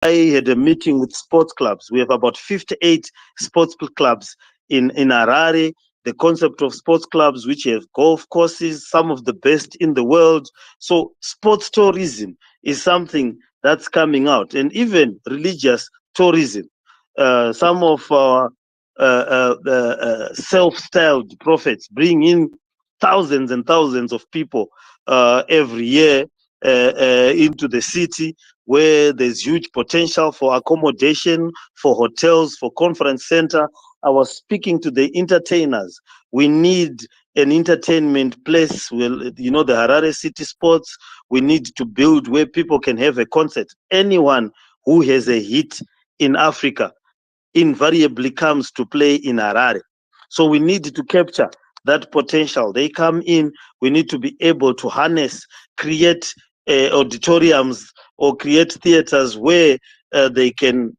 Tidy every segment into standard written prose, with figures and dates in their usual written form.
I had a meeting with sports clubs. We have about 58 sports clubs in Harare. The concept of sports clubs, which have golf courses, some of the best in the world. So sports tourism is something that's coming out, and even religious tourism. Some of our self-styled prophets bring in thousands and thousands of people every year into the city, where there's huge potential for accommodation, for hotels, for conference center. I was speaking to the entertainers. We need an entertainment place. Well, you know, the Harare City Sports, we need to build where people can have a concert. Anyone who has a hit in Africa invariably comes to play in Harare. So we need to capture that potential. They come in, we need to be able to harness, create auditoriums or create theaters where they can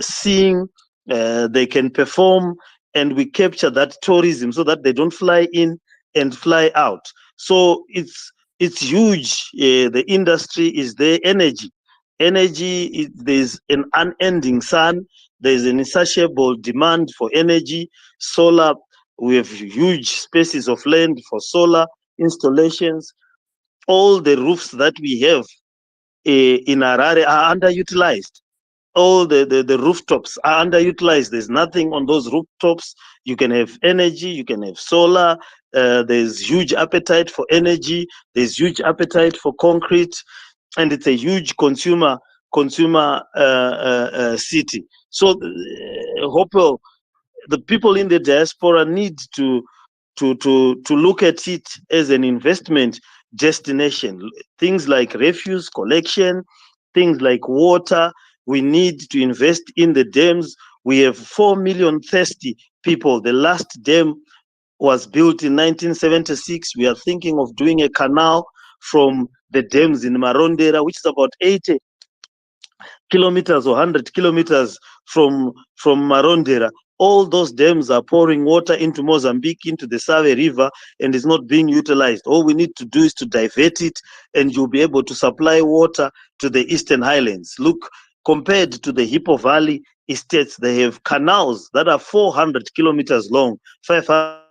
sing, they can perform, and we capture that tourism so that they don't fly in and fly out. So it's huge. The industry is there. Energy, there's an unending sun. There's an insatiable demand for energy. Solar, we have huge spaces of land for solar installations. All the roofs that we have in Harare are underutilized. All the rooftops are underutilized. There's nothing on those rooftops. You can have energy, you can have solar. There's huge appetite for energy. There's huge appetite for concrete, and it's a huge consumer city. So, Hopewell, the people in the diaspora need to look at it as an investment destination. Things like refuse collection, things like water. We need to invest in the dams. We have 4 million thirsty people. The last dam was built in 1976. We are thinking of doing a canal from the dams in Marondera, which is about 80 kilometers or 100 kilometers from Marondera. All those dams are pouring water into Mozambique, into the Save River, and is not being utilized. All we need to do is to divert it, and you'll be able to supply water to the Eastern Highlands. Look, compared to the Hippo Valley estates, they have canals that are 400 kilometers long, 500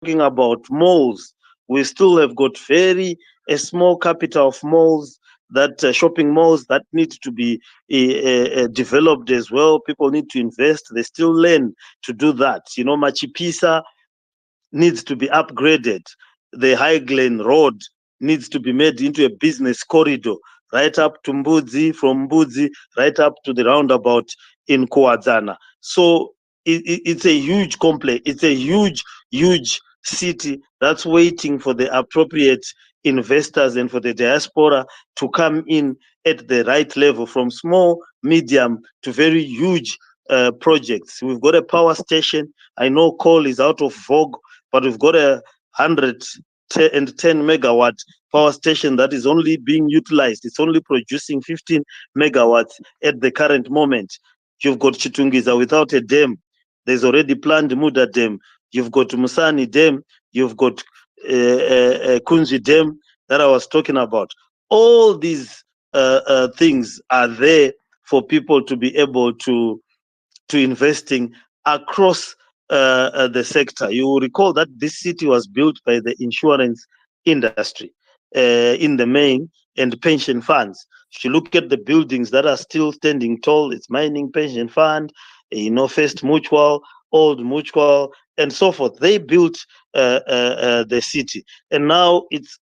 talking about malls, we still have got very a small capital of malls, that shopping malls that need to be developed as well. People need to invest. They still learn to do that. You know, Machipisa needs to be upgraded. The High Glen Road needs to be made into a business corridor, right up to Mbudzi, from Mbudzi right up to the roundabout in Kuadzana. So it's a huge complex. It's a huge city that's waiting for the appropriate investors and for the diaspora to come in at the right level, from small, medium to very huge projects. We've got a power station. I know coal is out of vogue, but we've got a 110 megawatt power station that is only being utilized. It's only producing 15 megawatts at the current moment. You've got Chitungiza without a dam. There's already planned Muda Dam. You've got Musani Dam. You've got Kunzi Dam that I was talking about. All these things are there for people to be able to investing across the sector. You will recall that this city was built by the insurance industry in the main, and pension funds. If you look at the buildings that are still standing tall, it's mining pension fund, First Mutual, Old Mutual, and so forth. They built the city, and now it's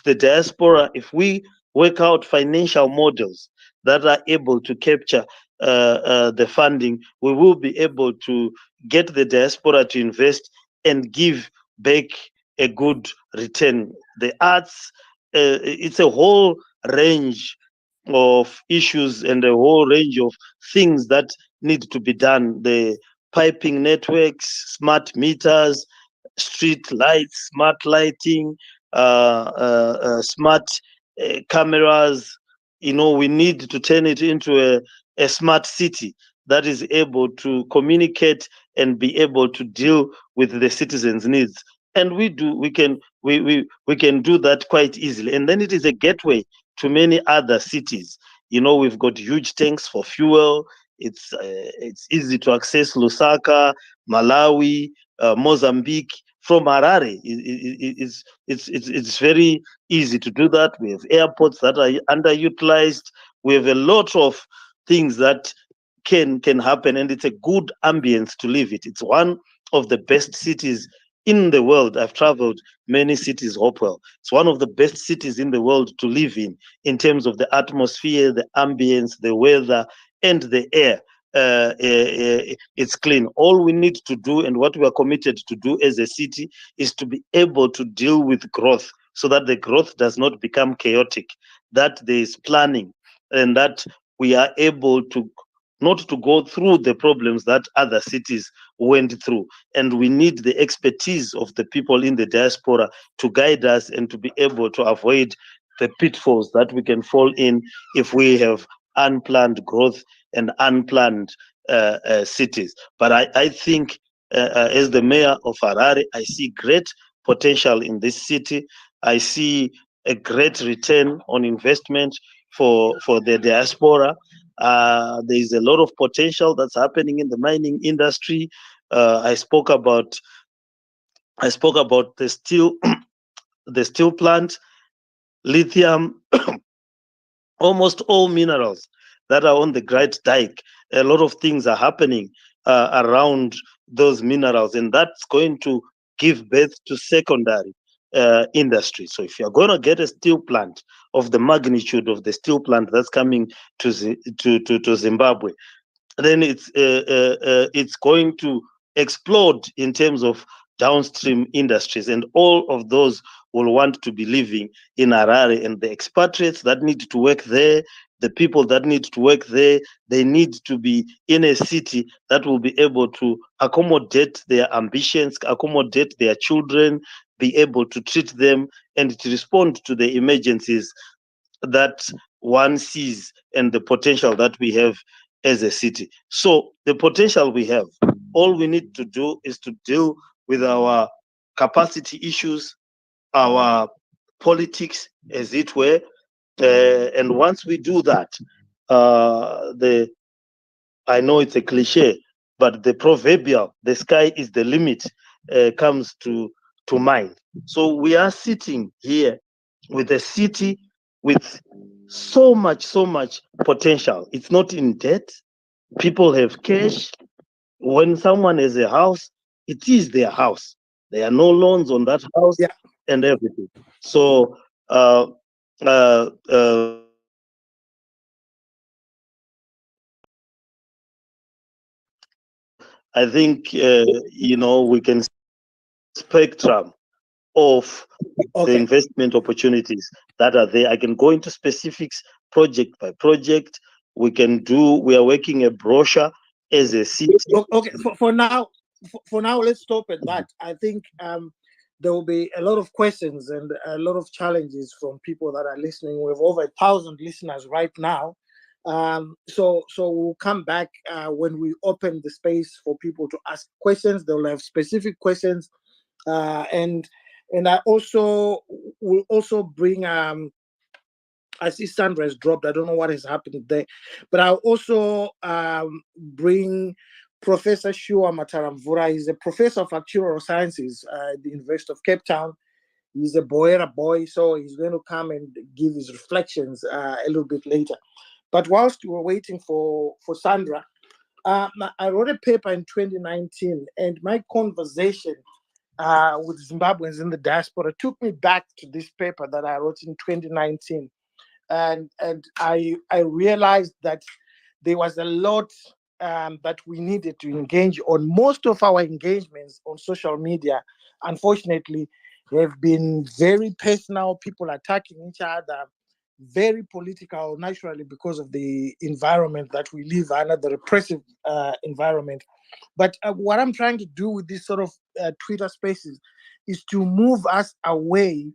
the diaspora. If we work out financial models that are able to capture the funding, we will be able to get the diaspora to invest and give back a good return. The arts, it's a whole range of issues and a whole range of things that need to be done. The piping networks, smart meters, street lights, smart lighting, smart cameras. We need to turn it into a smart city that is able to communicate and be able to deal with the citizens' needs. And we can do that quite easily. And then it is a gateway to many other cities. We've got huge tanks for fuel. It's easy to access Lusaka, Malawi, Mozambique from Harare. It's very easy to do that. We have airports that are underutilized. We have a lot of things that can happen, and it's a good ambience to live it. It's one of the best cities in the world. I've traveled many cities. Hopewell, it's one of the best cities in the world to live in terms of the atmosphere, the ambience, the weather, and the air. It's clean. All we need to do, and what we are committed to do as a city, is to be able to deal with growth so that the growth does not become chaotic, that there is planning, and that we are able to not to go through the problems that other cities went through. And we need the expertise of the people in the diaspora to guide us and to be able to avoid the pitfalls that we can fall in if we have unplanned growth and unplanned cities. But I think, as the mayor of Harare, I see great potential in this city. I see a great return on investment for the diaspora. There is a lot of potential that's happening in the mining industry. I spoke about the steel the steel plant, lithium, almost all minerals that are on the Great Dyke. A lot of things are happening around those minerals, and that's going to give birth to secondary industry. So if you're going to get a steel plant of the magnitude of the steel plant that's coming to Zimbabwe, then it's going to explode in terms of downstream industries, and all of those will want to be living in Harare. And the expatriates that need to work there, the people that need to work there, they need to be in a city that will be able to accommodate their ambitions, accommodate their children, be able to treat them, and to respond to the emergencies that one sees and the potential that we have as a city. So the potential we have, all we need to do is to deal with our capacity issues, our politics, as it were. And once we do that, I know it's a cliche, but the proverbial, the sky is the limit, comes to mind. So we are sitting here with a city with so much potential. It's not in debt. People have cash. When someone has a house, it is their house. There are no loans on that house, Yeah. and everything. So uh, uh, uh, I think we can spectrum of the Okay. investment opportunities that are there. I can go into specifics project by project. We are working a brochure as a city. Okay. For now, let's stop at that. I think there will be a lot of questions and a lot of challenges from people that are listening. We have over 1,000 listeners right now. So we'll come back when we open the space for people to ask questions. They'll have specific questions, and I also will also bring I see Sandra has dropped. I don't know what has happened there. But I'll also bring Professor Shua Mataramvura. He's a professor of actuarial sciences at the University of Cape Town. He's a Boera boy, so he's going to come and give his reflections a little bit later. But whilst we were waiting for Sandra, I wrote a paper in 2019, and my conversation with Zimbabweans in the diaspora took me back to this paper that I wrote in 2019, and I realized that there was a lot that we needed to engage on. Most of our engagements on social media, unfortunately, have been very personal. People attacking each other, very political, naturally because of the environment that we live under, the repressive environment. But what I'm trying to do with this sort of Twitter Spaces is to move us away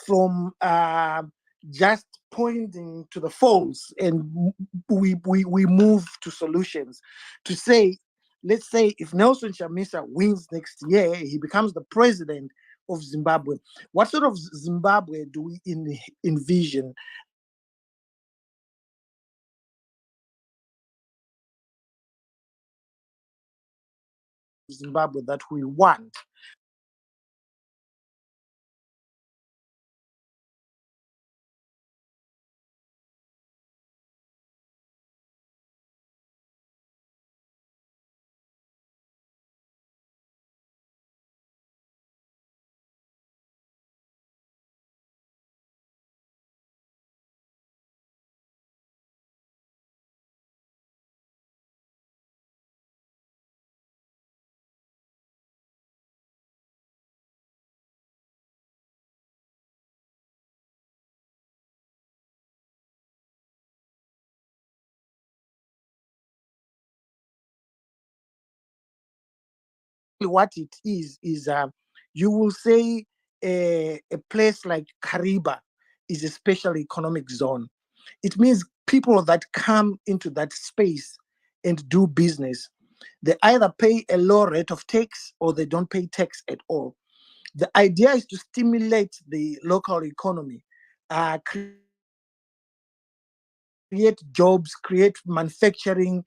from just pointing to the faults, and we move to solutions. To say, let's say if Nelson Chamisa wins next year, he becomes the president of Zimbabwe. What sort of Zimbabwe do we envision Zimbabwe that we want? What it is you will say a place like Kariba is a special economic zone. It means people that come into that space and do business, they either pay a low rate of tax or they don't pay tax at all. The idea is to stimulate the local economy, create jobs, create manufacturing,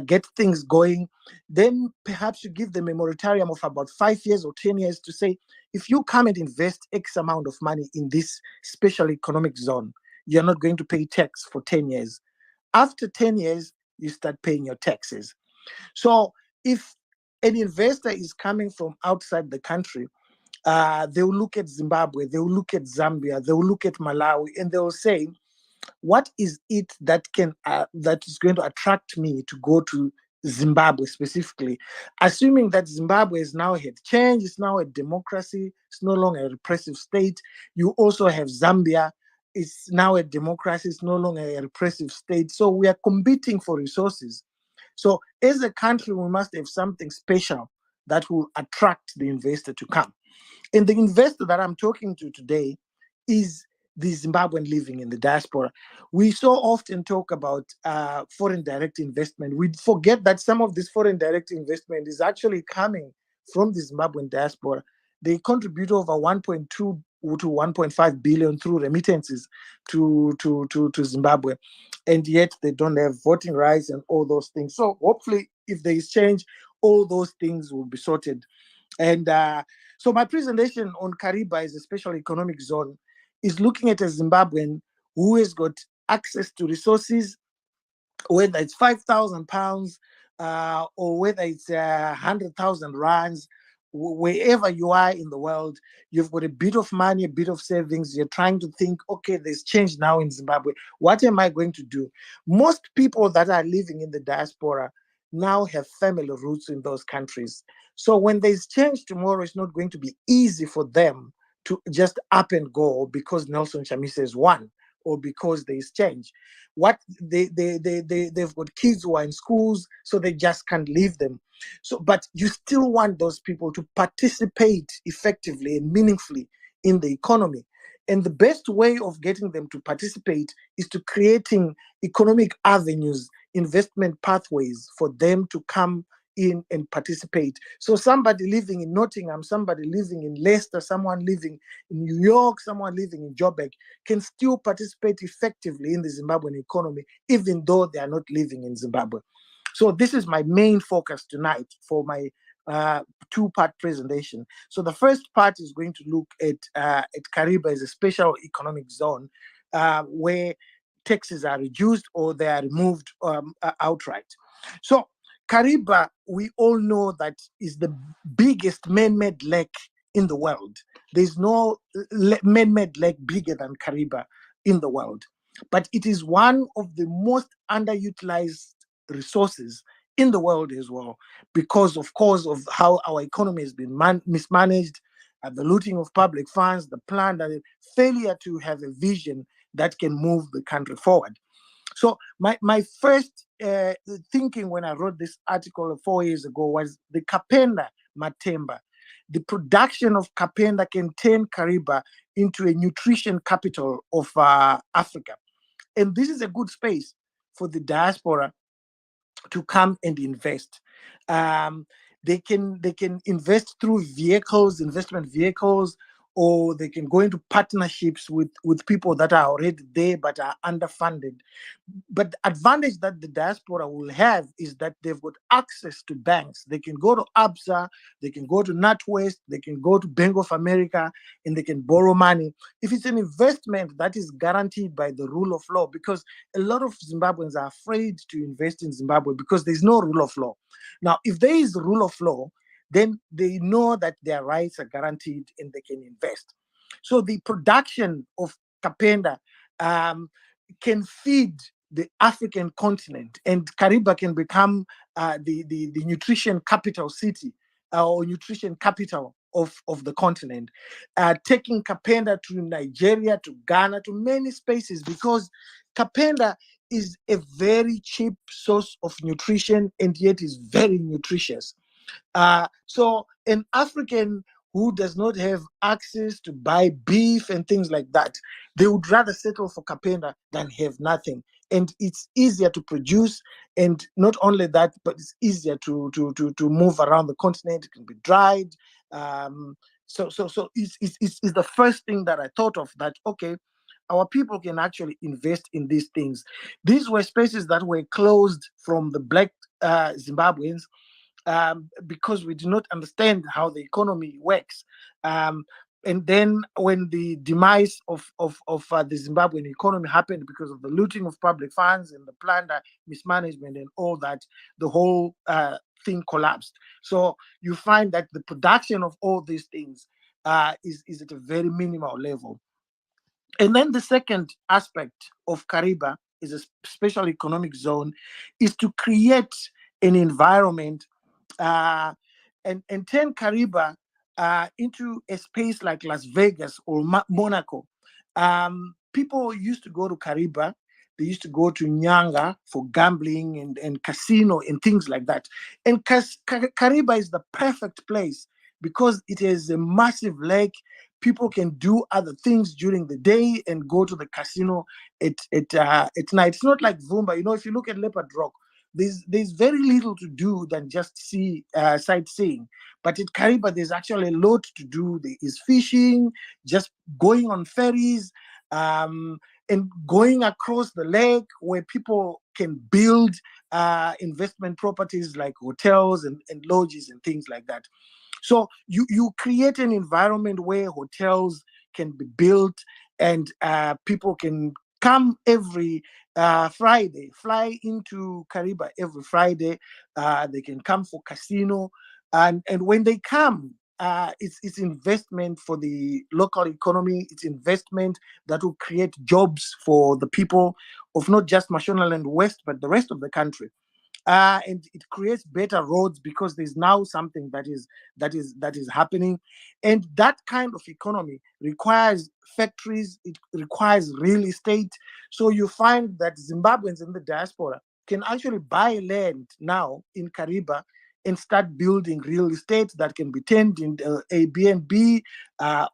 get things going. Then perhaps you give them a moratorium of about 5 years or 10 years to say, if you come and invest X amount of money in this special economic zone, you're not going to pay tax for 10 years. After 10 years, you start paying your taxes. So if an investor is coming from outside the country, they will look at Zimbabwe, they will look at Zambia, they will look at Malawi, and they will say, what is it that is going to attract me to go to Zimbabwe specifically? Assuming that Zimbabwe is now had change, it's now a democracy, it's no longer a repressive state. You also have Zambia, it's now a democracy, it's no longer a repressive state. So we are competing for resources. So as a country, we must have something special that will attract the investor to come. And the investor that I'm talking to today is the Zimbabwean living in the diaspora. We so often talk about foreign direct investment. We forget that some of this foreign direct investment is actually coming from the Zimbabwean diaspora. They contribute over 1.2 to 1.5 billion through remittances to Zimbabwe, and yet they don't have voting rights and all those things. So hopefully, if there is change, all those things will be sorted. And so my presentation on Kariba as a special economic zone is looking at a Zimbabwean who has got access to resources, whether it's £5,000 or whether it's 100,000 rands. Wherever you are in the world, you've got a bit of money, a bit of savings. You're trying to think, okay, there's change now in Zimbabwe. What am I going to do? Most people that are living in the diaspora now have family roots in those countries. So when there's change tomorrow, it's not going to be easy for them to just up and go because Nelson Chamisa has won or because there is change. What they've got kids who are in schools, so they just can't leave them. So, but you still want those people to participate effectively and meaningfully in the economy. And the best way of getting them to participate is to creating economic avenues, investment pathways for them to come in and participate. So somebody living in Nottingham, somebody living in Leicester, someone living in New York, someone living in Joburg can still participate effectively in the Zimbabwean economy, even though they are not living in Zimbabwe. So this is my main focus tonight for my two-part presentation. So the first part is going to look at Kariba as a special economic zone where taxes are reduced or they are removed outright. So Kariba, we all know that is the biggest man-made lake in the world. There's no man-made lake bigger than Kariba in the world. But it is one of the most underutilized resources in the world as well, because of course of how our economy has been mismanaged, the looting of public funds, the plan, and the failure to have a vision that can move the country forward. So my first thinking when I wrote this article 4 years ago was the Kapenda Matemba. The production of Kapenda can turn Kariba into a nutrition capital of Africa. And this is a good space for the diaspora to come and invest. They can invest through investment vehicles, or they can go into partnerships with people that are already there but are underfunded. But the advantage that the diaspora will have is that they've got access to banks. They can go to ABSA, they can go to NatWest, they can go to Bank of America, and they can borrow money. If it's an investment that is guaranteed by the rule of law, because a lot of Zimbabweans are afraid to invest in Zimbabwe because there's no rule of law. Now, if there is rule of law, then they know that their rights are guaranteed and they can invest. So the production of Kapenda can feed the African continent, and Kariba can become the nutrition capital city or nutrition capital of the continent, taking Kapenda to Nigeria, to Ghana, to many spaces, because Kapenda is a very cheap source of nutrition and yet is very nutritious. So an African who does not have access to buy beef and things like that, they would rather settle for Kapenda than have nothing. And it's easier to produce, and not only that, but it's easier to move around the continent. It can be dried. So it's the first thing that I thought of, that okay, our people can actually invest in these things. These were spaces that were closed from the black Zimbabweans, because we do not understand how the economy works. And then when the demise of the Zimbabwean economy happened because of the looting of public funds and the plunder, mismanagement and all that, the whole thing collapsed. So you find that the production of all these things is at a very minimal level. And then the second aspect of Kariba is a special economic zone, is to create an environment and turn Kariba into a space like Las Vegas or Monaco. People used to go to Kariba. They used to go to Nyanga for gambling and casino and things like that. And Kariba is the perfect place because it is a massive lake. People can do other things during the day and go to the casino at night. It's not like Vumba. If you look at Leopard Rock, there's very little to do than just see sightseeing. But at Kariba, there's actually a lot to do. There is fishing, just going on ferries, and going across the lake where people can build investment properties like hotels and lodges and things like that. So you create an environment where hotels can be built, and people can come every Friday, fly into Kariba every Friday. They can come for casino, and when they come, it's investment for the local economy. It's investment that will create jobs for the people of not just Mashonaland West, but the rest of the country. and it creates better roads because there's now something that is happening, and that kind of economy requires factories. It requires real estate. So you find that Zimbabweans in the diaspora can actually buy land now in Kariba and start building real estate that can be turned into Airbnb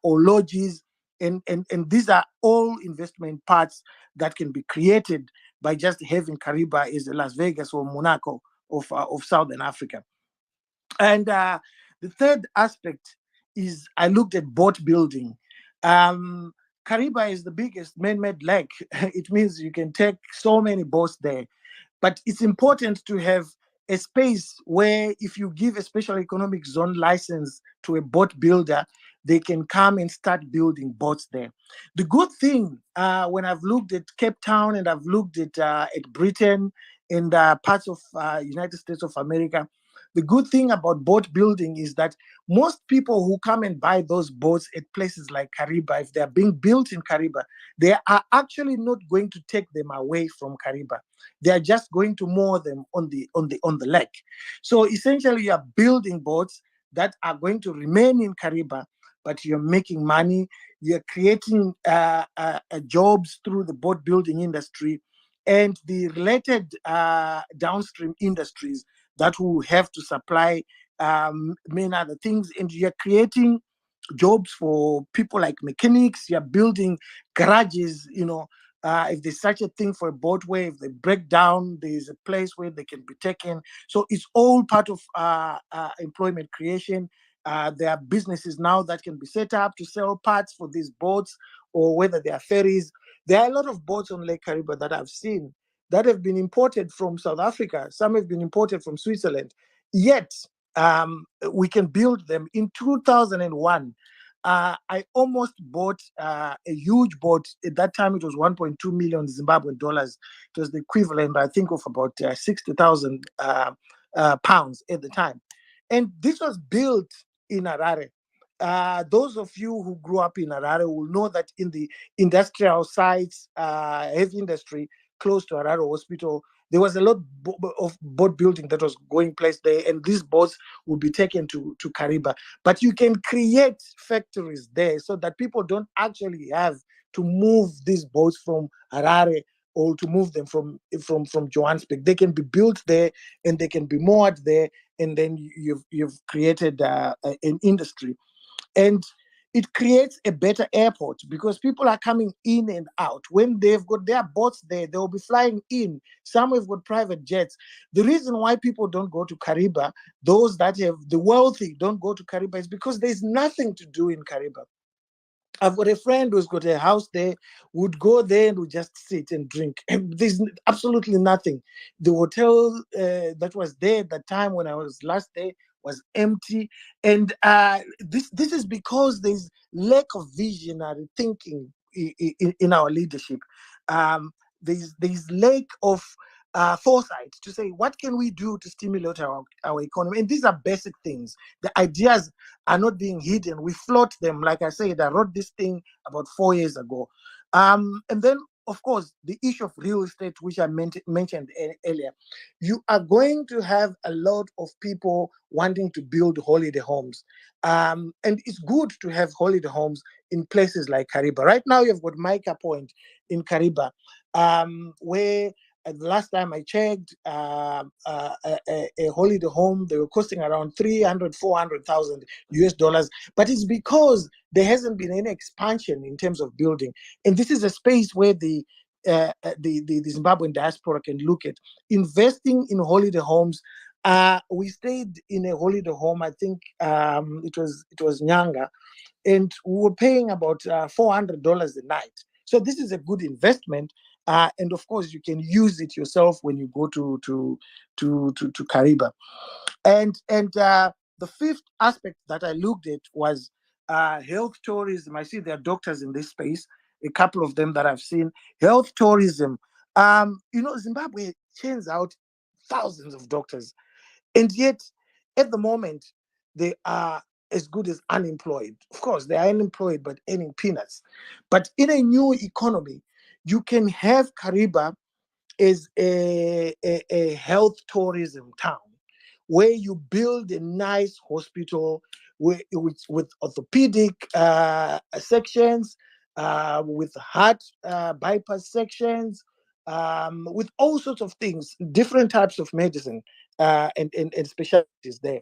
or lodges. And these are all investment parts that can be created by just having Kariba as Las Vegas or Monaco of Southern Africa. And the third aspect is I looked at boat building. Um, Kariba is the biggest man-made lake. It means you can take so many boats there. But it's important to have a space where if you give a special economic zone license to a boat builder, they can come and start building boats there. The good thing, when I've looked at Cape Town and I've looked at Britain and parts of United States of America, the good thing about boat building is that most people who come and buy those boats at places like Kariba, if they are being built in Kariba, they are actually not going to take them away from Kariba. They are just going to moor them on the lake. So essentially, you are building boats that are going to remain in Kariba, but you're making money. You're creating jobs through the boat building industry and the related downstream industries that will have to supply many other things. And you're creating jobs for people like mechanics. You're building garages, if there's such a thing for a boatway, if they break down, there's a place where they can be taken. So it's all part of employment creation. There are businesses now that can be set up to sell parts for these boats, or whether they are ferries. There are a lot of boats on Lake Kariba that I've seen that have been imported from South Africa. Some have been imported from Switzerland. Yet, we can build them. In 2001, I almost bought a huge boat. At that time, it was 1.2 million Zimbabwean dollars. It was the equivalent, I think, of about 60,000 pounds at the time. And this was built in Harare. Those of you who grew up in Harare will know that in the industrial sites, heavy industry close to Harare Hospital, there was a lot of boat building that was going place there, and these boats would be taken to Kariba. But you can create factories there so that people don't actually have to move these boats from Harare or to move them from Johannesburg. They can be built there and they can be moored there, and then you've created an industry. And it creates a better airport because people are coming in and out. When they've got their boats there, they'll be flying in. Some have got private jets. The reason why people don't go to Kariba, those that have the wealthy don't go to Kariba, is because there's nothing to do in Kariba. I've got a friend who's got a house there, would go there and would just sit and drink. And there's absolutely nothing. The hotel that was there at the time when I was last there was empty. And this is because there's lack of visionary thinking in our leadership. There's lack of foresight to say, what can we do to stimulate our economy? And these are basic things. The ideas are not being hidden. We float them. Like I said, I wrote this thing about 4 years ago. And then, of course, the issue of real estate, which I mentioned earlier. You are going to have a lot of people wanting to build holiday homes. And it's good to have holiday homes in places like Kariba. Right now, you've got Micah Point in Kariba, where the last time I checked, a holiday home, they were costing around 300, 400,000 US dollars. But it's because there hasn't been any expansion in terms of building. And this is a space where the Zimbabwean diaspora can look at investing in holiday homes. We stayed in a holiday home. I think it was Nyanga, and we were paying about $400 a night. So this is a good investment, and of course you can use it yourself when you go to Kariba. And the fifth aspect that I looked at was health tourism. I see there are doctors in this space, a couple of them that I've seen. Health tourism. Zimbabwe churns out thousands of doctors, and yet at the moment they are as good as unemployed. Of course, they are unemployed but earning peanuts. But in a new economy, you can have Kariba is a health tourism town where you build a nice hospital with orthopedic sections, with heart bypass sections, with all sorts of things, different types of medicine and specialties there.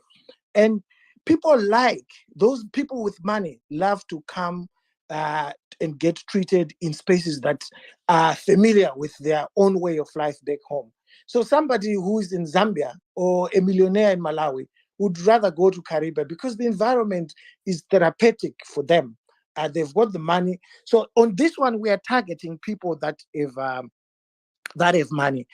And people like those people with money love to come uh, and get treated in spaces that are familiar with their own way of life back home. So somebody who is in Zambia or a millionaire in Malawi would rather go to Kariba because the environment is therapeutic for them. They've got the money. So on this one, we are targeting people that have money.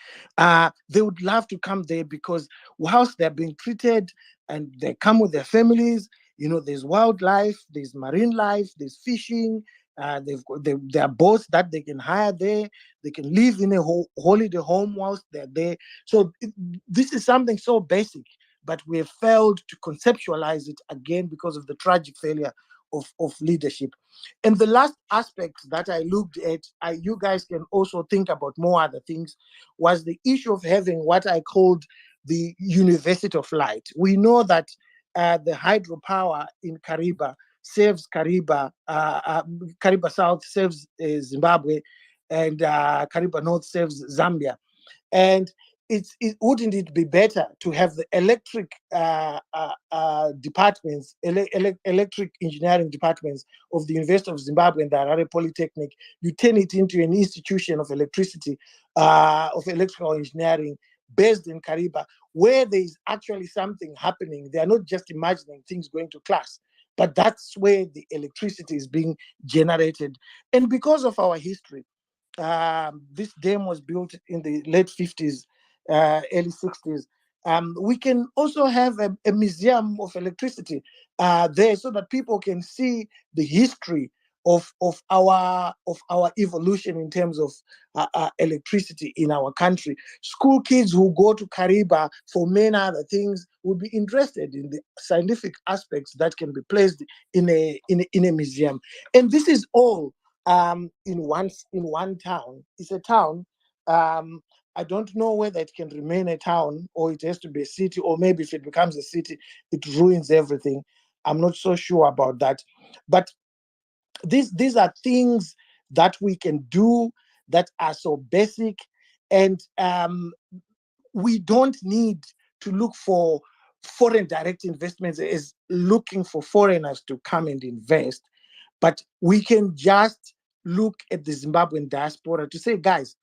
They would love to come there because whilst they're being treated and they come with their families, there's wildlife, there's marine life, there's fishing. There are boats that they can hire there. They can live in a holiday home whilst they're there. So this is something so basic, but we have failed to conceptualize it again because of the tragic failure of leadership. And the last aspect that I looked at, you guys can also think about more other things, was the issue of having what I called the University of Light. We know that the hydropower in Kariba serves Kariba, Kariba South serves Zimbabwe, and Kariba North serves Zambia. And wouldn't it be better to have the electric departments, electric engineering departments of the University of Zimbabwe and the Harare Polytechnic? You turn it into an institution of electricity, of electrical engineering based in Kariba, where there is actually something happening. They are not just imagining things going to class, but that's where the electricity is being generated. And because of our history, this dam was built in the late 50s, early 60s. We can also have a museum of electricity there so that people can see the history of our evolution in terms of electricity in our country. School kids who go to Kariba for many other things would be interested in the scientific aspects that can be placed in a museum. And this is all in one town. It's a town. I don't know whether it can remain a town or it has to be a city, or maybe if it becomes a city, it ruins everything. I'm not so sure about that. But these are things that we can do that are so basic, and we don't need to look for foreign direct investments as looking for foreigners to come and invest, but we can just look at the Zimbabwean diaspora to say, guys,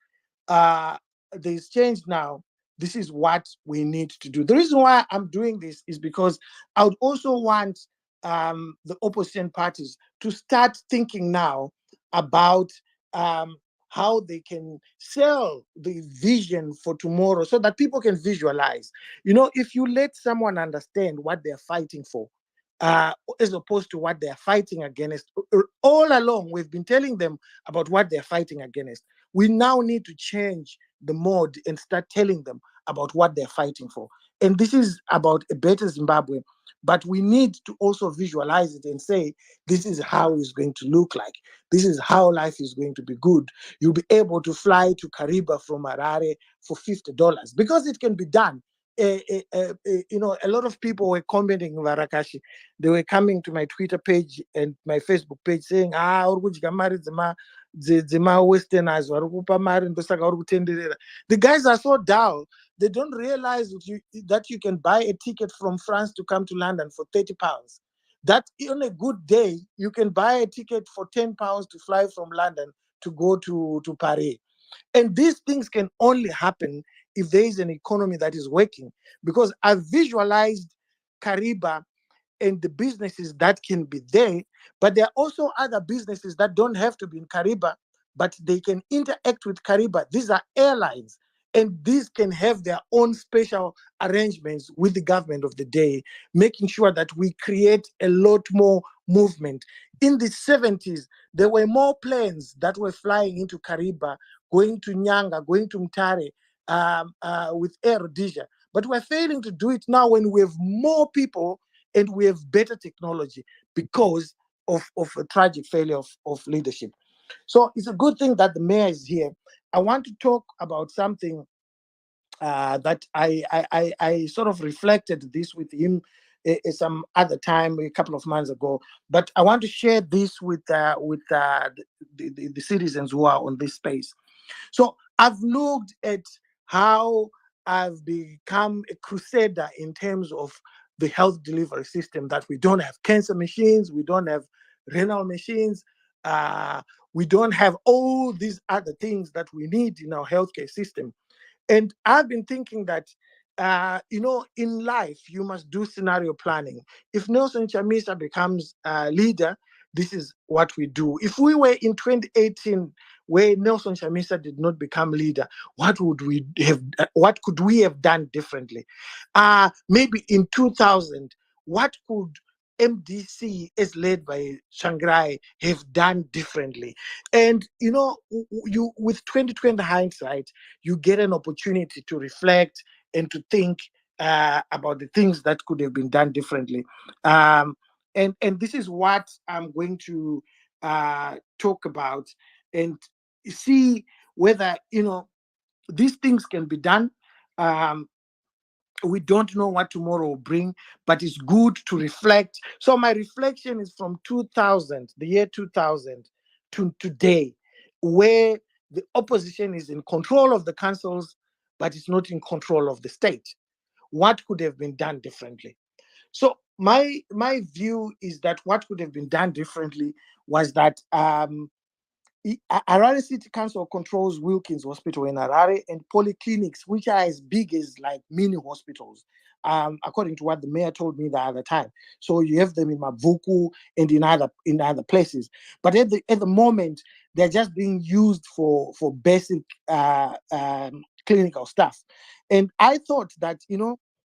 there's change now. This is what we need to do. The reason why I'm doing this is because I would also want the opposition parties to start thinking now about how they can sell the vision for tomorrow so that people can visualize. If you let someone understand what they're fighting for, as opposed to what they're fighting against. All along, we've been telling them about what they're fighting against. We now need to change the mode and start telling them about what they're fighting for. And this is about a better Zimbabwe, but we need to also visualize it and say, this is how it's going to look like. This is how life is going to be good. You'll be able to fly to Kariba from Harare for $50 because it can be done. A lot of people were commenting Varakashi. They were coming to my Twitter page and my Facebook page saying, westerners the guys are so dull. They don't realize that you can buy a ticket from France to come to London for £30. That on a good day, you can buy a ticket for £10 to fly from London to go to Paris. And these things can only happen if there is an economy that is working. Because I've visualized Kariba and the businesses that can be there, but there are also other businesses that don't have to be in Kariba, but they can interact with Kariba. These are airlines, and these can have their own special arrangements with the government of the day, making sure that we create a lot more movement. In the 70s, there were more planes that were flying into Kariba, going to Nyanga, going to Mtare, with Air Rhodesia. But we're failing to do it now when we have more people and we have better technology because of a tragic failure of leadership. So it's a good thing that the mayor is here. I want to talk about something that I sort of reflected this with him some other time, a couple of months ago. But I want to share this with the citizens who are on this space. So I've looked at how I've become a crusader in terms of the health delivery system, that we don't have cancer machines, we don't have renal machines, uh, we don't have all these other things that we need in our healthcare system. And I've been thinking that, in life, you must do scenario planning. If Nelson Chamisa becomes leader, this is what we do. If we were in 2018, where Nelson Chamisa did not become leader, what would we have? What could we have done differently? Maybe in 2000, what could MDC, as led by Shangrai, have done differently? And you, with 2020 hindsight, you get an opportunity to reflect and to think about the things that could have been done differently. Um, and this is what I'm going to talk about, and see whether these things can be done. Um, we don't know what tomorrow will bring, but it's good to reflect. So my reflection is from 2000, the year 2000, to today, where the opposition is in control of the councils, but it's not in control of the state. What could have been done differently? So my view is that what could have been done differently was that Harare City Council controls Wilkins Hospital in Harare and polyclinics, which are as big as like mini hospitals, according to what the mayor told me the other time. So you have them in Mavuku and in other places, but at the moment they're just being used for basic clinical stuff. And I thought that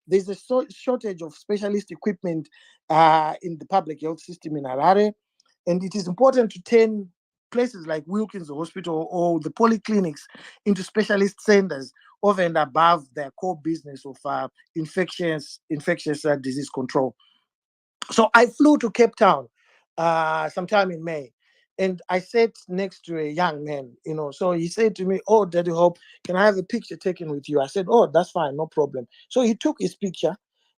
there's a shortage of specialist equipment in the public health system in Harare, and it is important to turn places like Wilkins Hospital or the polyclinics into specialist centers over and above their core business of infectious disease control. So I flew to Cape Town sometime in May, and I sat next to a young man. So he said to me, "Oh, Daddy Hope, can I have a picture taken with you?" I said, "Oh, that's fine, no problem." So he took his picture,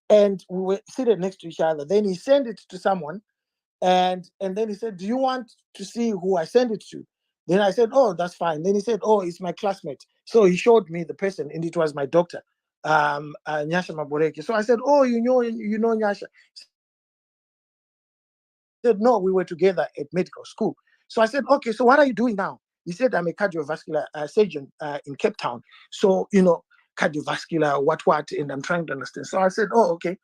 and we were seated next to each other. Then he sent it to someone, and then he said, "Do you want to see who I sent it to?" Then I said, "Oh, that's fine." Then he said, "Oh, it's my classmate." So he showed me the person, and it was my doctor, Nyasha Maboreke. So I said, "Oh, you know Nyasha?" He said, "No, we were together at medical school." So I said, "Okay, so what are you doing now?" He said, "I'm a cardiovascular surgeon in Cape Town. So cardiovascular, what, and I'm trying to understand." So I said, "Oh, okay.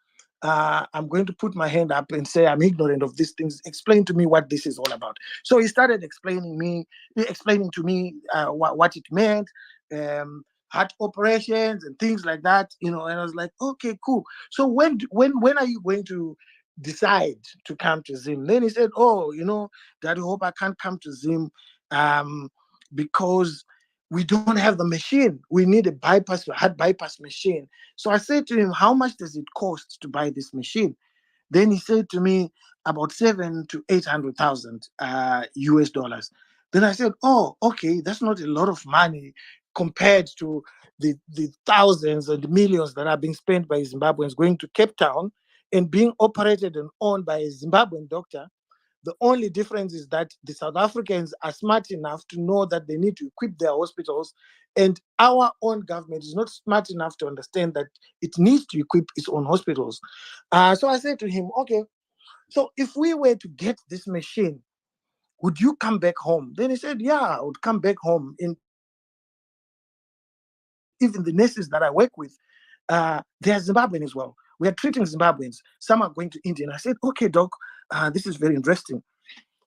I'm going to put my hand up and say I'm ignorant of these things. Explain to me what this is all about." So he started explaining to me what it meant, heart operations and things like that. And I was like, "Okay, cool. So when are you going to decide to come to Zim?" Then he said, "Oh, Daddy Hope, I can't come to Zim um, because we don't have the machine. We need a heart bypass machine." So I said to him, "How much does it cost to buy this machine?" Then he said to me, "About 7 to 800,000 US dollars." Then I said, "Oh, okay, that's not a lot of money compared to the thousands and millions that are being spent by Zimbabweans going to Cape Town and being operated and owned by a Zimbabwean doctor. The only difference is that the South Africans are smart enough to know that they need to equip their hospitals, and our own government is not smart enough to understand that it needs to equip its own hospitals." So I said to him, "Okay, so if we were to get this machine, would you come back home?" Then he said, "Yeah, I would come back home." And even the nurses that I work with, they are Zimbabwean as well. We are treating Zimbabweans. Some are going to India. And I said, "Okay, doc, this is very interesting."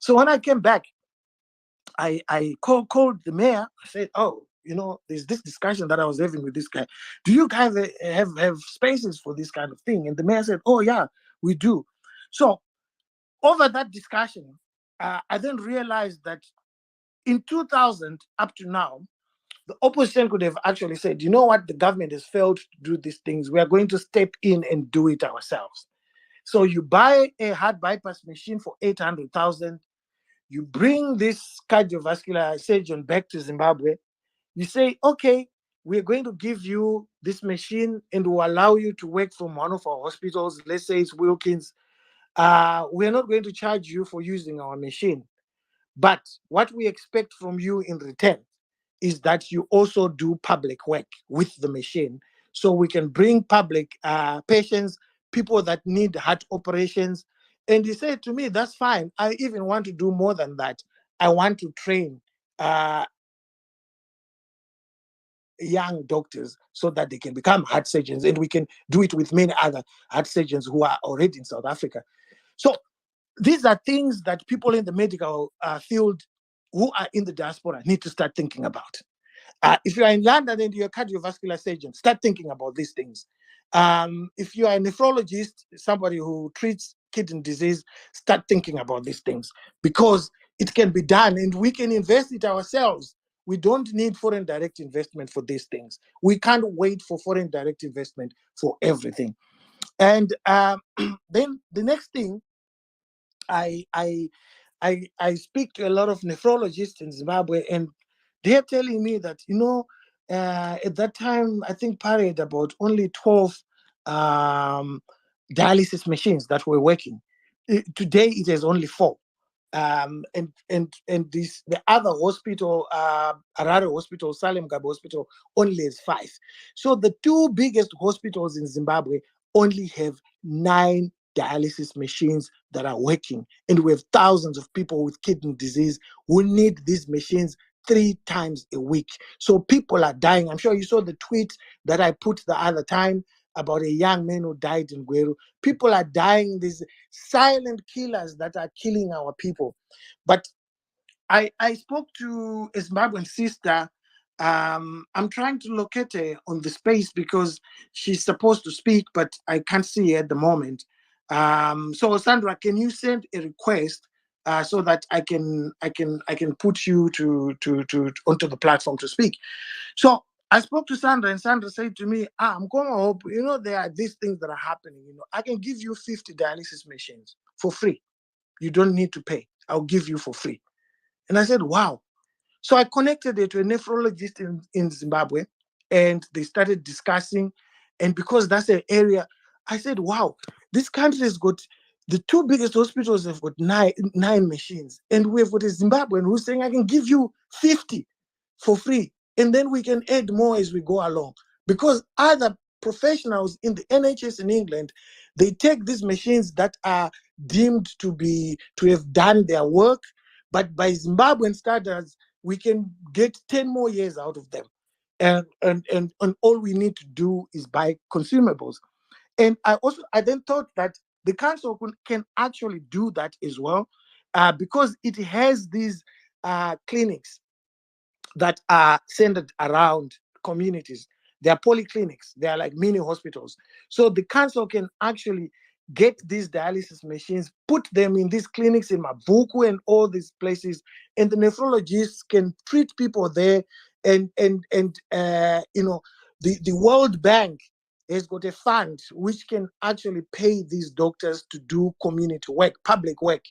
So when I came back, I called the mayor. I said, "Oh, there's this discussion that I was having with this guy. Do you guys have spaces for this kind of thing?" And the mayor said, "Oh, yeah, we do." So over that discussion, I then realized that in 2000 up to now, the opposition could have actually said, "You know what? The government has failed to do these things. We are going to step in and do it ourselves." So you buy a heart bypass machine for 800,000. You bring this cardiovascular surgeon back to Zimbabwe. You say, okay, we're going to give you this machine and we'll allow you to work from one of our hospitals. Let's say it's Wilkins. We're not going to charge you for using our machine. But what we expect from you in return is that you also do public work with the machine. So we can bring public patients, people that need heart operations. And he said to me, that's fine. I even want to do more than that. I want to train young doctors so that they can become heart surgeons. And we can do it with many other heart surgeons who are already in South Africa. So these are things that people in the medical field who are in the diaspora need to start thinking about. If you are in London and you're a cardiovascular surgeon, start thinking about these things. If you are a nephrologist, somebody who treats kidney disease, start thinking about these things because it can be done and we can invest it ourselves. We don't need foreign direct investment for these things. We can't wait for foreign direct investment for everything. And then the next thing, I, I I speak to a lot of nephrologists in Zimbabwe, and they're telling me that, at that time, I think Pari had about only 12 um, dialysis machines that were working. Today, it is only four. And this the other hospital, Harare Hospital, Salem Gab Hospital, only has five. So the two biggest hospitals in Zimbabwe only have 9 dialysis machines that are working, and we have thousands of people with kidney disease who need these machines 3 times a week. So people are dying. I'm sure you saw the tweet that I put the other time about a young man who died in Gweru. People are dying, these silent killers that are killing our people. But I spoke to a Zimbabwean sister. I'm trying to locate her on the space because she's supposed to speak, but I can't see her at the moment. So Sandra, can you send a request so that I can put you to onto the platform to speak? So I spoke to Sandra, and Sandra said to me, I'm going to hope, there are these things that are happening. I can give you 50 dialysis machines for free. You don't need to pay. I'll give you for free. And I said, wow. So I connected it to a nephrologist in Zimbabwe, and they started discussing. And because that's an area, I said, wow, this country has got the two biggest hospitals have got nine machines. And we've got a Zimbabwean who's saying, I can give you 50 for free. And then we can add more as we go along. Because other professionals in the NHS in England, they take these machines that are deemed to have done their work, but by Zimbabwean standards, we can get 10 more years out of them. And all we need to do is buy consumables. And I then thought that the council can actually do that as well, because it has these clinics that are centered around communities. They are polyclinics. They are like mini hospitals. So the council can actually get these dialysis machines, put them in these clinics in Mabuku and all these places, and the nephrologists can treat people there. The World Bank has got a fund which can actually pay these doctors to do community work, public work,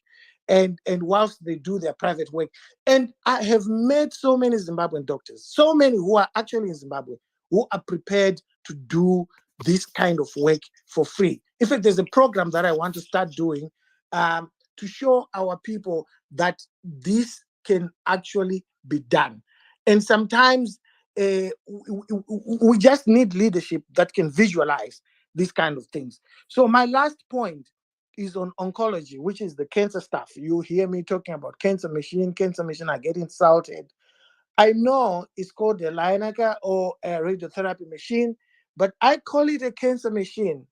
and whilst they do their private work. And I have met so many Zimbabwean doctors, so many who are actually in Zimbabwe, who are prepared to do this kind of work for free. In fact, there's a program that I want to start doing to show our people that this can actually be done. And sometimes we just need leadership that can visualize these kind of things. So my last point is on oncology, which is the cancer stuff. You hear me talking about cancer machine. I get insulted. I know it's called a Linaca or a radiotherapy machine, but I call it a cancer machine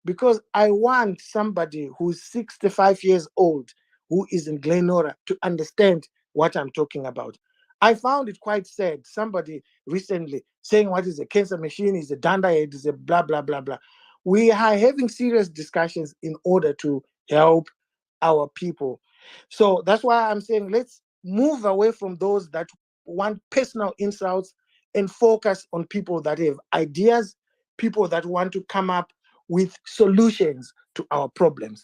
because I want somebody who's 65 years old, who is in Glenora, to understand what I'm talking about. I found it quite sad. Somebody recently saying what is a cancer machine, is a dandahead, is a blah, blah, blah, blah. We are having serious discussions in order to help our people. So that's why I'm saying let's move away from those that want personal insults and focus on people that have ideas, people that want to come up with solutions to our problems.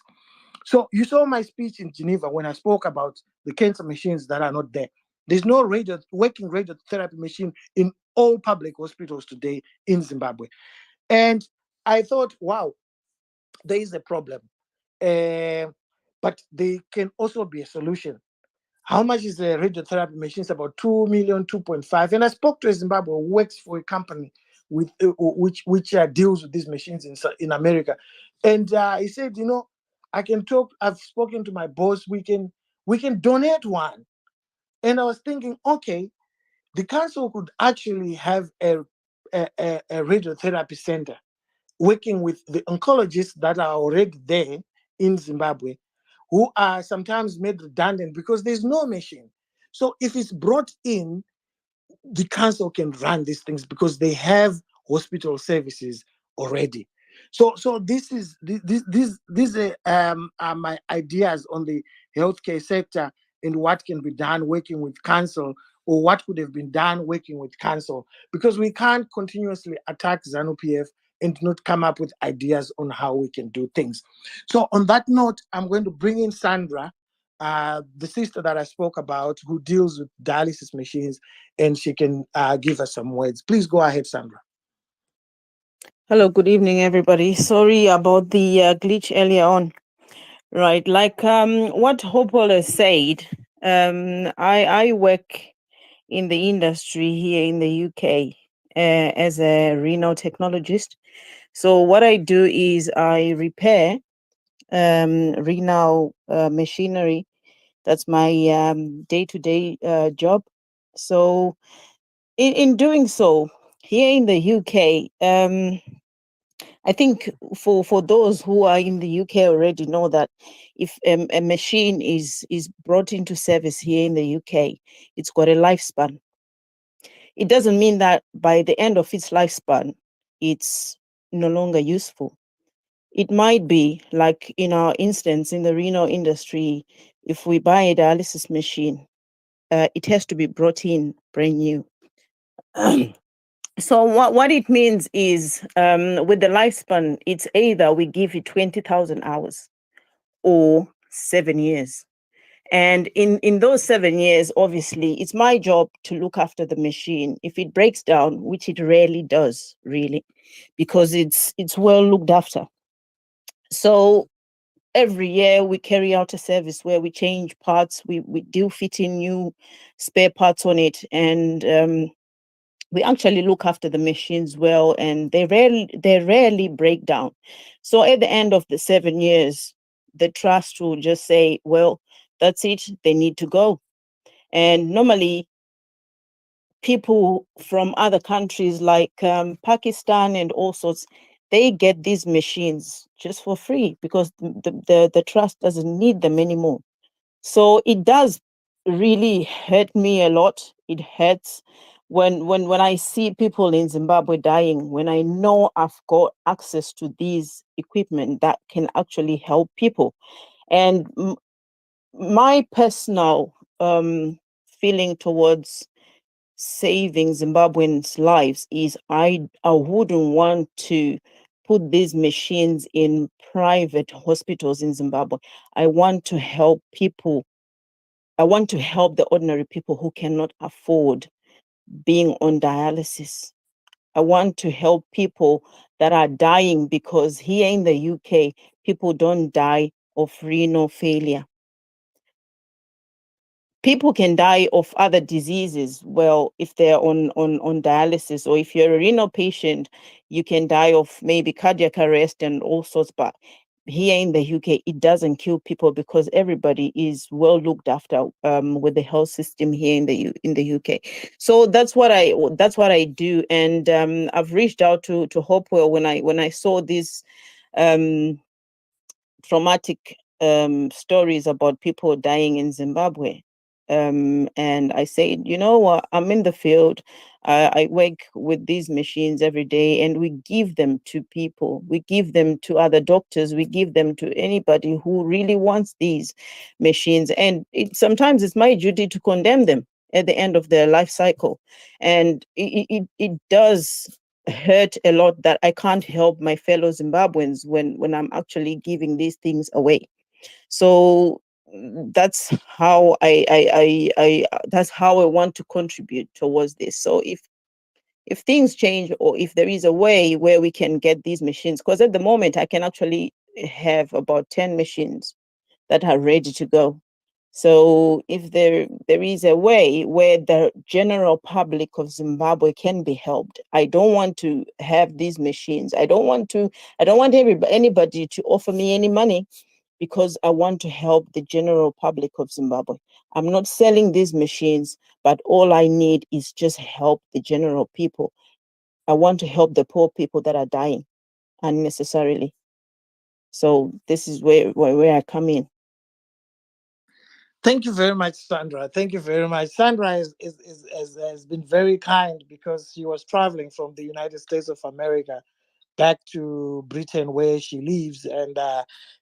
So you saw my speech in Geneva when I spoke about the cancer machines that are not there. There's no working radiotherapy machine in all public hospitals today in Zimbabwe. And I thought, wow, there is a problem. Uh, but there can also be a solution. How much is the radiotherapy machine? It's about 2 million, 2.5. And I spoke to a Zimbabwe who works for a company with which deals with these machines in America. And he said, I can talk. I've spoken to my boss. We can donate one. And I was thinking, okay, the council could actually have a radiotherapy center working with the oncologists that are already there in Zimbabwe, who are sometimes made redundant because there's no machine. So if it's brought in, the council can run these things because they have hospital services already. So these are my ideas on the healthcare sector and what can be done working with council, or what could have been done working with council, because we can't continuously attack ZANU-PF and not come up with ideas on how we can do things. So on that note, I'm going to bring in Sandra, the sister that I spoke about, who deals with dialysis machines, and she can give us some words. Please go ahead, Sandra. Hello, good evening, everybody. Sorry about the glitch earlier on. Right, like what Hopewell has said, I work in the industry here in the UK as a renal technologist. So what I do is I repair renal machinery. That's my day-to-day job. So in doing so, here in the UK, I think for those who are in the UK already know that if a machine is brought into service here in the UK, it's got a lifespan. It doesn't mean that by the end of its lifespan, it's no longer useful. It might be like in our instance in the renal industry, if we buy a dialysis machine, it has to be brought in brand new. So what it means is with the lifespan, it's either we give you 20,000 hours or 7 years. And in those 7 years, obviously, it's my job to look after the machine. If it breaks down, which it rarely does, really, because it's well looked after. So every year we carry out a service where we change parts, we do fit in new spare parts on it, and we actually look after the machines well, and they rarely break down. So at the end of the 7 years, the trust will just say, well, that's it, they need to go. And normally people from other countries like Pakistan and all sorts, they get these machines just for free because the trust doesn't need them anymore. So it does really hurt me a lot. It hurts when I see people in Zimbabwe dying, when I know I've got access to these equipment that can actually help people. And my personal feeling towards saving Zimbabweans' lives is I wouldn't want to put these machines in private hospitals in Zimbabwe. I want to help people. I want to help the ordinary people who cannot afford being on dialysis. I want to help people that are dying because here in the UK, people don't die of renal failure. People can die of other diseases. Well, if they're on dialysis, or if you're a renal patient, you can die of maybe cardiac arrest and all sorts. But here in the UK, it doesn't kill people because everybody is well looked after with the health system here in the UK. So that's what I do, and I've reached out to Hopewell when I saw this traumatic stories about people dying in Zimbabwe. And I said, you know what, I'm in the field. I work with these machines every day, and we give them to people. We give them to other doctors. We give them to anybody who really wants these machines. And sometimes it's my duty to condemn them at the end of their life cycle. And it does hurt a lot that I can't help my fellow Zimbabweans when I'm actually giving these things away. So that's how that's how I want to contribute towards this. So if things change, or if there is a way where we can get these machines, because at the moment I can actually have about 10 machines that are ready to go. So if there is a way where the general public of Zimbabwe can be helped, I don't want to have these machines. I don't want anybody to offer me any money, because I want to help the general public of Zimbabwe. I'm not selling these machines, but all I need is just help the general people. I want to help the poor people that are dying unnecessarily. So this is where I come in. Thank you very much, Sandra. Thank you very much. Sandra has been very kind, because she was traveling from the United States of America back to Britain where she lives, and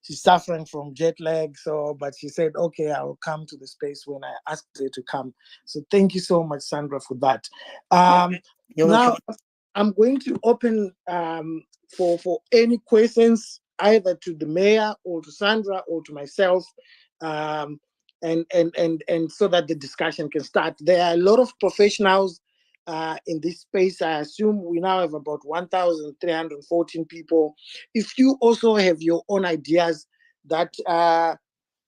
she's suffering from jet lag. So, but she said, "Okay, I will come to the space when I asked her to come." So, thank you so much, Sandra, for that. You're Now, welcome. I'm going to open for any questions, either to the mayor or to Sandra or to myself. Um, and so that the discussion can start. There are a lot of professionals in this space. I assume we now have about 1,314 people. If you also have your own ideas that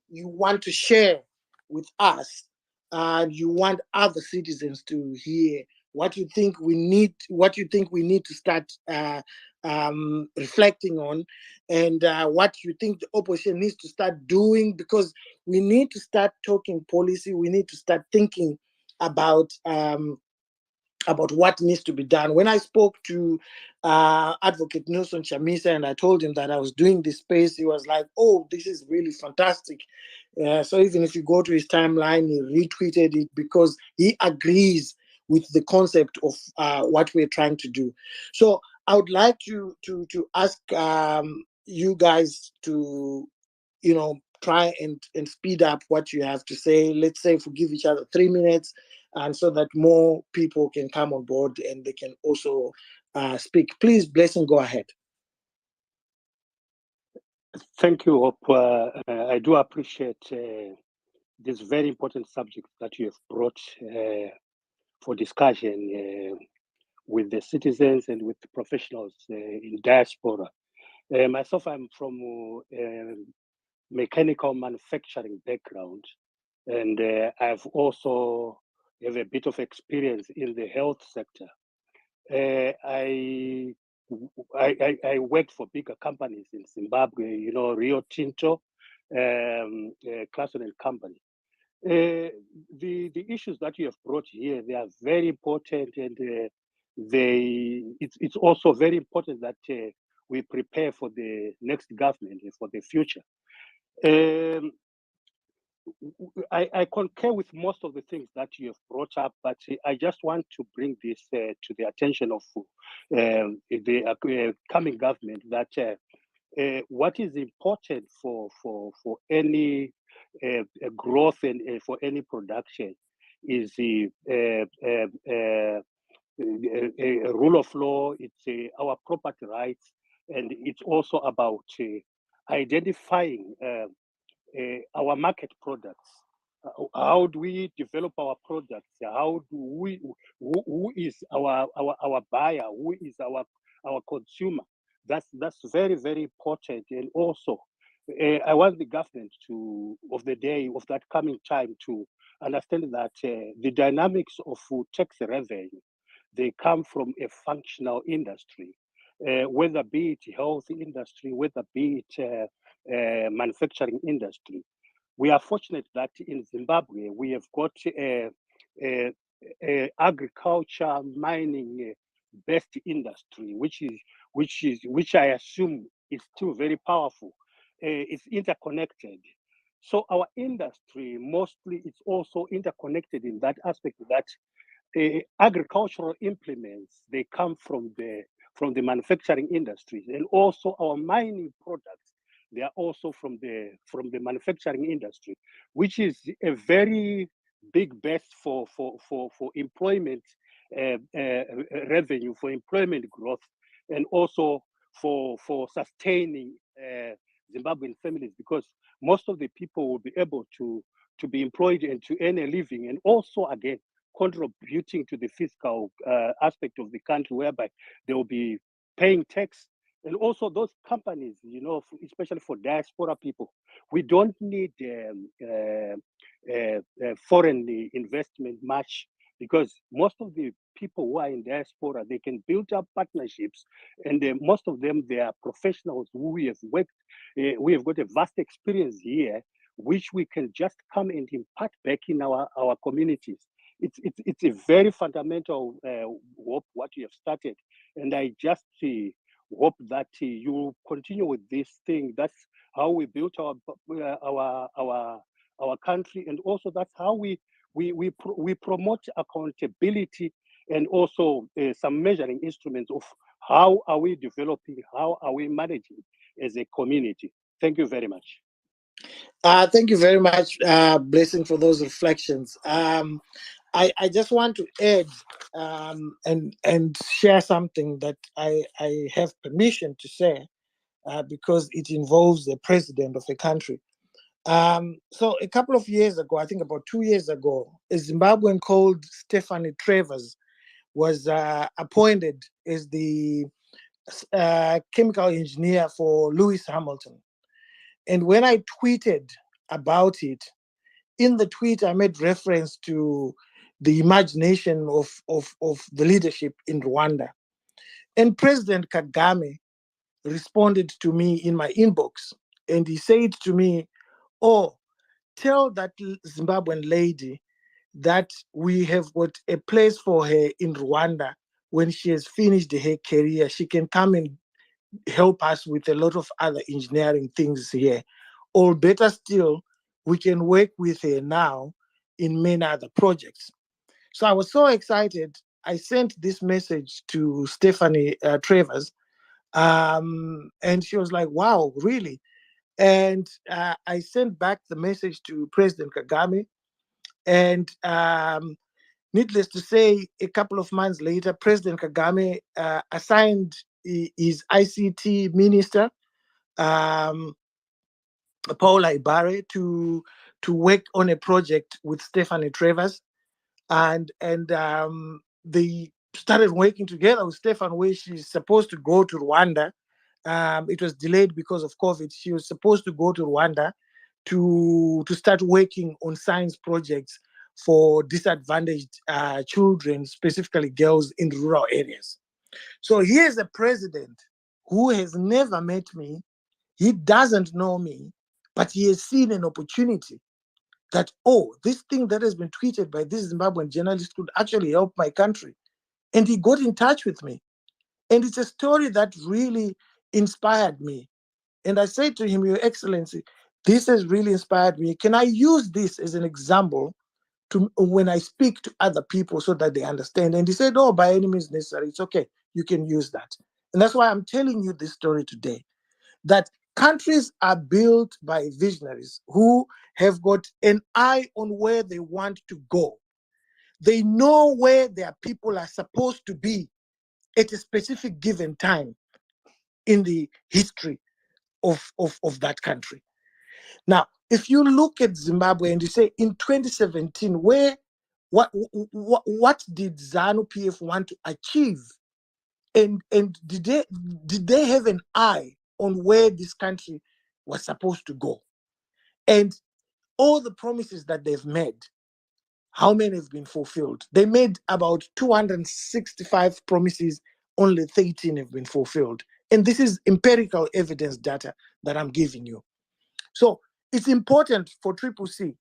you want to share with us, and you want other citizens to hear what you think we need, to start reflecting on, and what you think the opposition needs to start doing, because we need to start talking policy. We need to start thinking about what needs to be done. When I spoke to Advocate Nelson Chamisa and I told him that I was doing this space, he was like, "Oh, this is really fantastic." So even if you go to his timeline, he retweeted it, because he agrees with the concept of what we're trying to do. So I would like to ask you guys to, try and speed up what you have to say. Let's say if we give each other 3 minutes, and so that more people can come on board and they can also speak. Please, Blessing, go ahead. Thank you, Hope. I do appreciate this very important subject that you have brought for discussion with the citizens and with the professionals in diaspora. Myself, I'm from mechanical manufacturing background, and I've also have a bit of experience in the health sector. I worked for bigger companies in Zimbabwe, Rio Tinto, Clason and Company. The issues that you have brought here, they are very important, and it's also very important that we prepare for the next government and for the future. I concur with most of the things that you have brought up, but I just want to bring this to the attention of the coming government, that what is important for any growth and for any production is the rule of law. It's our property rights, and it's also about identifying our market products. How do we develop our products? How do we? Who is our buyer? Who is our consumer? That's very, very important. And also, I want the government of that coming time to understand that the dynamics of tax revenue, they come from a functional industry, whether be it health industry, whether be it manufacturing industry. We are fortunate that in Zimbabwe we have got agriculture, mining based industry, which I assume is still very powerful. It's interconnected. So our industry mostly is also interconnected in that aspect, that agricultural implements, they come from the manufacturing industries, and also our mining products, they are also from the manufacturing industry, which is a very big base for employment revenue, for employment growth, and also for sustaining Zimbabwean families, because most of the people will be able to be employed and to earn a living, and also again contributing to the fiscal aspect of the country, whereby they will be paying tax. And also those companies, especially for diaspora people, we don't need foreign investment much, because most of the people who are in diaspora, they can build up partnerships, and most of them, they are professionals who we have worked, we have got a vast experience here, which we can just come and impart back in our communities. It's a very fundamental hope what you have started, and I just hope that you continue with this thing. That's how we built our country, and also that's how we promote accountability, and also some measuring instruments of how are we developing, how are we managing as a community. Thank you very much. Thank you very much, Blessing, for those reflections. I just want to add and share something that I have permission to say, because it involves the president of a country. So a couple of years ago, I think about 2 years ago, a Zimbabwean called Stephanie Travers was appointed as the chemical engineer for Lewis Hamilton. And when I tweeted about it, in the tweet, I made reference to the imagination of the leadership in Rwanda. And President Kagame responded to me in my inbox, and he said to me, "Oh, tell that Zimbabwean lady that we have got a place for her in Rwanda. When she has finished her career, she can come and help us with a lot of other engineering things here. Or better still, we can work with her now in many other projects." So I was so excited. I sent this message to Stephanie Travers, and she was like, "Wow, really?" And I sent back the message to President Kagame. And needless to say, a couple of months later, President Kagame assigned his ICT minister, um, Paula Ibare, to work on a project with Stephanie Travers, and they started working together with Stefan, where she's supposed to go to Rwanda. It was delayed because of COVID. She was supposed to go to Rwanda to start working on science projects for disadvantaged children, specifically girls in rural areas. So here's a president who has never met me. He doesn't know me, but he has seen an opportunity that, oh, this thing that has been tweeted by this Zimbabwean journalist could actually help my country. And he got in touch with me. And it's a story that really inspired me. And I said to him, Your Excellency, this has really inspired me. Can I use this as an example to when I speak to other people so that they understand? And he said, Oh, by any means necessary, it's okay. You can use that. And that's why I'm telling you this story today, that countries are built by visionaries who have got an eye on where they want to go. They know where their people are supposed to be at a specific given time in the history of that country. Now, if you look at Zimbabwe and you say in 2017, what did ZANU PF want to achieve? And did they have an eye on where this country was supposed to go? And all the promises that they've made, how many have been fulfilled? They made about 265 promises, only 13 have been fulfilled. And this is empirical evidence data that I'm giving you. So it's important for Triple C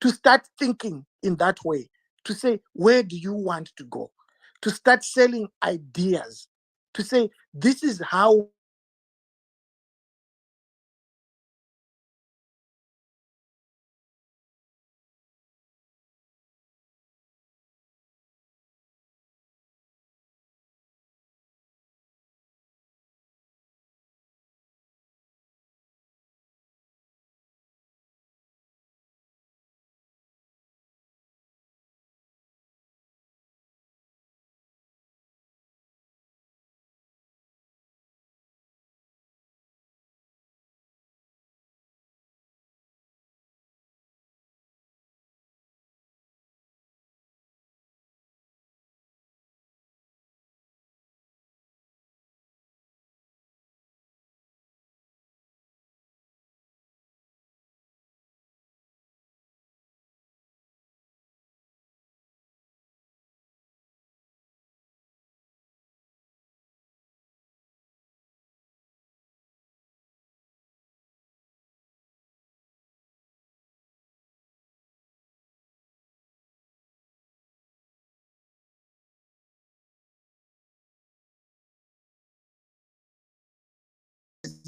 to start thinking in that way, to say, where do you want to go? To start selling ideas, to say, this is how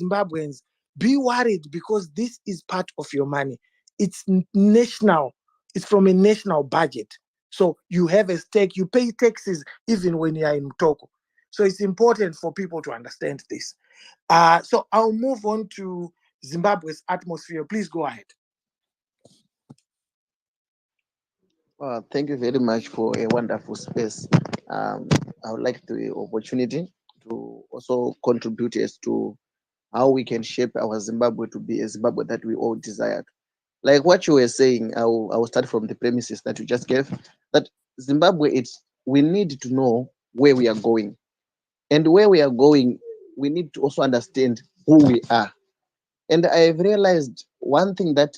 Zimbabweans, be worried, because this is part of your money. It's national. It's from a national budget. So you have a stake. You pay taxes even when you are in Mtoko. So it's important for people to understand this. So I'll move on to Zimbabwe's atmosphere. Please go ahead. Thank you very much for a wonderful space. I would like the opportunity to also contribute as to how we can shape our Zimbabwe to be a Zimbabwe that we all desire. Like what you were saying, I will start from the premises that you just gave, that Zimbabwe, we need to know where we are going. And where we are going, we need to also understand who we are. And I've realized one thing that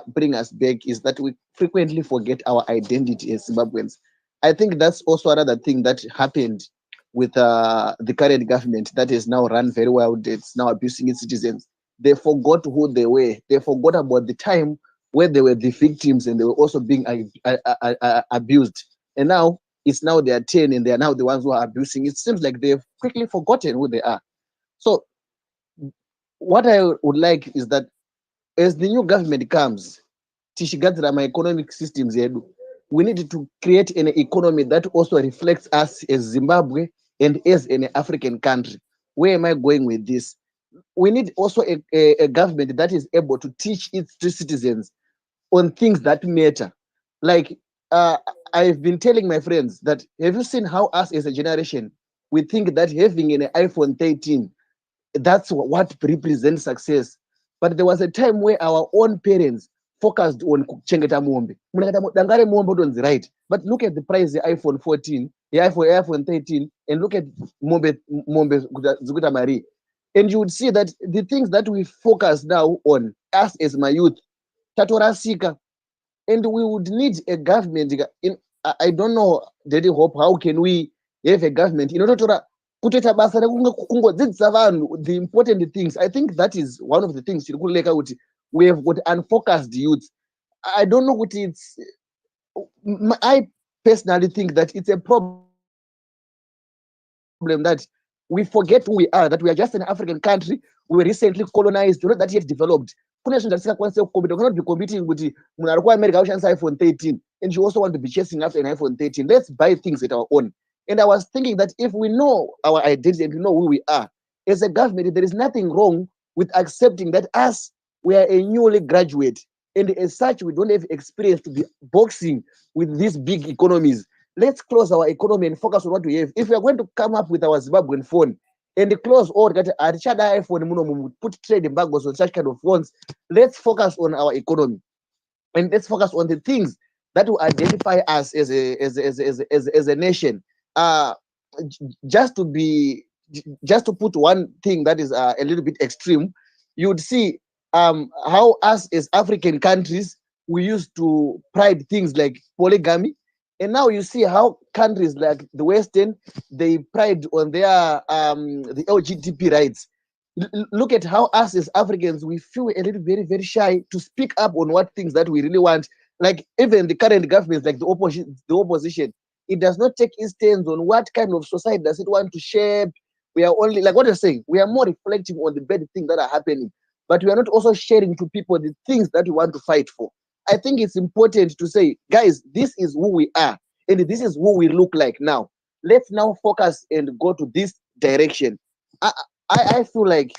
bring us back is that we frequently forget our identity as Zimbabweans. I think that's also another thing that happened with the current government that is now run very well. It's now abusing its citizens. They forgot who they were. They forgot about the time where they were the victims and they were also being abused. And now it's now their turn and they are now the ones who are abusing. It seems like they've quickly forgotten who they are. So what I would like is that as the new government comes, tichigadzira economic systems yedu, we need to create an economy that also reflects us as Zimbabwe and as an African country. Where am I going with this? We need also a government that is able to teach its citizens on things that matter. Like I've been telling my friends that, have you seen how us as a generation, we think that having an iPhone 13, that's what represents success. But there was a time where our own parents focused on kuchengeta mombe. Dangare mombe utonzi right. But look at the price the iPhone 14, the iPhone 13, and look at mombe zikuta mari. And you would see that the things that we focus now on, us as my youth, tatorasika, and we would need a government in, I don't know, Daddy Hope, how can we have a government in order to kutoita basa rekungodzidzisa vanhu the important things. I think that is one of the things we have got unfocused youth. I don't know what it's, I personally think that it's a problem that we forget who we are, that we are just an African country. We were recently colonized, we're not that yet developed. We cannot be competing with America iPhone 13 and you also want to be chasing after an iPhone 13. Let's buy things at our own. And I was thinking that if we know our identity and we know who we are, as a government, there is nothing wrong with accepting that us, we are a newly graduate. And as such, we don't have experience to be boxing with these big economies. Let's close our economy and focus on what we have. If we are going to come up with our Zimbabwean phone and close all that iPhone, put trade embargoes on such kind of phones, let's focus on our economy. And let's focus on the things that will identify us as a nation. Just to put one thing that is a little bit extreme, you would see how us as African countries, we used to pride things like polygamy, and now you see how countries like the Western, they pride on their the LGBT rights. Look at how us as Africans, we feel a little very, very shy to speak up on what things that we really want. Like even the current government, like the opposition, it does not take its stands on what kind of society does it want to shape. We are only, like what you're saying, we are more reflecting on the bad things that are happening, but we are not also sharing to people the things that we want to fight for. I think it's important to say, guys, this is who we are, and this is who we look like now. Let's now focus and go to this direction. I feel like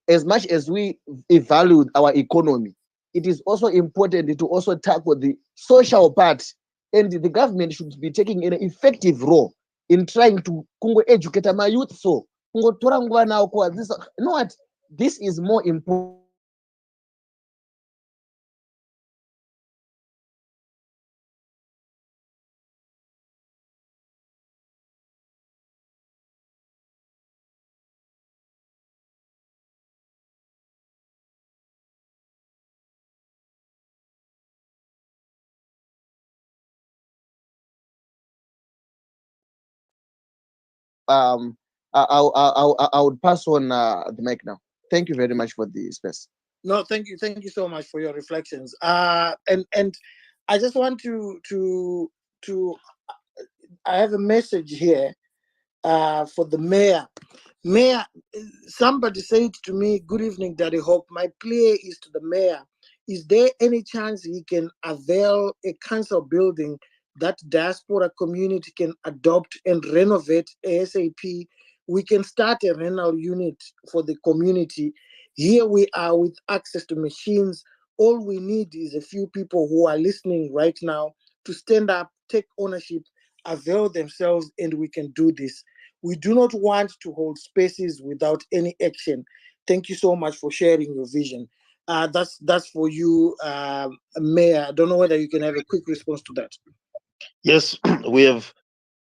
as much as we evaluate our economy, it is also important to also tackle the social part, and the government should be taking an effective role in trying to educate my youth. So, you know what? This is more important. I would pass on the mic now. Thank you very much for the space. No, thank you so much for your reflections. And I just want to I have a message here for the mayor Mayor, somebody said to me, "Good evening, Daddy Hope. My plea is to the mayor. Is there any chance he can avail a council building that diaspora community can adopt and renovate ASAP? We can start a rental unit for the community. Here we are with access to machines. All we need is a few people who are listening right now to stand up, take ownership, avail themselves, and we can do this. We do not want to hold spaces without any action. Thank you so much for sharing your vision." That's for you, Mayor. I don't know whether you can have a quick response to that. Yes, we have,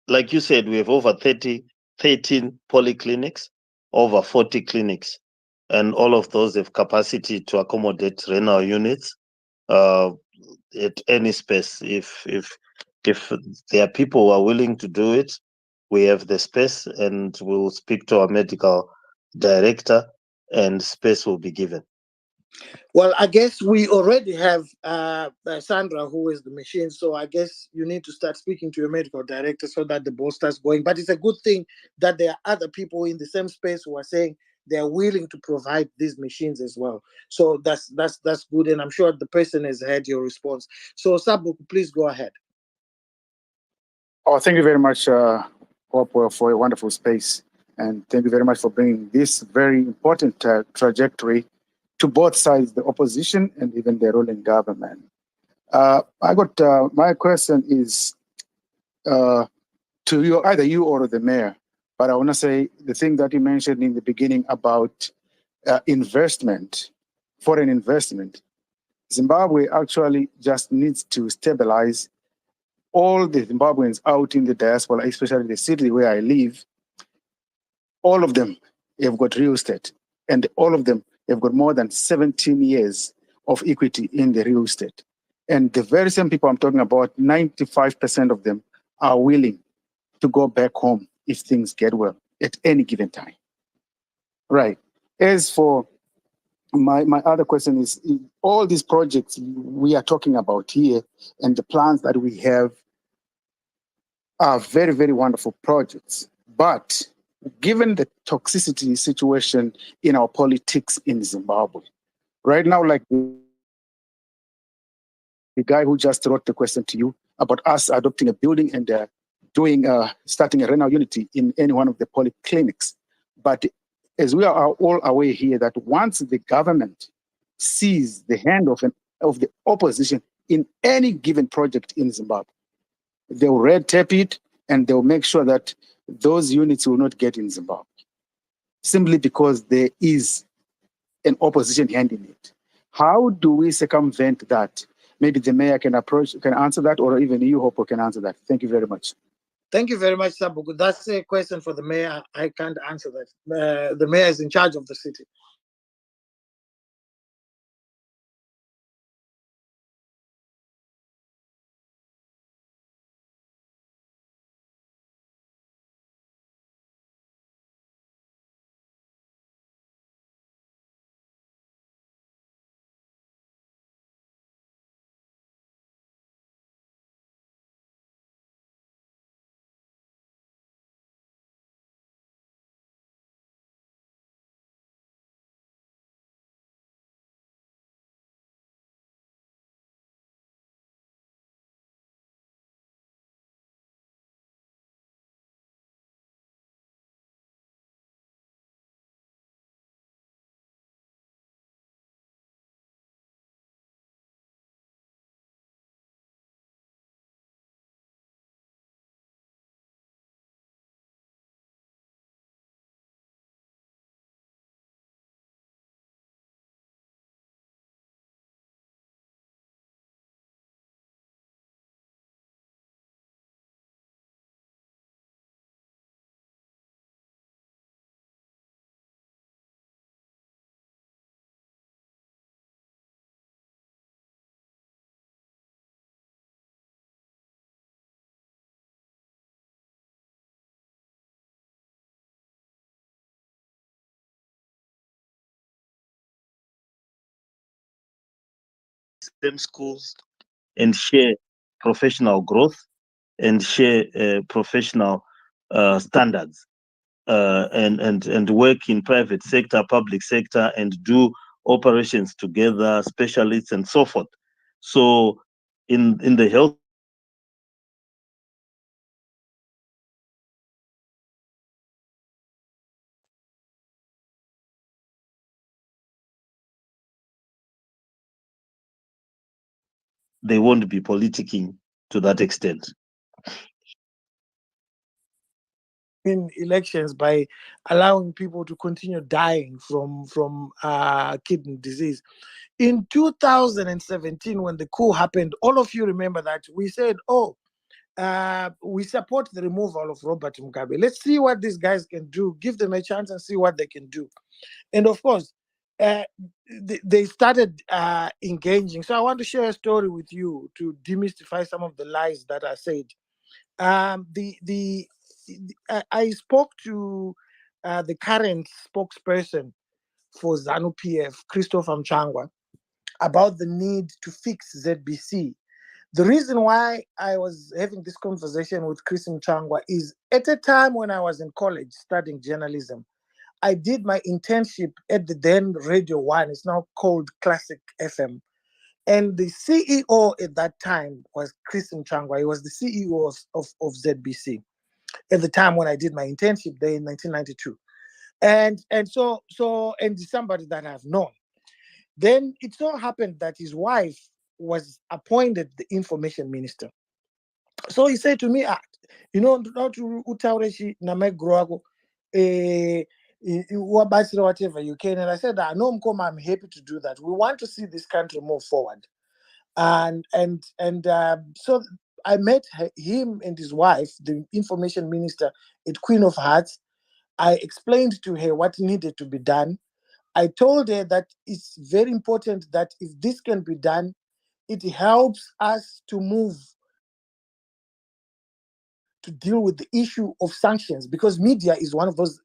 like you said, we have over 13 polyclinics, over 40 clinics, and all of those have capacity to accommodate renal units uh, at any space. If there are people who are willing to do it, we have the space, and we'll speak to our medical director, and space will be given. Well, I guess we already have Sandra, who is the machine. So I guess you need to start speaking to your medical director so that the ball starts going. But it's a good thing that there are other people in the same space who are saying they are willing to provide these machines as well. So that's good, and I'm sure the person has heard your response. So Sabu, please go ahead. Oh, thank you very much, Hopewell, for a wonderful space. And thank you very much for bringing this very important trajectory to both sides, the opposition and even the ruling government. I got my question is to you, either you or the mayor. But I want to say the thing that you mentioned in the beginning about investment, foreign investment. Zimbabwe actually just needs to stabilize all the Zimbabweans out in the diaspora, especially the city where I live. All of them have got real estate, and all of them have got more than 17 years of equity in the real estate. And the very same people I'm talking about, 95% of them are willing to go back home if things get well at any given time. Right. As for my other question is all these projects we are talking about here and the plans that we have are very, very wonderful projects. But given the toxicity situation in our politics in Zimbabwe, right now, like the guy who just wrote the question to you about us adopting a building and starting a renal unity in any one of the polyclinics. But as we are all aware here that once the government sees the hand of the opposition in any given project in Zimbabwe, they'll red tape it and they'll make sure that those units will not get in Zimbabwe, simply because there is an opposition hand in it. How do we circumvent that? Maybe the mayor can answer that, or even you, Hopo, can answer that. Thank you very much. Thank you very much, Sabuku. That's a question for the mayor. I can't answer that. The mayor is in charge of the city. Same schools and share professional growth and share professional standards. and work in private sector, public sector, and do operations together, specialists and so forth. So in the health sector, they won't be politicking to that extent. In elections by allowing people to continue dying from kidney disease. In 2017, when the coup happened, all of you remember that we said, "Oh, we support the removal of Robert Mugabe. Let's see what these guys can do. Give them a chance and see what they can do." And of course, they started engaging. So I want to share a story with you to demystify some of the lies that are said. I spoke to the current spokesperson for ZANU PF, Christopher Mchangwa, about the need to fix ZBC. The reason why I was having this conversation with Chris Mchangwa is at a time when I was in college studying journalism, I did my internship at the then Radio 1. It's now called Classic FM. And the CEO at that time was Chris Mchangwa. He was the CEO of ZBC at the time when I did my internship there in 1992. And somebody that I've known. Then it so happened that his wife was appointed the information minister. So he said to me, not to Utaureshi Namegroago, whatever you can. And I said, no, Mkoma, I'm happy to do that. We want to see this country move forward. So I met him and his wife, the information minister at Queen of Hearts. I explained to her what needed to be done. I told her that it's very important that if this can be done, it helps us to move to deal with the issue of sanctions, because media is one of those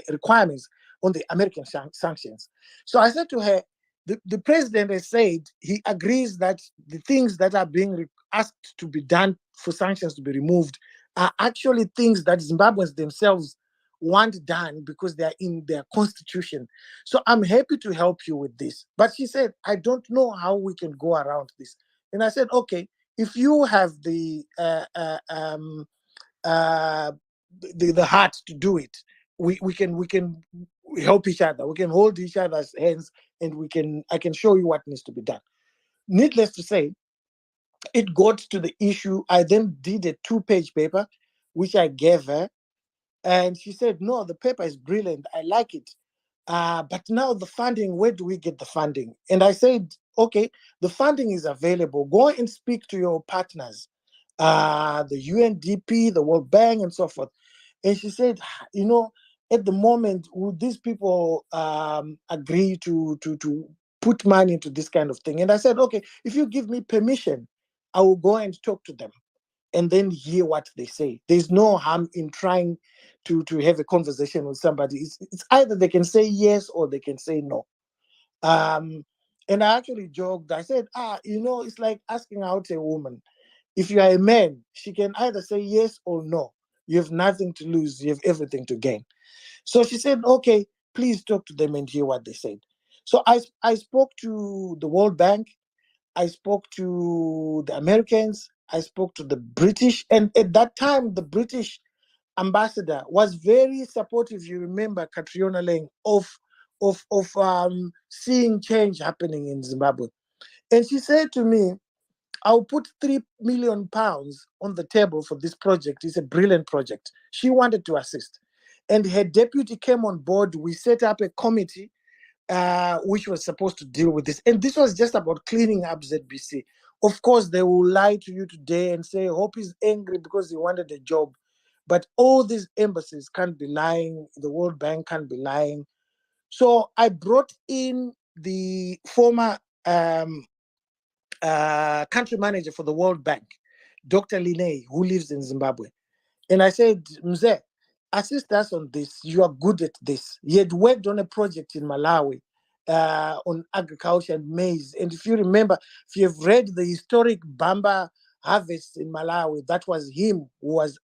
requirements on the American sanctions. So I said to her, the president has said he agrees that the things that are being asked to be done for sanctions to be removed are actually things that Zimbabweans themselves want done because they are in their constitution. So I'm happy to help you with this. But she said, I don't know how we can go around this. And I said, okay, if you have the heart to do it, we can help each other. We can hold each other's hands, and I can show you what needs to be done. Needless to say, it got to the issue. I then did a 2-page paper, which I gave her, and she said, "No, the paper is brilliant. I like it. But now the funding, where do we get the funding?" And I said, "Okay, the funding is available. Go and speak to your partners, the UNDP, the World Bank, and so forth." And she said, at the moment, would these people agree to put money into this kind of thing? And I said, okay, if you give me permission, I will go and talk to them and then hear what they say. There's no harm in trying to have a conversation with somebody. It's either they can say yes or they can say no. And I actually joked. I said, it's like asking out a woman. If you are a man, she can either say yes or no. You have nothing to lose. You have everything to gain. So she said, okay, please talk to them and hear what they said. So I spoke to the World Bank. I spoke to the Americans. I spoke to the British. And at that time, the British ambassador was very supportive. You remember Catriona Lang of seeing change happening in Zimbabwe. And she said to me, I'll put £3 million on the table for this project. It's a brilliant project. She wanted to assist. And her deputy came on board. We set up a committee which was supposed to deal with this. And this was just about cleaning up ZBC. Of course, they will lie to you today and say, Hope is angry because he wanted a job. But all these embassies can't be lying. The World Bank can't be lying. So I brought in the former country manager for the World Bank, Dr. Linei, who lives in Zimbabwe. And I said, Mzee, assist us on this. You are good at this. He had worked on a project in Malawi on agriculture and maize. And if you remember, if you have read the historic Bamba harvest in Malawi, that was him who was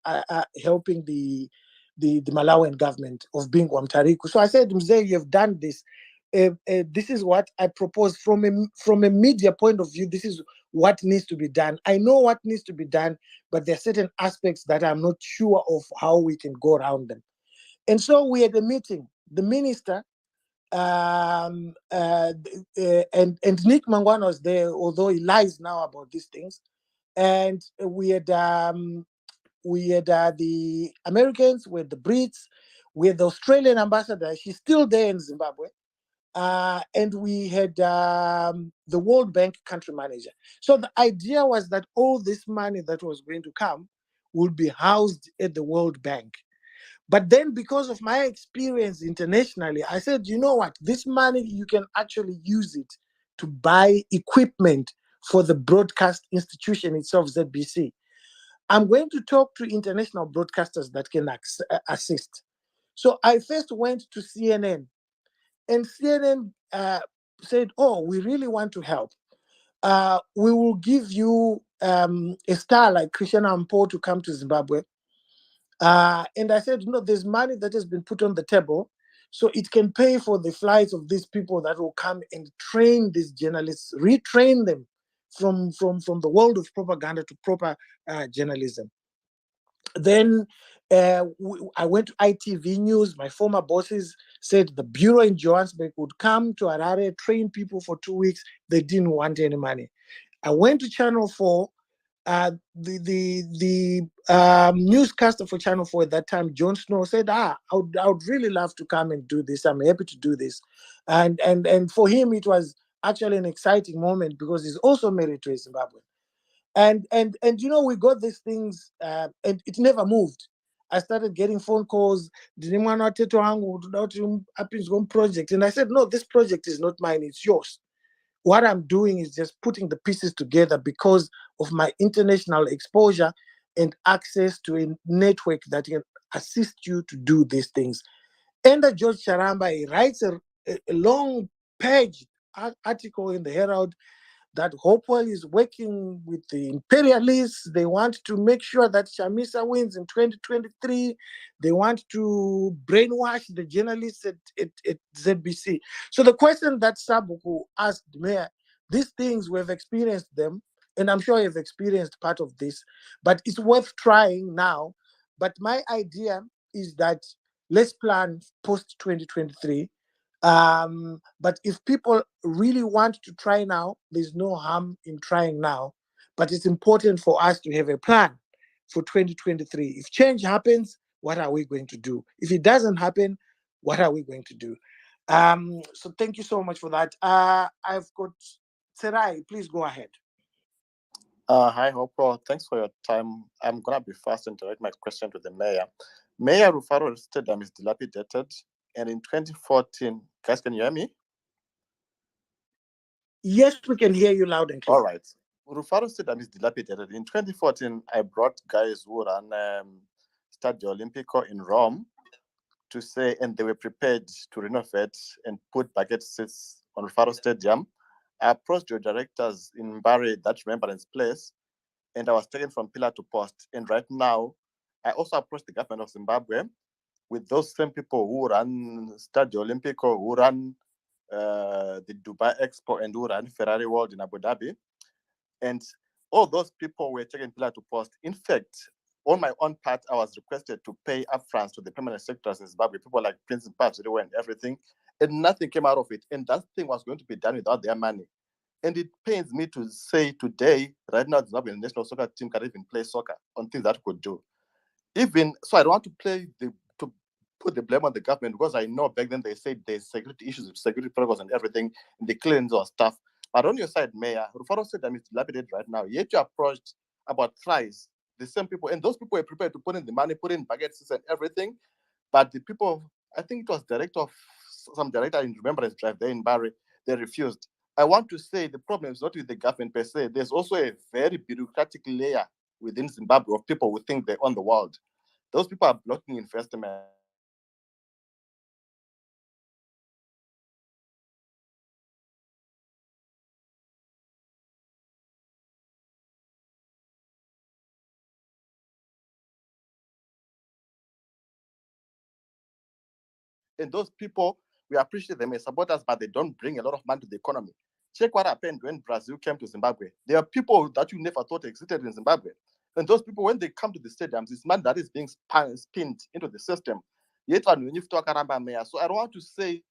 helping the the Malawian government of being Wamtariku. So I said, Mzee, you have done this. This is what I propose from a media point of view. This is what needs to be done. I know what needs to be done, but there are certain aspects that I'm not sure of how we can go around them. And so we had a meeting. The minister and Nick Mangwana was there, although he lies now about these things. And we had the Americans, we had the Brits, we had the Australian ambassador. She's still there in Zimbabwe. And we had the World Bank country manager. So the idea was that all this money that was going to come would be housed at the World Bank. But then, because of my experience internationally, I said, you know what? This money, you can actually use it to buy equipment for the broadcast institution itself, ZBC. I'm going to talk to international broadcasters that can assist. So I first went to CNN, and CNN said, oh, we really want to help. We will give you a star like Christian Ampo to come to Zimbabwe. And I said, no, there's money that has been put on the table, so it can pay for the flights of these people that will come and train these journalists, retrain them from the world of propaganda to proper journalism. Then I went to ITV News. My former bosses said the bureau in Johannesburg would come to Harare, train people for 2 weeks. They didn't want any money. I went to Channel 4. The newscaster for Channel 4 at that time, Jon Snow, said, I would really love to come and do this. I'm happy to do this. And for him, it was actually an exciting moment because he's also married to a Zimbabwean. And you know, we got these things and it never moved. I started getting phone calls. Project. And I said, no, this project is not mine, it's yours. What I'm doing is just putting the pieces together because of my international exposure and access to a network that can assist you to do these things. And George Charamba, he writes a long page article in the Herald that Hopewell is working with the imperialists. They want to make sure that Chamisa wins in 2023. They want to brainwash the journalists at ZBC. So the question that Sabuku asked Mayor, these things we've experienced them, and I'm sure you've experienced part of this, but it's worth trying now. But my idea is that let's plan post 2023. But if people really want to try now, there's no harm in trying now. But it's important for us to have a plan for 2023. If change happens, what are we going to do? If it doesn't happen, what are we going to do? So thank you so much for that. I've got Serai, please go ahead. Hi, Hopewell. Thanks for your time. I'm going to be fast and direct my question to the mayor. Mayor Rufaro Stadium is dilapidated. And in 2014, guys, can you hear me? Yes, we can hear you loud and clear. All right. Rufaro Stadium is dilapidated. In 2014, I brought guys who ran Stadio Olimpico in Rome to say, and they were prepared to renovate and put bucket seats on Rufaro Stadium. I approached your directors in Mbare, that Remembrance Place, and I was taken from pillar to post. And right now, I also approached the government of Zimbabwe with those same people who run Stadio Olimpico, who run the Dubai Expo, and who run Ferrari World in Abu Dhabi. And all those people were taken pillar to post. In fact, on my own part, I was requested to pay upfront to the permanent secretaries in Zimbabwe, people like Prince Mpazuriwe and everything, and nothing came out of it. And that thing was going to be done without their money. And it pains me to say today, right now, the Zimbabwean national soccer team can't even play soccer on things that could do. Even so, I don't want to put the blame on the government because I know back then they said there's security issues with security protocols and everything, and the clearance or stuff. But on your side, Mayor, Rufaro said I'm dilapidated right now. Yet you approached about thrice the same people, and those people were prepared to put in the money, put in baguettes and everything. But the people, I think it was some director in Remembrance Drive there in Barry, they refused. I want to say the problem is not with the government per se. There's also a very bureaucratic layer within Zimbabwe of people who think they're on the world. Those people are blocking investment. And those people, we appreciate them as supporters, but they don't bring a lot of money to the economy. Check what happened when Brazil came to Zimbabwe. There are people that you never thought existed in Zimbabwe. And those people, when they come to the stadiums, it's money that is being spinned into the system. Yet, when you talk about mayor, so I don't want to say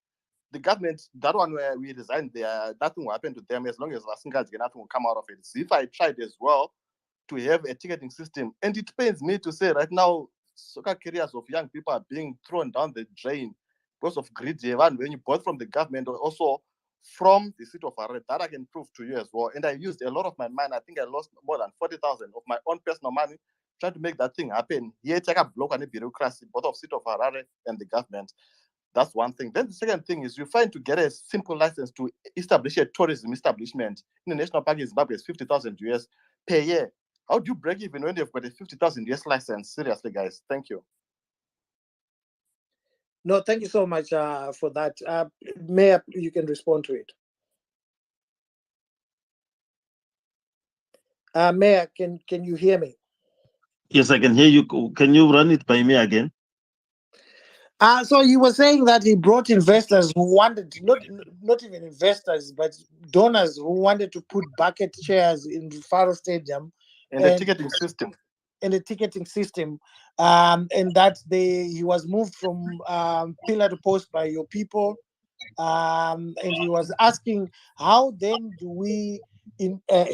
the government, that one where we resigned there, nothing will happen to them as long as nothing will come out of it. So if I tried as well to have a ticketing system, and it pains me to say right now, soccer careers of young people are being thrown down the drain because of greed. When you bought from the government or also from the city of Harare, that I can prove to you as well. And I used a lot of my money. I think I lost more than 40,000 of my own personal money trying to make that thing happen. Here, take a block and a bureaucracy, both of city of Harare and the government. That's one thing. Then the second thing is you find to get a simple license to establish a tourism establishment in the national park in Zimbabwe is 50,000 US per year. How do you break even when you've got a 50,000 US license? Seriously, guys. Thank you. No, thank you so much for that. Mayor, you can respond to it. Mayor, can you hear me? Yes, I can hear you. Can you run it by me again? So you were saying that he brought investors who wanted, not even investors, but donors who wanted to put bucket chairs in the Faro Stadium. And the ticketing system. And the ticketing system, and that he was moved from pillar to post by your people, and he was asking how then do we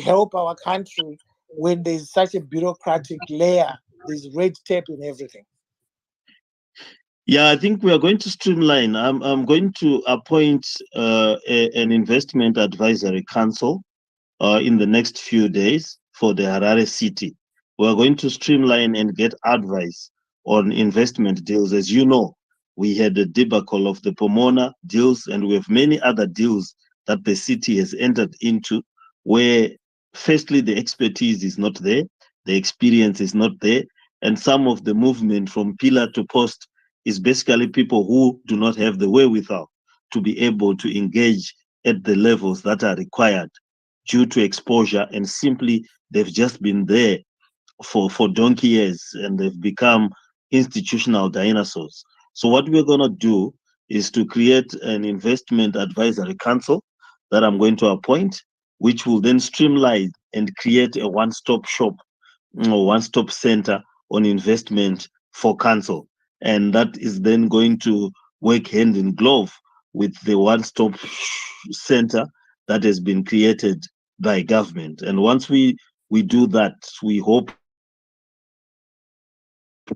help our country when there's such a bureaucratic layer, there's red tape and everything. Yeah, I think we are going to streamline. I'm going to appoint an investment advisory council in the next few days for the Harare city. We are going to streamline and get advice on investment deals. As you know, we had the debacle of the Pomona deals, and we have many other deals that the city has entered into where, firstly, the expertise is not there, the experience is not there, and some of the movement from pillar to post is basically people who do not have the wherewithal to be able to engage at the levels that are required due to exposure, and simply they've just been there for donkey years and they've become institutional dinosaurs. So what we're going to do is to create an investment advisory council that I'm going to appoint, which will then streamline and create a one-stop shop or one-stop center on investment for council. And that is then going to work hand in glove with the one-stop center that has been created by government. And once we do that, we hope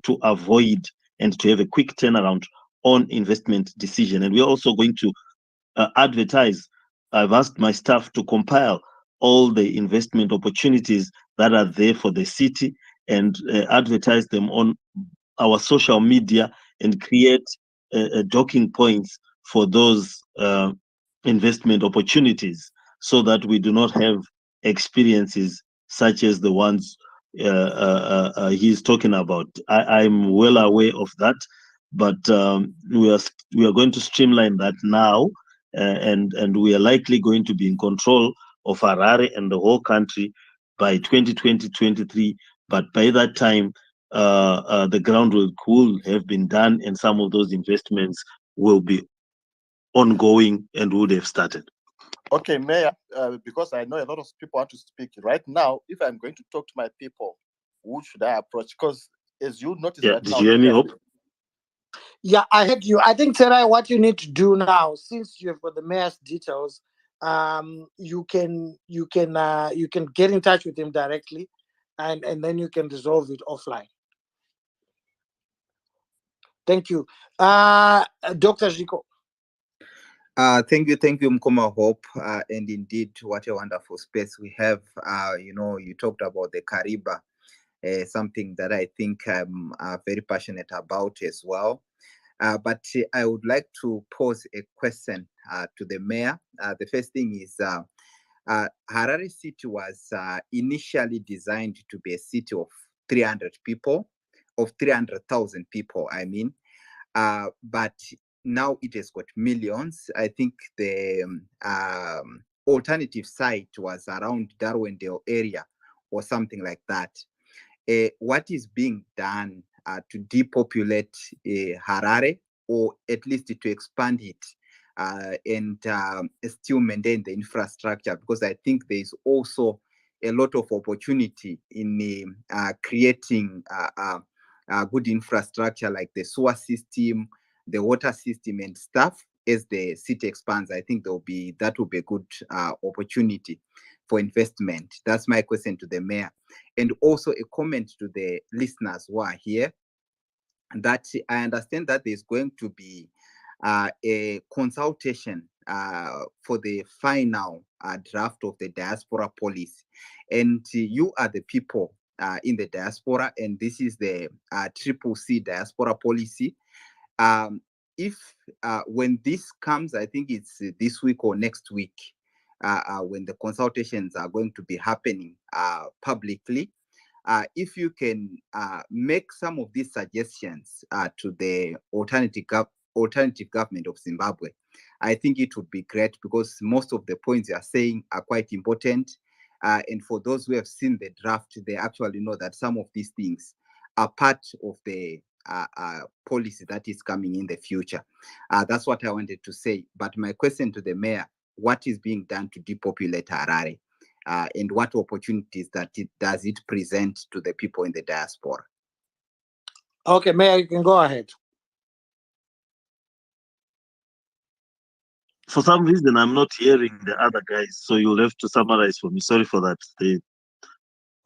to avoid and to have a quick turnaround on investment decision. And we're also going to advertise. I've asked my staff to compile all the investment opportunities that are there for the city and advertise them on our social media and create docking points for those investment opportunities so that we do not have experiences such as the ones he's talking about. I'm well aware of that, but we are going to streamline that now, and we are likely going to be in control of Harare and the whole country by 2020-23. But by that time, the groundwork will have been done, and some of those investments will be ongoing and would have started. Okay, Mayor, because I know a lot of people want to speak right now, if I'm going to talk to my people, who should I approach? Because as you notice right now, did you hear me, Hope? Yeah, I heard you. I think, Terai, what you need to do now, since you have got the mayor's details, you can get in touch with him directly, and then you can resolve it offline. Thank you, Dr. Zico. Thank you, Mkoma Hope, and indeed, what a wonderful space we have. You talked about the Kariba, something that I think I'm very passionate about as well. But I would like to pose a question to the mayor. The first thing is, Harare City was initially designed to be a city of 300 people, of 300,000 people, I mean. But now it has got millions. I think the alternative site was around Darwendale area or something like that. What is being done to depopulate Harare or at least to expand it and still maintain the infrastructure, because I think there is also a lot of opportunity in creating good infrastructure like the sewer system, the water system and stuff. As the city expands, I think that will be a good opportunity for investment. That's my question to the mayor. And also a comment to the listeners who are here, that I understand that there's going to be a consultation for the final draft of the diaspora policy. And you are the people in the diaspora, and this is the Triple C diaspora policy. If when this comes, I think it's this week or next week, when the consultations are going to be happening publicly, if you can make some of these suggestions to the alternative government of Zimbabwe, I think it would be great, because most of the points you are saying are quite important. And for those who have seen the draft, they actually know that some of these things are part of the policy that is coming in the future. That's what I wanted to say. But my question to the mayor, what is being done to depopulate Harare? And what opportunities does it present to the people in the diaspora? Okay, Mayor, you can go ahead. For some reason, I'm not hearing the other guys, so you'll have to summarize for me. Sorry for that.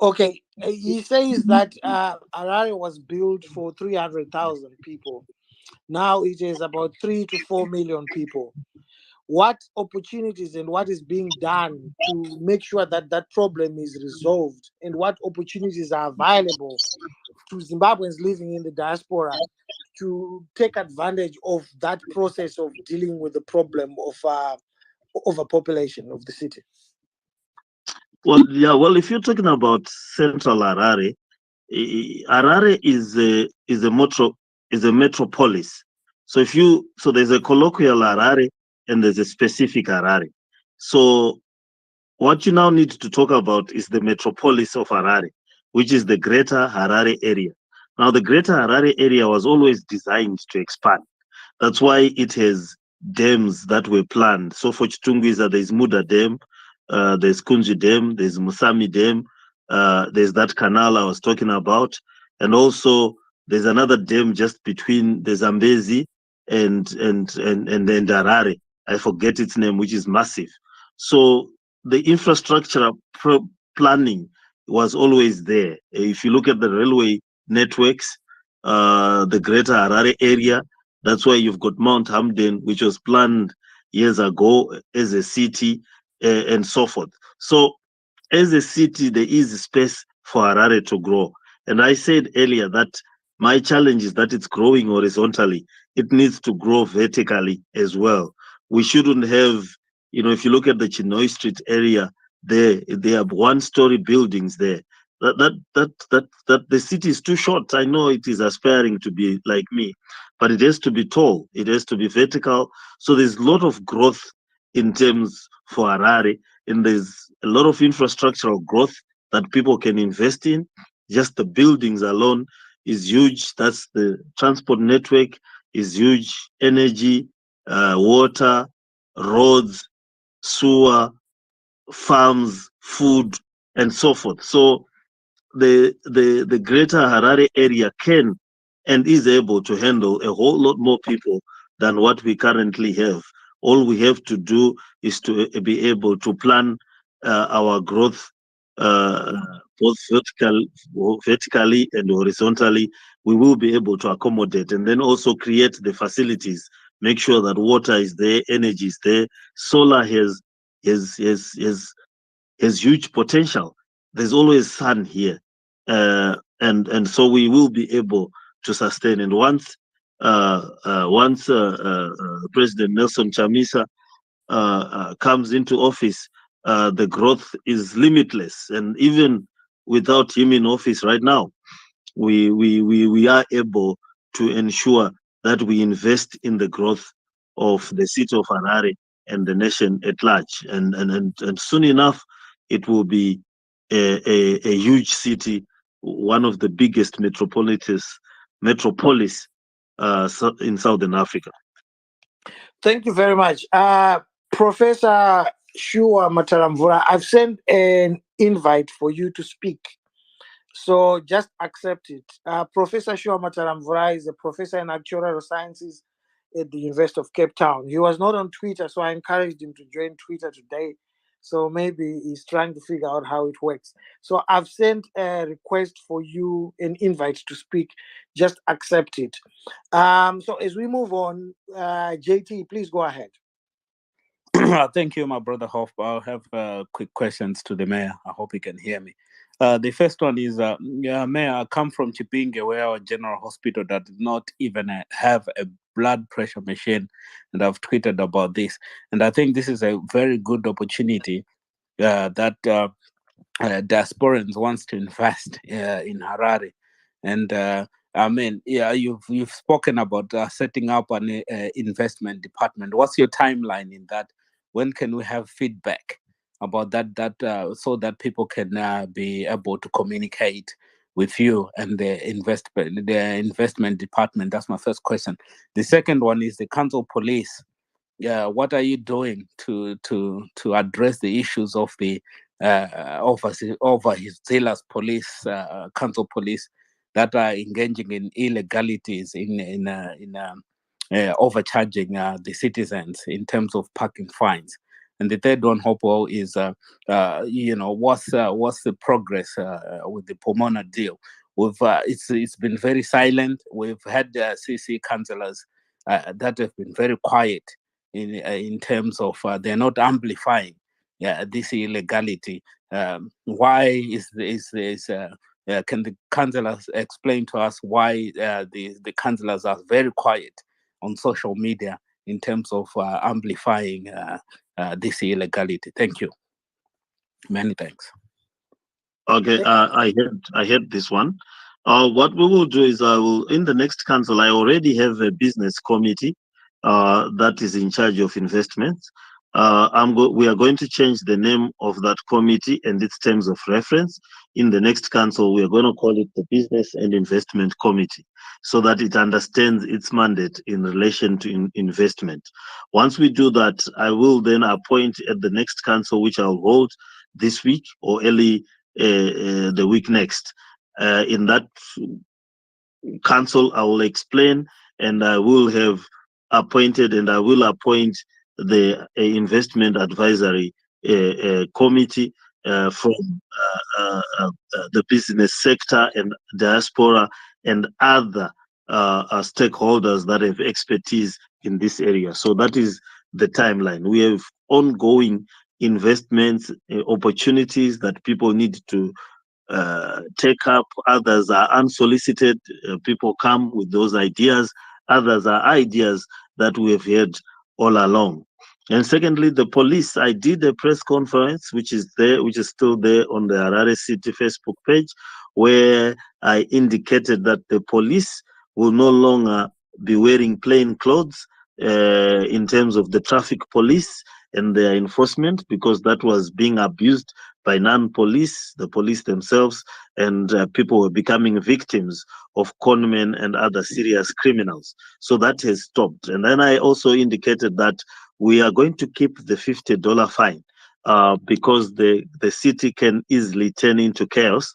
Okay, he says that Harare was built for 300,000 people. Now it is about 3 to 4 million people. What opportunities and what is being done to make sure that that problem is resolved, and what opportunities are available to Zimbabweans living in the diaspora to take advantage of that process of dealing with the problem of overpopulation of the city? Well, yeah. Well, if you're talking about Central Harare, Harare is a metropolis. So there's a colloquial Harare and there's a specific Harare. So what you now need to talk about is the metropolis of Harare, which is the Greater Harare area. Now, the Greater Harare area was always designed to expand. That's why it has dams that were planned. So for Chitungwiza, there's Muda Dam, there's Kunji Dam, there's Musami Dam, there's that canal I was talking about, and also there's another dam just between the Zambezi and Harare. I forget its name, which is massive. So the infrastructure planning was always there. If you look at the railway networks, the Greater Harare area, that's why you've got Mount Hamden, which was planned years ago as a city, and so forth. So as a city, there is space for Harare to grow. And I said earlier that my challenge is that it's growing horizontally. It needs to grow vertically as well. We shouldn't have, if you look at the Chinhoy Street area, there are one-story buildings there. That the city is too short. I know it is aspiring to be like me, but it has to be tall. It has to be vertical. So there's a lot of growth in terms for Harare, and there's a lot of infrastructural growth that people can invest in. Just the buildings alone is huge. That's the transport network is huge. Energy, water, roads, sewer, farms, food, and so forth. So the Greater Harare area can and is able to handle a whole lot more people than what we currently have. All we have to do is to be able to plan our growth both vertically and horizontally. We will be able to accommodate, and then also create the facilities, make sure that water is there, energy is there. Solar has huge potential. There's always sun here, and so we will be able to sustain. And once President Nelson Chamisa comes into office, the growth is limitless. And even without him in office right now, we are able to ensure that we invest in the growth of the city of Harare and the nation at large. And soon enough, it will be a huge city, one of the biggest metropolis in Southern Africa. Thank you very much. Professor Shua Mataramvura, I've sent an invite for you to speak. So just accept it. Professor Shua Mataramvura is a professor in actuarial sciences at the University of Cape Town. He was not on Twitter, so I encouraged him to join Twitter today. So maybe he's trying to figure out how it works. So I've sent a request for you, an invite to speak. Just accept it. So as we move on, JT, please go ahead. Thank you, my brother Hoff. I'll have quick questions to the mayor. I hope he can hear me. The first one is, Mayor, I come from Chipinge, where our general hospital does not even have a blood pressure machine, and I've tweeted about this. And I think this is a very good opportunity that diasporans wants to invest in Harare. And I mean, yeah, you've spoken about setting up an investment department. What's your timeline in that? When can we have feedback about that so that people can be able to communicate with you and the investment department? That's my first question. The second one is the council police. What are you doing to address the issues of the over his zealous police, council police, that are engaging in illegalities in overcharging the citizens in terms of parking fines? And the third one, Hopewell, is what's the progress with the Pomona deal? It's been very silent. We've had CC councillors that have been very quiet in terms of they're not amplifying this illegality. Why can the councillors explain to us why the councillors are very quiet on social media in terms of amplifying this illegality? Thank you. Many thanks. Okay, I heard this one. What we will do is in the next council, I already have a business committee that is in charge of investments. We are going to change the name of that committee and its terms of reference. In the next council, we are going to call it the Business and Investment Committee, so that it understands its mandate in relation to investment. Once we do that, I will then appoint at the next council, which I'll hold this week or early the week next. In that council, I will explain, and I will have appointed, and I will appoint the investment advisory committee from the business sector and diaspora and other stakeholders that have expertise in this area. So that is the timeline. We have ongoing investments opportunities that people need to take up. Others are unsolicited. People come with those ideas. Others are ideas that we have heard all along. And secondly, the police. I did a press conference, which is still there on the Harare City Facebook page, where I indicated that the police will no longer be wearing plain clothes in terms of the traffic police and their enforcement, because that was being abused by non-police, the police themselves, and people were becoming victims of conmen and other serious criminals. So that has stopped. And then I also indicated that we are going to keep the $50 fine because the city can easily turn into chaos.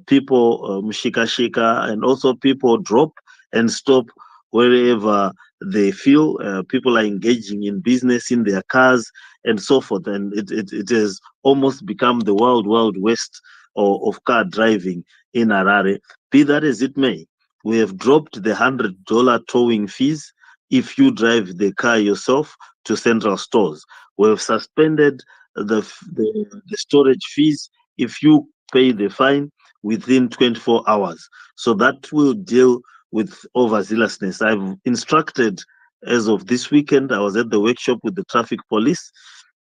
People shika, and also people drop and stop wherever they feel. People are engaging in business in their cars and so forth, and it has almost become the wild west of car driving in Harare. Be that as it may, we have dropped the $100 towing fees if you drive the car yourself to central stores. We have suspended the storage fees if you pay the fine within 24 hours. So that will deal with overzealousness. I've instructed, as of this weekend, I was at the workshop with the traffic police.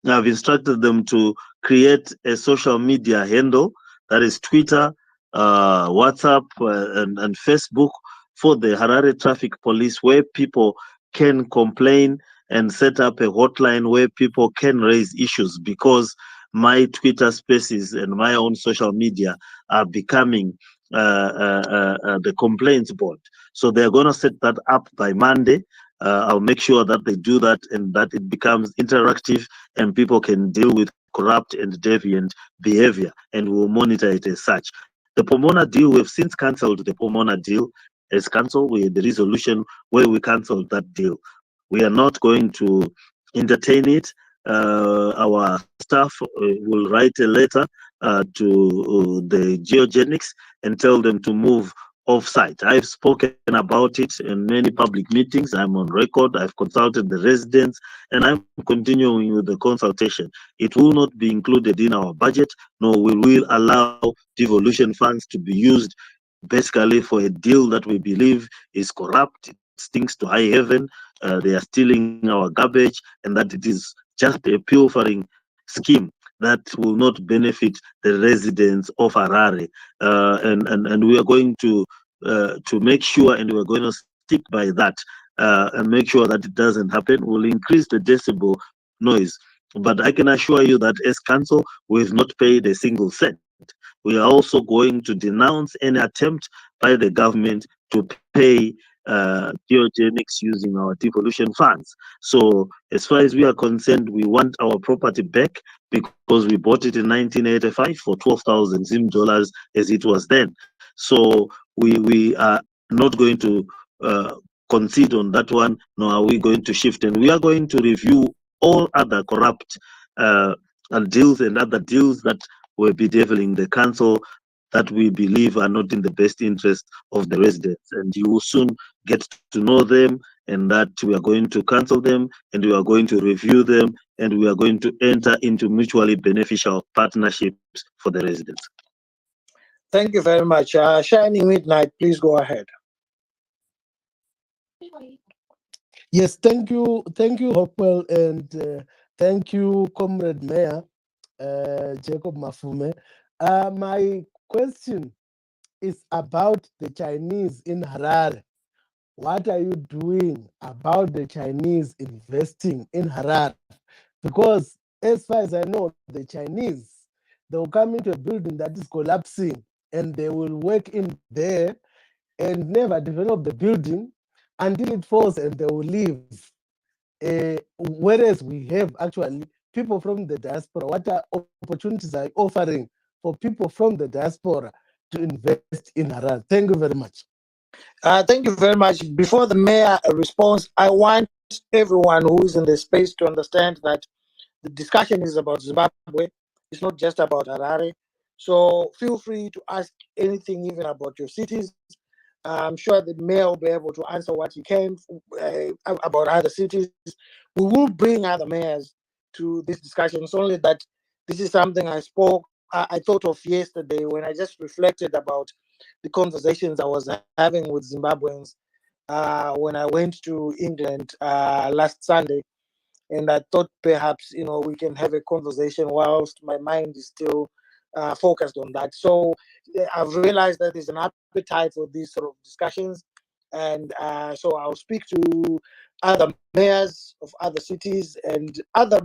I've instructed them to create a social media handle, that is Twitter, WhatsApp, and Facebook, for the Harare Traffic Police, where people can complain, and set up a hotline where people can raise issues, because my Twitter spaces and my own social media are becoming the complaints board. So they're going to set that up by Monday. I'll make sure that they do that and that it becomes interactive and people can deal with corrupt and deviant behavior, and we'll monitor it as such. The Pomona deal, we've since cancelled the Pomona deal as cancelled. We had the resolution where we cancelled that deal. We are not going to entertain it. Our staff will write a letter to the geogenics and tell them to move off-site. I've spoken about it in many public meetings. I'm on record. I've consulted the residents, and I'm continuing with the consultation. It will not be included in our budget, nor will we allow devolution funds to be used basically for a deal that we believe is corrupt. It stinks to high heaven. They are stealing our garbage, and that it is just a pilfering scheme that will not benefit the residents of Harare. And we are going to make sure, and we're going to stick by that and make sure that it doesn't happen. We'll increase the decibel noise. But I can assure you that as council, we've not paid a single cent. We are also going to denounce any attempt by the government to pay geogenics using our devolution funds. So as far as we are concerned, we want our property back because we bought it in 1985 for 12,000 Zim dollars as it was then. So we are not going to concede on that one, nor are we going to shift. And we are going to review all other corrupt deals and other deals that were bedeviling the council that we believe are not in the best interest of the residents. And you will soon get to know them, and that we are going to cancel them, and we are going to review them, and we are going to enter into mutually beneficial partnerships for the residents. Thank you very much. Shining Midnight, please go ahead. Yes, thank you, Hopewell, and thank you, Comrade Mayor Jacob Mafume. My question is about the Chinese in Harare. What are you doing about the Chinese investing in Harare? Because as far as I know, the Chinese, they will come into a building that is collapsing and they will work in there and never develop the building until it falls and they will leave. Whereas we have actually people from the diaspora, what are opportunities are offering for people from the diaspora to invest in Harare? Thank you very much. Thank you very much. Before the mayor responds, I want everyone who is in the space to understand that the discussion is about Zimbabwe. It's not just about Harare. So feel free to ask anything, even about your cities. I'm sure the mayor will be able to answer what he can about other cities. We will bring other mayors to this discussion. It's only that this is something I thought of yesterday when I just reflected about the conversations I was having with Zimbabweans when I went to England last Sunday. And I thought perhaps, we can have a conversation whilst my mind is still focused on that. So I've realized that there's an appetite for these sort of discussions. And so I'll speak to other mayors of other cities and other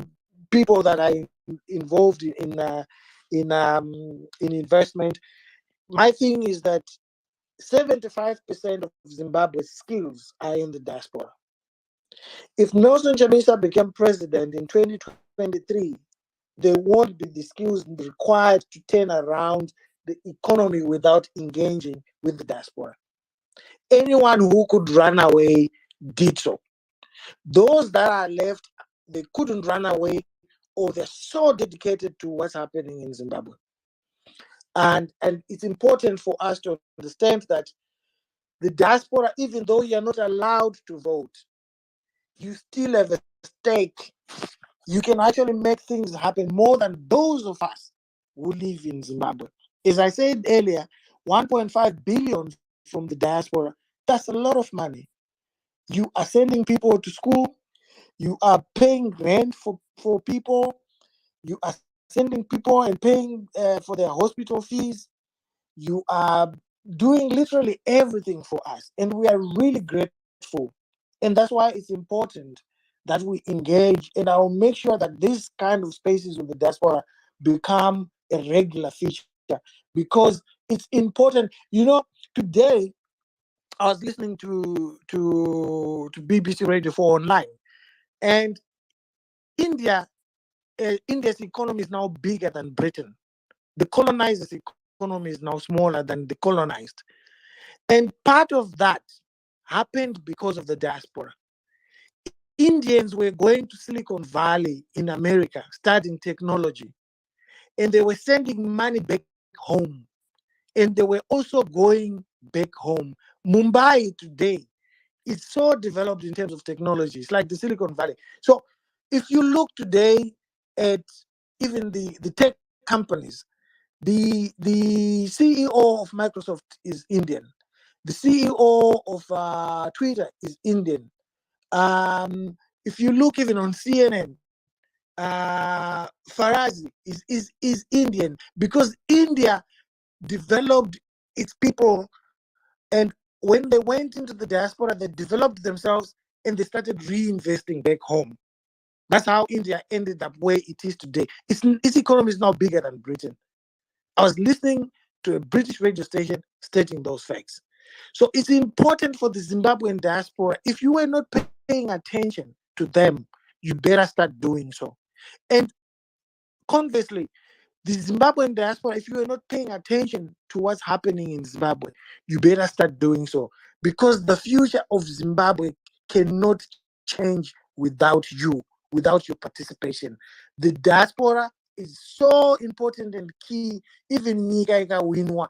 people that are involved in investment. My thing is that 75% of Zimbabwe's skills are in the diaspora. If Nelson Chamisa became president in 2023, there won't be the skills required to turn around the economy without engaging with the diaspora. Anyone who could run away did so. Those that are left, they couldn't run away, or they're so dedicated to what's happening in Zimbabwe. And it's important for us to understand that the diaspora, even though you're not allowed to vote, you still have a stake. You can actually make things happen more than those of us who live in Zimbabwe. As I said earlier, 1.5 billion from the diaspora, that's a lot of money. You are sending people to school, you are paying rent for people, you are sending people and paying for their hospital fees, you are doing literally everything for us, and we are really grateful. And that's why it's important that we engage, and I'll make sure that this kind of spaces with the diaspora become a regular feature, because it's important. Today I was listening to BBC Radio 4 online, and India, India's economy is now bigger than Britain. The colonizers' economy is now smaller than the colonized, and part of that happened because of the diaspora. Indians were going to Silicon Valley in America, studying technology, and they were sending money back home. And they were also going back home. Mumbai today is so developed in terms of technology. It's like the Silicon Valley. So if you look today at even the tech companies, the CEO of Microsoft is Indian. The CEO of Twitter is Indian. If you look even on CNN, Farazi is Indian, because India developed its people, and when they went into the diaspora, they developed themselves and they started reinvesting back home. That's how India ended up where it is today. Its economy is now bigger than Britain. I was listening to a British radio station stating those facts. So it's important for the Zimbabwean diaspora. If you were not paying attention to them, you better start doing so. And conversely, the Zimbabwean diaspora, if you are not paying attention to what's happening in Zimbabwe, you better start doing so, because the future of Zimbabwe cannot change without you, without your participation. The diaspora is so important and key. Even Nyika Ikawinwa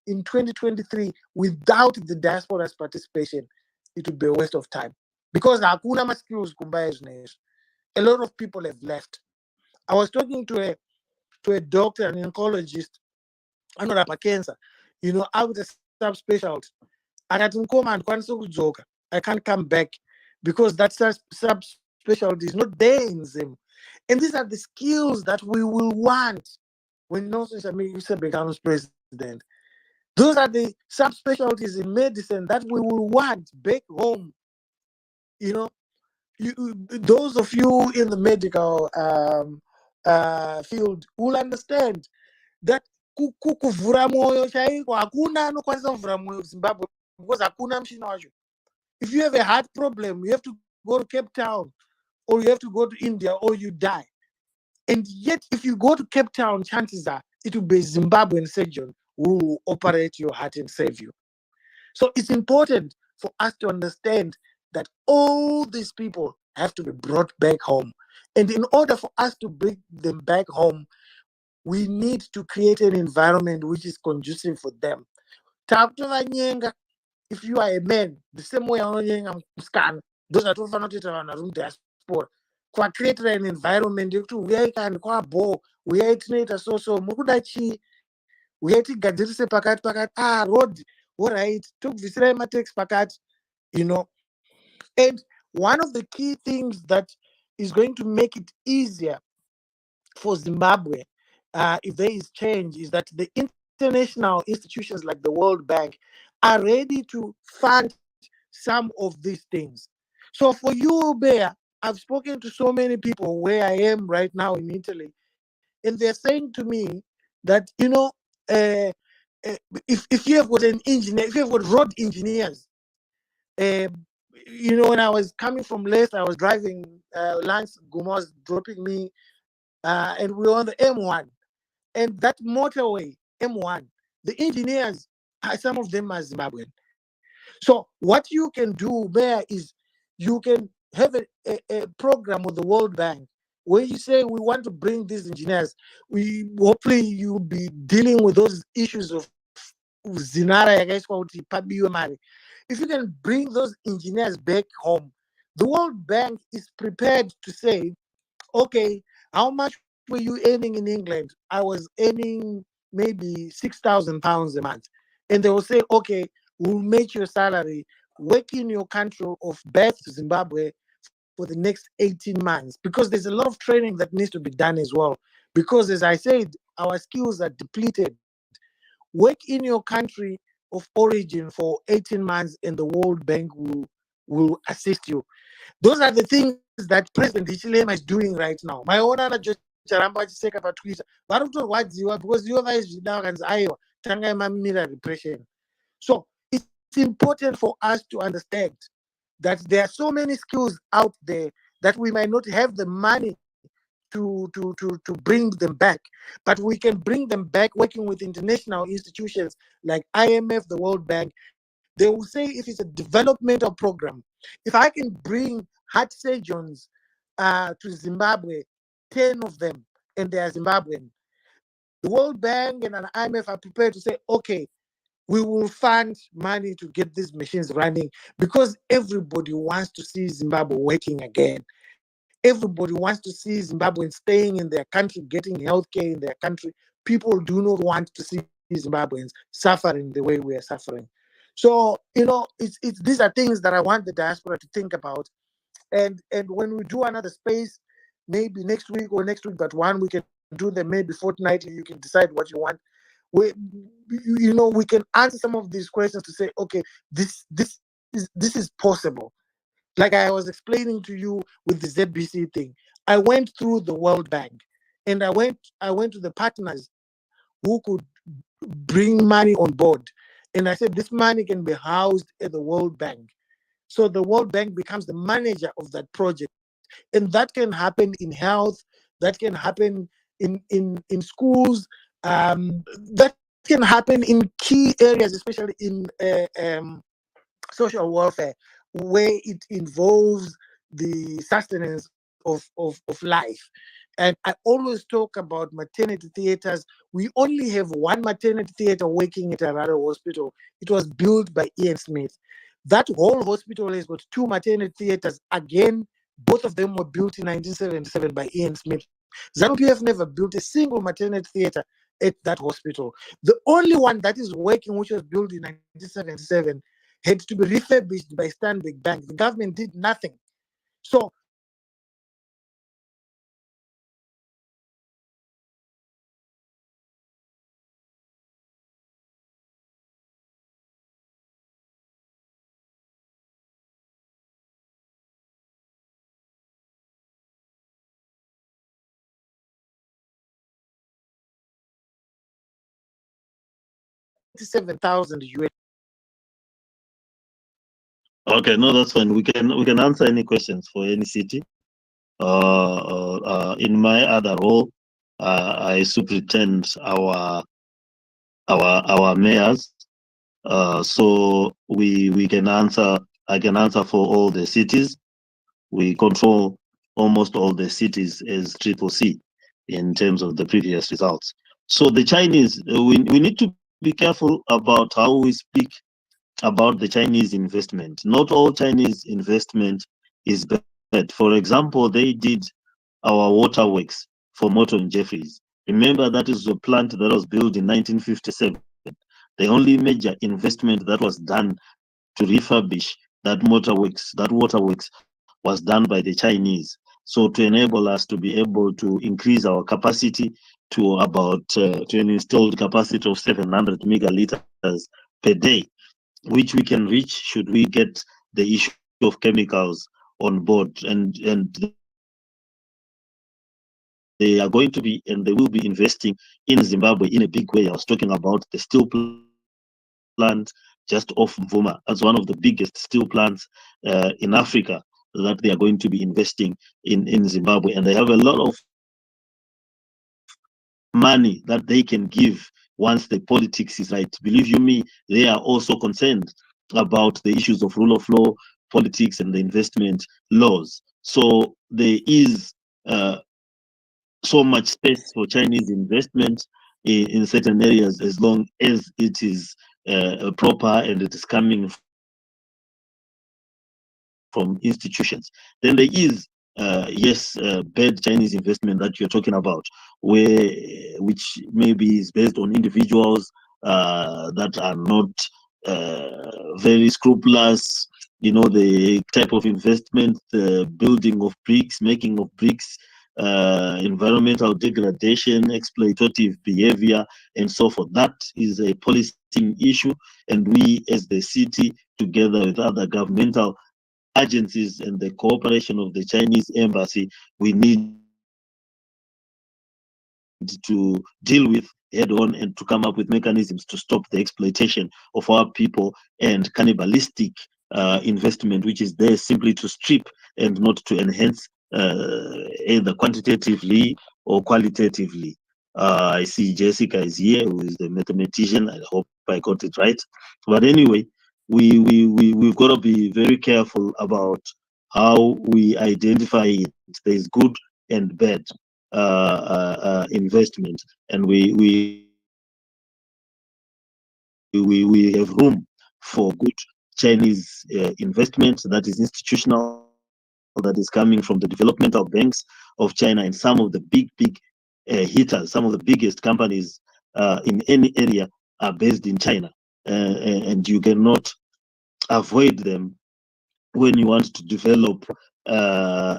in 2023, without the diaspora's participation, it would be a waste of time. Because hakuna skills kumbaya zvinezvi. A lot of people have left. I was talking to a doctor, an oncologist, anorapa cancer, out a subspecialty. Akati mukoma handikwanisi kudzoka, I can't come back because that subspecialty is not there in Zim. And these are the skills that we will want when Nelson Chamisa becomes president. Those are the subspecialties in medicine that we will want back home. Those of you in the medical field will understand that kuvhura mwoyo chaiko hakuna anokwanisa kuvhura mwoyo Zimbabwe, because hakuna mushina wacho. If you have a heart problem, you have to go to Cape Town, or you have to go to India, or you die. And yet, if you go to Cape Town, chances are it will be a Zimbabwean surgeon who will operate your heart and save you. So it's important for us to understand that all these people have to be brought back home. And in order for us to bring them back home, we need to create an environment which is conducive for them. If you are a man, the same way those are diaspora. Create an environment yekuti uyai kani kwabho, uyai tinoita so mukuda chii, uyai tigadzirise pakati road, alright, tokubvisirai matex pakati, And one of the key things that is going to make it easier for Zimbabwe, if there is change, is that the international institutions like the World Bank are ready to fund some of these things. So for you, Bear, I've spoken to so many people where I am right now in Italy, and they're saying to me that, if you have got an engineer, if you have got road engineers, when I was coming from Leicester, I was driving, Lance Gumos dropping me, and we were on the M1. And that motorway, M1, the engineers, some of them are Zimbabwean. So what you can do there is you can have a program with the World Bank where you say we want to bring these engineers. Hopefully you'll be dealing with those issues of zinara yakaiswa kuti pabiwe mari. If you can bring those engineers back home, the World Bank is prepared to say, okay, how much were you earning in England? I was earning maybe £6,000 a month. And they will say, okay, we'll make your salary, work in your country of birth, Zimbabwe, for the next 18 months. Because there's a lot of training that needs to be done as well. Because as I said, our skills are depleted. Work in your country of origin for 18 months and the World Bank will assist you. Those are the things that President Hichilema is doing right now. My owner just charamba achiseka patwitter vari kutorwadziwa because ivo vaizvida vakanzi aiwa tangai mamira repression. So it's important for us to understand that there are so many skills out there that we might not have the money to bring them back, but we can bring them back working with international institutions like IMF, the World Bank. They will say if it's a developmental program, if I can bring heart surgeons to Zimbabwe, 10 of them, and they are Zimbabwean, the World Bank and an IMF are prepared to say, okay, we will fund money to get these machines running because everybody wants to see Zimbabwe working again. Everybody wants to see Zimbabweans staying in their country, getting healthcare in their country. People do not want to see Zimbabweans suffering the way we are suffering. So, it's these are things that I want the diaspora to think about. And when we do another space, maybe next week or next week, but one we can do them maybe fortnightly. You can decide what you want. We, we can answer some of these questions to say, okay, this is possible. Like I was explaining to you with the ZBC thing, I went through the World Bank, and I went to the partners who could bring money on board, and I said this money can be housed at the World Bank. So the World Bank becomes the manager of that project, and that can happen in health, that can happen in schools, that can happen in key areas, especially in social welfare, where it involves the sustenance of life. And I always talk about maternity theaters. We only have one maternity theater working at Harare Hospital. It was built by Ian Smith. That whole hospital has got two maternity theaters. Again, both of them were built in 1977 by Ian Smith. ZANU-PF never built a single maternity theater at that hospital. The only one that is working, which was built in 1977, had to be refurbished by Stanbic Bank. The government did nothing. So $7,000 US. Okay, no, that's fine. We can answer any questions for any city. In my other role, I superintend our mayors. So we can answer. I can answer for all the cities. We control almost all the cities as Triple C in terms of the previous results. So the Chinese, we need to be careful about how we speak about the Chinese investment. Not all Chinese investment is bad. For example, they did our waterworks for Morton Jeffries. Remember, that is a plant that was built in 1957. The only major investment that was done to refurbish that waterworks was done by the Chinese. So to enable us to be able to increase our capacity to to an installed capacity of 700 megaliters per day, which we can reach should we get the issue of chemicals on board. And they are going to be, and they will be investing in Zimbabwe in a big way. I was talking about the steel plant just off Mvuma. That's one of the biggest steel plants in Africa that they are going to be investing in Zimbabwe, and they have a lot of money that they can give once the politics is right. Believe you me, they are also concerned about the issues of rule of law, politics, and the investment laws. So there is so much space for Chinese investment in certain areas as long as it is proper and it is coming from institutions. Then there is bad Chinese investment that you're talking about, which maybe is based on individuals that are not very scrupulous. The type of investment, the building of bricks, making of bricks, environmental degradation, exploitative behavior, and so forth. That is a policing issue, and we as the city, together with other governmental agencies and the cooperation of the Chinese embassy, we need to deal with these issues. head on and to come up with mechanisms to stop the exploitation of our people and cannibalistic investment, which is there simply to strip and not to enhance either quantitatively or qualitatively. I see Jessica is here, who is the mathematician. I hope I got it right. But anyway, we've got to be very careful about how we identify it. There's good and bad investment, and we have room for good Chinese investment that is institutional, that is coming from the developmental banks of China, and some of the big hitters, some of the biggest companies in any area are based in China, and you cannot avoid them when you want to develop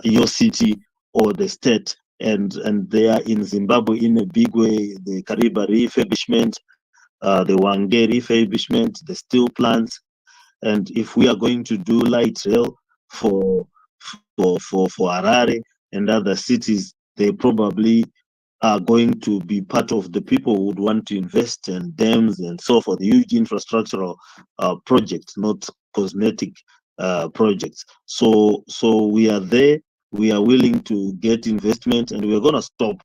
your city or the state. And they are in Zimbabwe in a big way. The Kariba refurbishment, the Wange refurbishment, the steel plants. And if we are going to do light rail for for Harare and other cities, they probably are going to be part of the people who would want to invest in dams and so forth, huge infrastructural projects, not cosmetic projects. So we are there. We are willing to get investment, and we're going to stop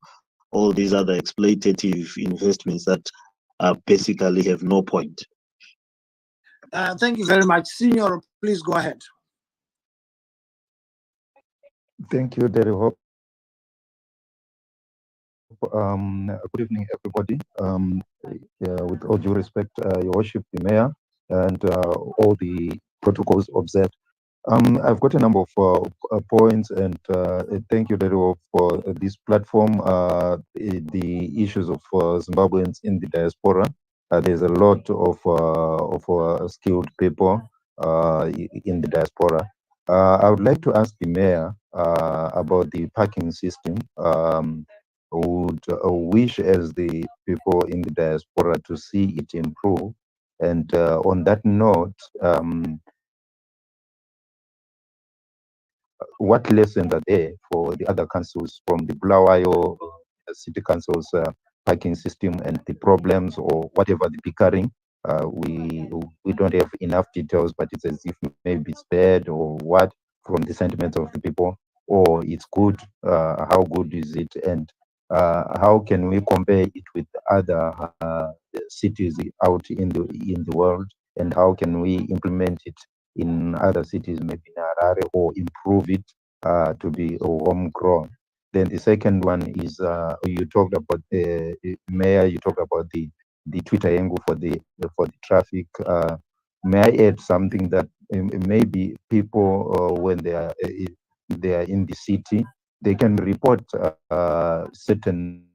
all these other exploitative investments that basically have no point. Thank you very much. Senior, please go ahead. Thank you, Derry Hope. Good evening, everybody. With all due respect, Your Worship, the Mayor, and all the protocols observed. I've got a number of points, and thank you, Derry Hope, for this platform. The issues of Zimbabweans in the diaspora. There's a lot of skilled people in the diaspora. I would like to ask the Mayor about the parking system. Would wish as the people in the diaspora to see it improve. And on that note, what lessons are there for the other councils from the Bulawayo city council's parking system and the problems or whatever the bickering? We don't have enough details, but it's as if maybe it's bad or what from the sentiments of the people, or it's good. How good is it? And how can we compare it with other cities out in the world, and how can we implement it in other cities, maybe in Harare, or improve it to be homegrown? Then the second one is you talked about Mayor. You talked about the Twitter angle for the traffic. May I add something that maybe people when they are in the city, they can report certain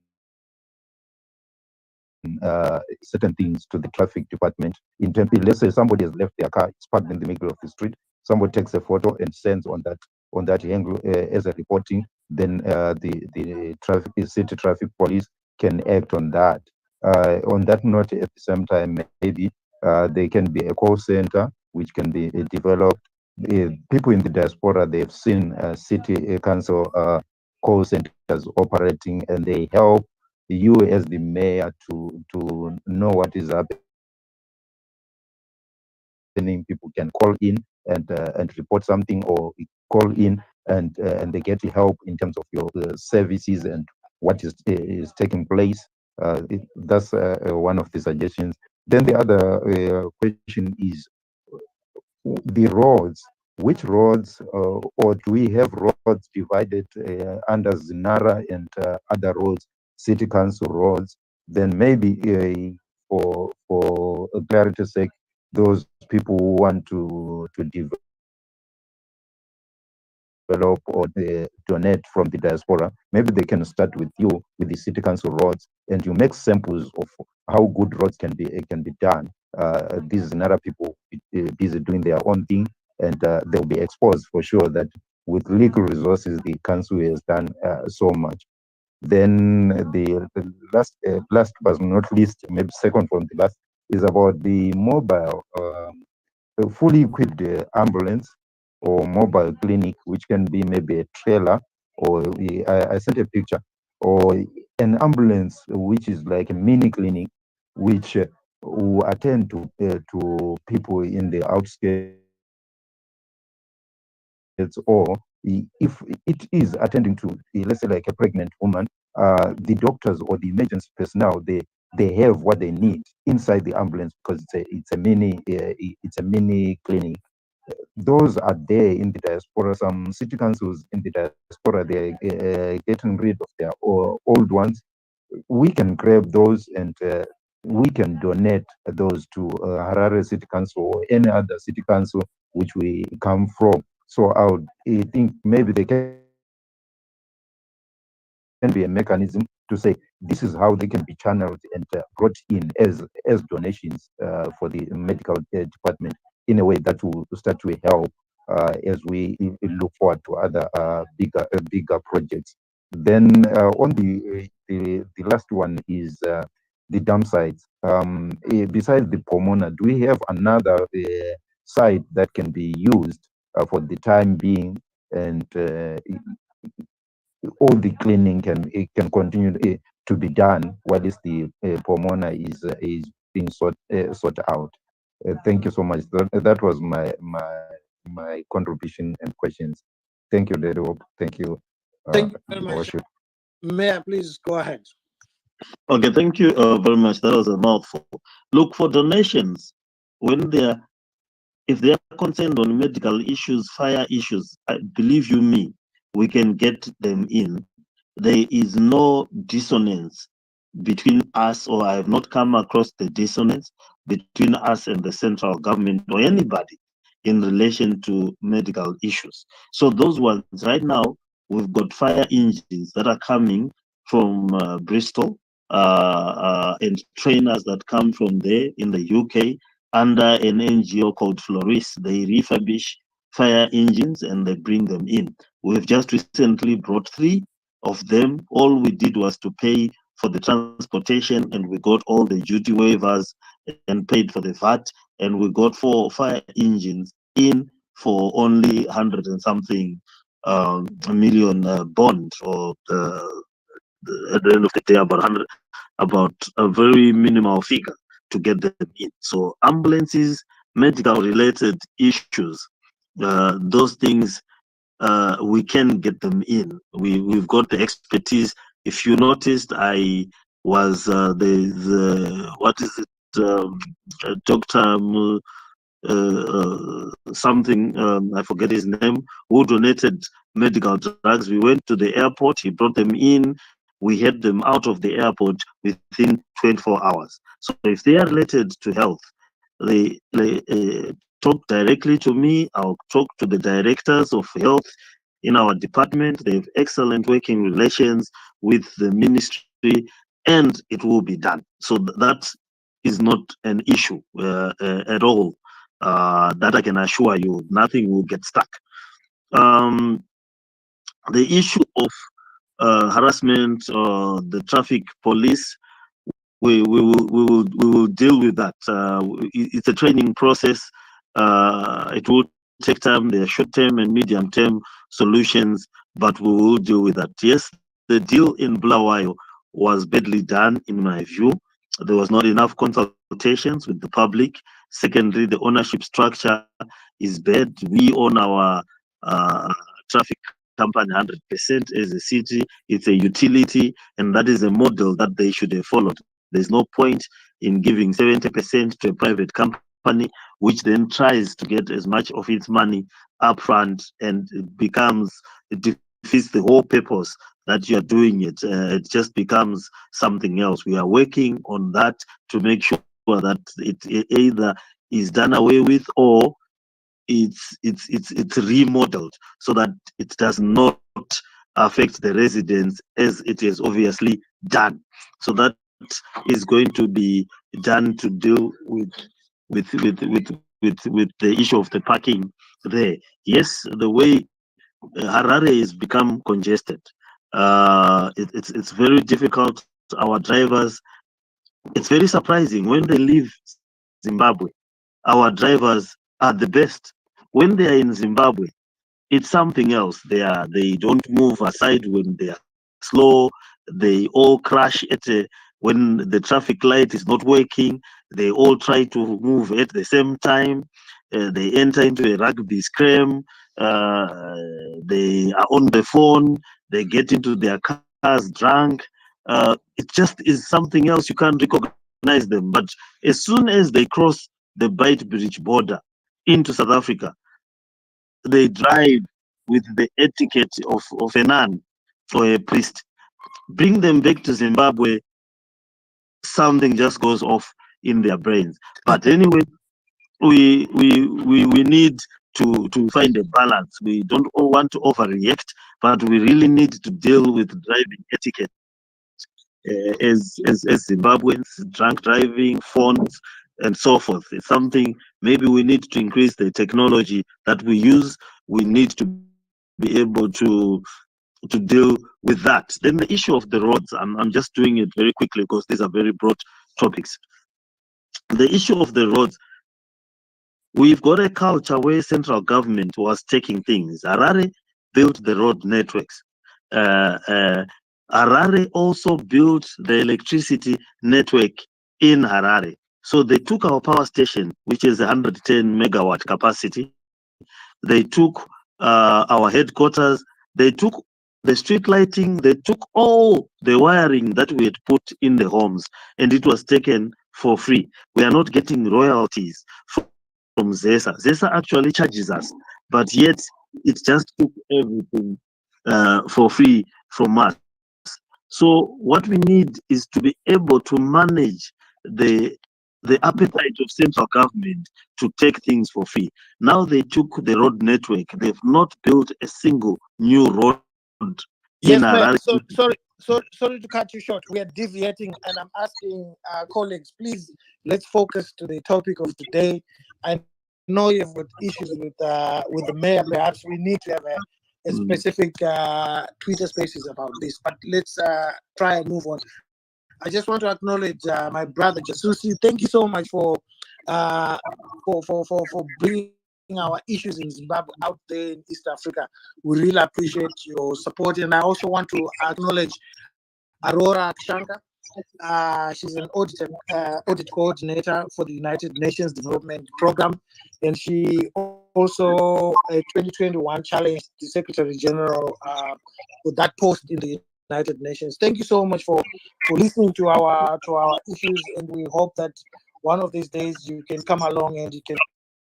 things to the traffic department. In Tempe, let's say somebody has left their car, it's parked in the middle of the street. Somebody takes a photo and sends on that angle as a reporting. Then the city traffic police can act on that. On that note, at the same time, maybe there can be a call center which can be developed. People in the diaspora, they've seen city council call centers operating, and they help you as the mayor to know what is happening. People can call in and report something, or call in and they get help in terms of your services and what is taking place. That's one of the suggestions. Then the other question is the roads. Which roads, or do we have roads divided under Zinara and other roads, city council roads? Then maybe for clarity's sake, those people who want to develop or donate from the diaspora, maybe they can start with you with the city council roads, and you make samples of how good roads can be done. These Nara people busy doing their own thing, and they'll be exposed for sure that with little resources the council has done so much. Then the last but not least, maybe second from the last, is about the mobile fully equipped ambulance or mobile clinic, which can be maybe a trailer, or I sent a picture, or an ambulance which is like a mini clinic, which will attend to people in the outskirts, or if it is attending to, let's say, like a pregnant woman, the doctors or the emergency personnel, they have what they need inside the ambulance, because it's a mini clinic. Those are there in the diaspora. Some city councils in the diaspora, they're getting rid of their old ones. We can grab those, and we can donate those to Harare City Council or any other city council which we come from. So I think maybe there can be a mechanism to say this is how they can be channeled and brought in as donations for the medical department, in a way that will start to help as we look forward to other bigger projects. Then on the last one is the dump sites. Besides the Pomona, do we have another site that can be used for the time being, and all the cleaning can continue to be done while the Pomona is being sought out? Thank you so much. That was my contribution and questions. Thank you, Lady Hope. Thank you. Thank you very much. Worship. Mayor, please go ahead. Okay, thank you very much. That was a mouthful. Look, for donations, when if they are concerned on medical issues, fire issues, believe you me, we can get them in. There is no dissonance between us, or I have not come across the dissonance between us and the central government or anybody in relation to medical issues. So those ones, right now, we've got fire engines that are coming from Bristol, and trainers that come from there in the UK under an NGO called Floris. They refurbish fire engines and they bring them in. We've just recently brought 3 of them. All we did was to pay for the transportation, and we got all the duty waivers and paid for the VAT, and we got 4 fire engines in for only 100 and something million bond, or at the end of the day about a very minimal figure to get them in. So ambulances, medical related issues, those things, we can get them in. We've got the expertise. If you noticed, I was the what is it, Dr. Something, I forget his name, who donated medical drugs. We went to the airport, he brought them in, we had them out of the airport within 24 hours. So if they are related to health, they talk directly to me. I'll talk to the directors of health in our department. They have excellent working relations with the ministry, and it will be done. So that is not an issue at all. That I can assure you, nothing will get stuck. The issue of harassment, the traffic police, we will deal with that. It's a training process. It will take time. There are short-term and medium-term solutions, but we will deal with that. Yes, the deal in Bulawayo was badly done, in my view. There was not enough consultations with the public. Secondly, the ownership structure is bad. We own our traffic company 100% as a city. It's a utility, and that is a model that they should have followed. There's no point in giving 70% to a private company, which then tries to get as much of its money upfront, and it defeats the whole purpose that you are doing it. It just becomes something else. We are working on that to make sure that it either is done away with, or it's remodeled, so that it does not affect the residents as it is obviously done. So that is going to be done to deal with the issue of the parking there. Yes, the way Harare is become congested, it's very difficult. Our drivers, it's very surprising when they leave Zimbabwe, our drivers are the best. When they are in Zimbabwe, it's something else. They don't move aside when they are slow. they all crash when the traffic light is not working. They all try to move at the same time. They enter into a rugby scrum. They are on the phone. They get into their cars drunk. It just is something else. You can't recognize them. But as soon as they cross the Beitbridge border into South Africa, they drive with the etiquette of a nun or a priest. Bring them back to Zimbabwe, something just goes off in their brains. But anyway, we need to find a balance. We don't all want to overreact, but we really need to deal with driving etiquette. As Zimbabweans, drunk driving, phones, and so forth. It's something maybe we need to increase the technology that we use. We need to be able to deal with that. Then the issue of the roads, I'm just doing it very quickly because these are very broad topics. The issue of the roads, we've got a culture where central government was taking things. Harare built the road networks. Uh, uh, Harare also built the electricity network in Harare. So they took our power station, which is 110 megawatt capacity. They took our headquarters. They took the street lighting. They took all the wiring that we had put in the homes, and it was taken for free. We are not getting royalties from ZESA. ZESA actually charges us, but yet it just took everything for free from us. So what we need is to be able to manage the the appetite of central government to take things for free. Now they took the road network. They've not built a single new road in Yes, Harare. ma'am. Sorry to cut you short. We are deviating, and I'm asking our colleagues, please let's focus to the topic of today. I know you've got issues with the mayor. Perhaps we need to have a Mm. specific Twitter Spaces about this. But let's try and move on. I just want to acknowledge my brother Jasusi. Thank you so much uh, for bringing our issues in Zimbabwe out there in East Africa. We really appreciate your support, and I also want to acknowledge Aurora Kshanka. She's an audit coordinator for the United Nations Development Program, and she also 2021 challenged the Secretary General for that post in the United Nations. Thank you so much for listening to our issues, and we hope that one of these days you can come along and you can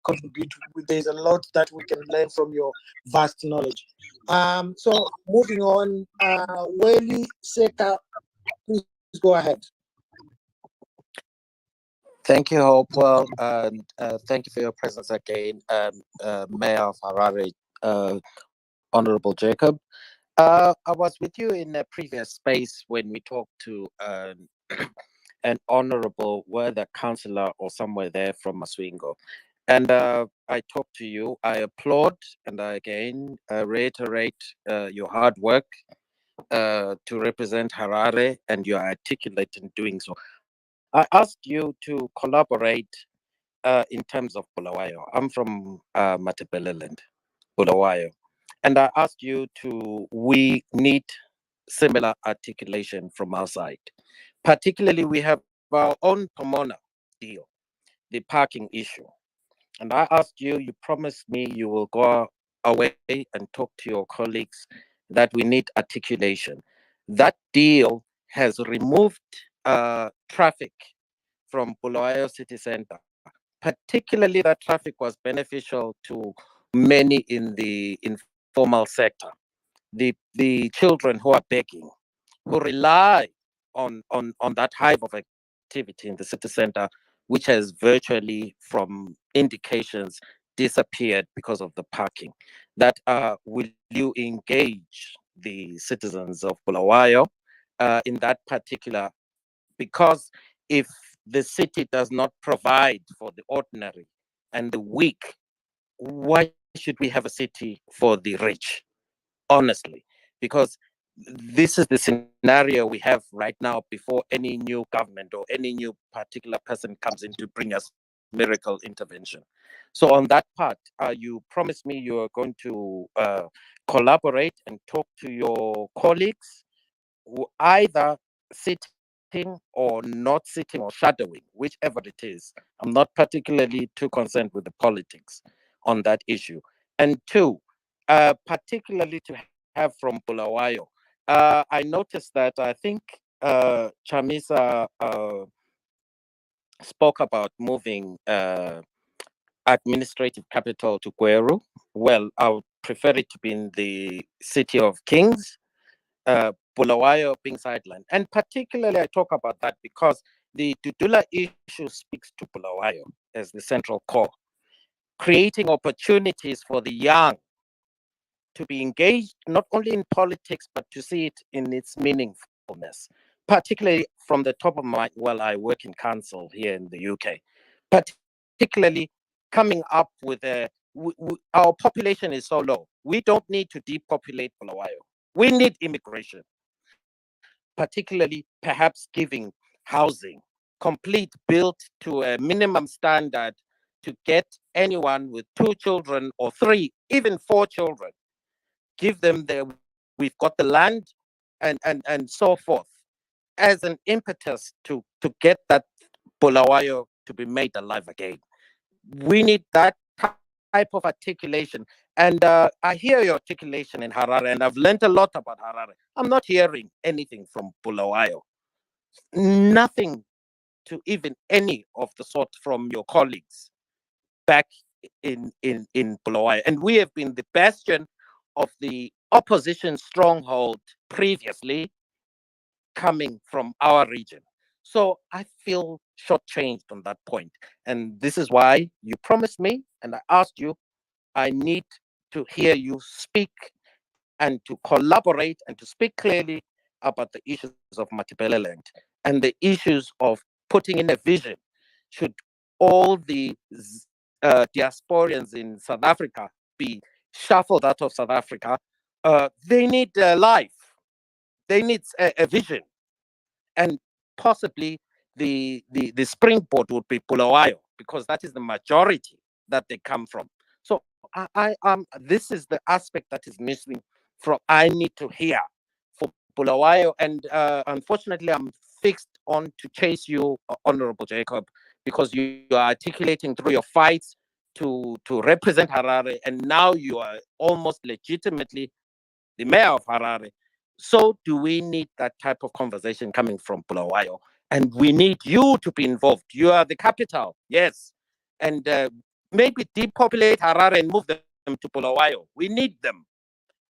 contribute. There's a lot that we can learn from your vast knowledge. So moving on, Weli Seka, please go ahead. Thank you, Hopewell, and thank you for your presence again, Mayor of Harare, Honorable Jacob. I was with you in a previous space when we talked to an honorable, whether councillor or somewhere there from Maswingo. And I talked to you. I applaud and I again reiterate your hard work to represent Harare, and you are articulate in doing so. I asked you to collaborate in terms of Bulawayo. I'm from Matabeleland, Bulawayo. And I asked you we need similar articulation from our side. Particularly, we have our own Pomona deal, the parking issue. And I asked you, you promised me you will go away and talk to your colleagues that we need articulation. That deal has removed traffic from Bulawayo City Center. Particularly, that traffic was beneficial to many in the informal sector, the children who are begging, who rely on that hive of activity in the city center, which has virtually, from indications, disappeared because of the parking. That will you engage the citizens of Bulawayo in that particular? Because if the city does not provide for the ordinary and the weak, why should we have a city for the rich? Honestly, because this is the scenario we have right now before any new government or any new particular person comes in to bring us miracle intervention. So on that part, you promised me you are going to collaborate and talk to your colleagues either sitting or not sitting or shadowing, whichever it is. I'm not particularly too concerned with the politics on that issue. And two, particularly to have from Bulawayo, I noticed that I think Chamisa spoke about moving administrative capital to Gweru. Well, I would prefer it to be in the city of Kings, Bulawayo being sidelined. And particularly, I talk about that because the Dudula issue speaks to Bulawayo as the central core, creating opportunities for the young to be engaged not only in politics, but to see it in its meaningfulness, particularly from the top of my, well, I work in council here in the UK, particularly coming up with our population is so low. We don't need to depopulate Bulawayo. We need immigration, particularly perhaps giving housing, complete built to a minimum standard to get anyone with 2 children or 3, even 4 children, give them we've got the land and so forth as an impetus to get that Bulawayo to be made alive again. We need that type of articulation. And I hear your articulation in Harare, and I've learned a lot about Harare. I'm not hearing anything from Bulawayo. Nothing to even any of the sort from your colleagues back in Bulawayo. And we have been the bastion of the opposition stronghold previously coming from our region. So I feel shortchanged on that point. And this is why you promised me, and I asked you, I need to hear you speak and to collaborate and to speak clearly about the issues of Matebeleland and the issues of putting in a vision. Should all the diasporians in South Africa be shuffled out of South Africa? They need life. They need a vision. And possibly the springboard would be Bulawayo, because that is the majority that they come from. So this is the aspect that is missing from I need to hear for Bulawayo. And unfortunately, I'm fixed on to chase you, Honorable Jacob, because you are articulating through your fights to represent Harare, and now you are almost legitimately the mayor of Harare. So do we need that type of conversation coming from Bulawayo? And we need you to be involved. You are the capital, yes. And maybe depopulate Harare and move them to Bulawayo. We need them.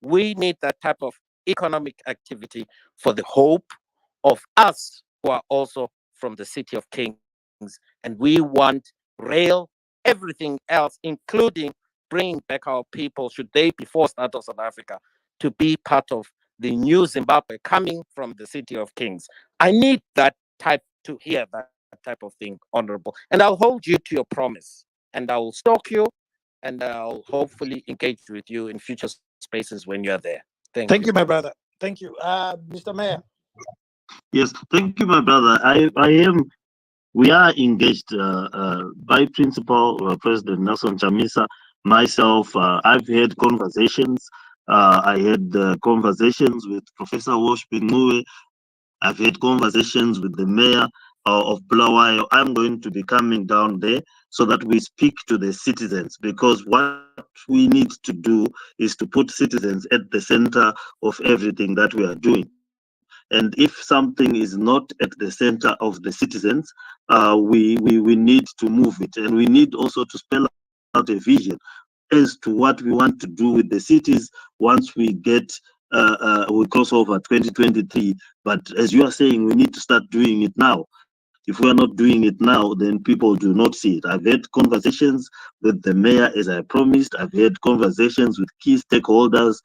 We need that type of economic activity for the hope of us who are also from the City of Kings. And we want rail, everything else, including bringing back our people, should they be forced out of South Africa, to be part of the new Zimbabwe coming from the City of Kings. I need that type to hear that type of thing, Honorable. And I'll hold you to your promise. And I will stalk you, and I'll hopefully engage with you in future spaces when you're there. Thank you, my brother. Thank you. Mr. Mayor. Yes, thank you, my brother. We are engaged by Principal President Nelson Chamisa, myself. I've had conversations. I had conversations with Professor Woshpingwe. I've had conversations with the mayor of Bulawayo. I'm going to be coming down there so that we speak to the citizens, because what we need to do is to put citizens at the center of everything that we are doing. And if something is not at the center of the citizens, we need to move it. And we need also to spell out a vision as to what we want to do with the cities once we get we cross over 2023. But as you are saying, we need to start doing it now. If we are not doing it now, then people do not see it. I've had conversations with the mayor, as I promised. I've had conversations with key stakeholders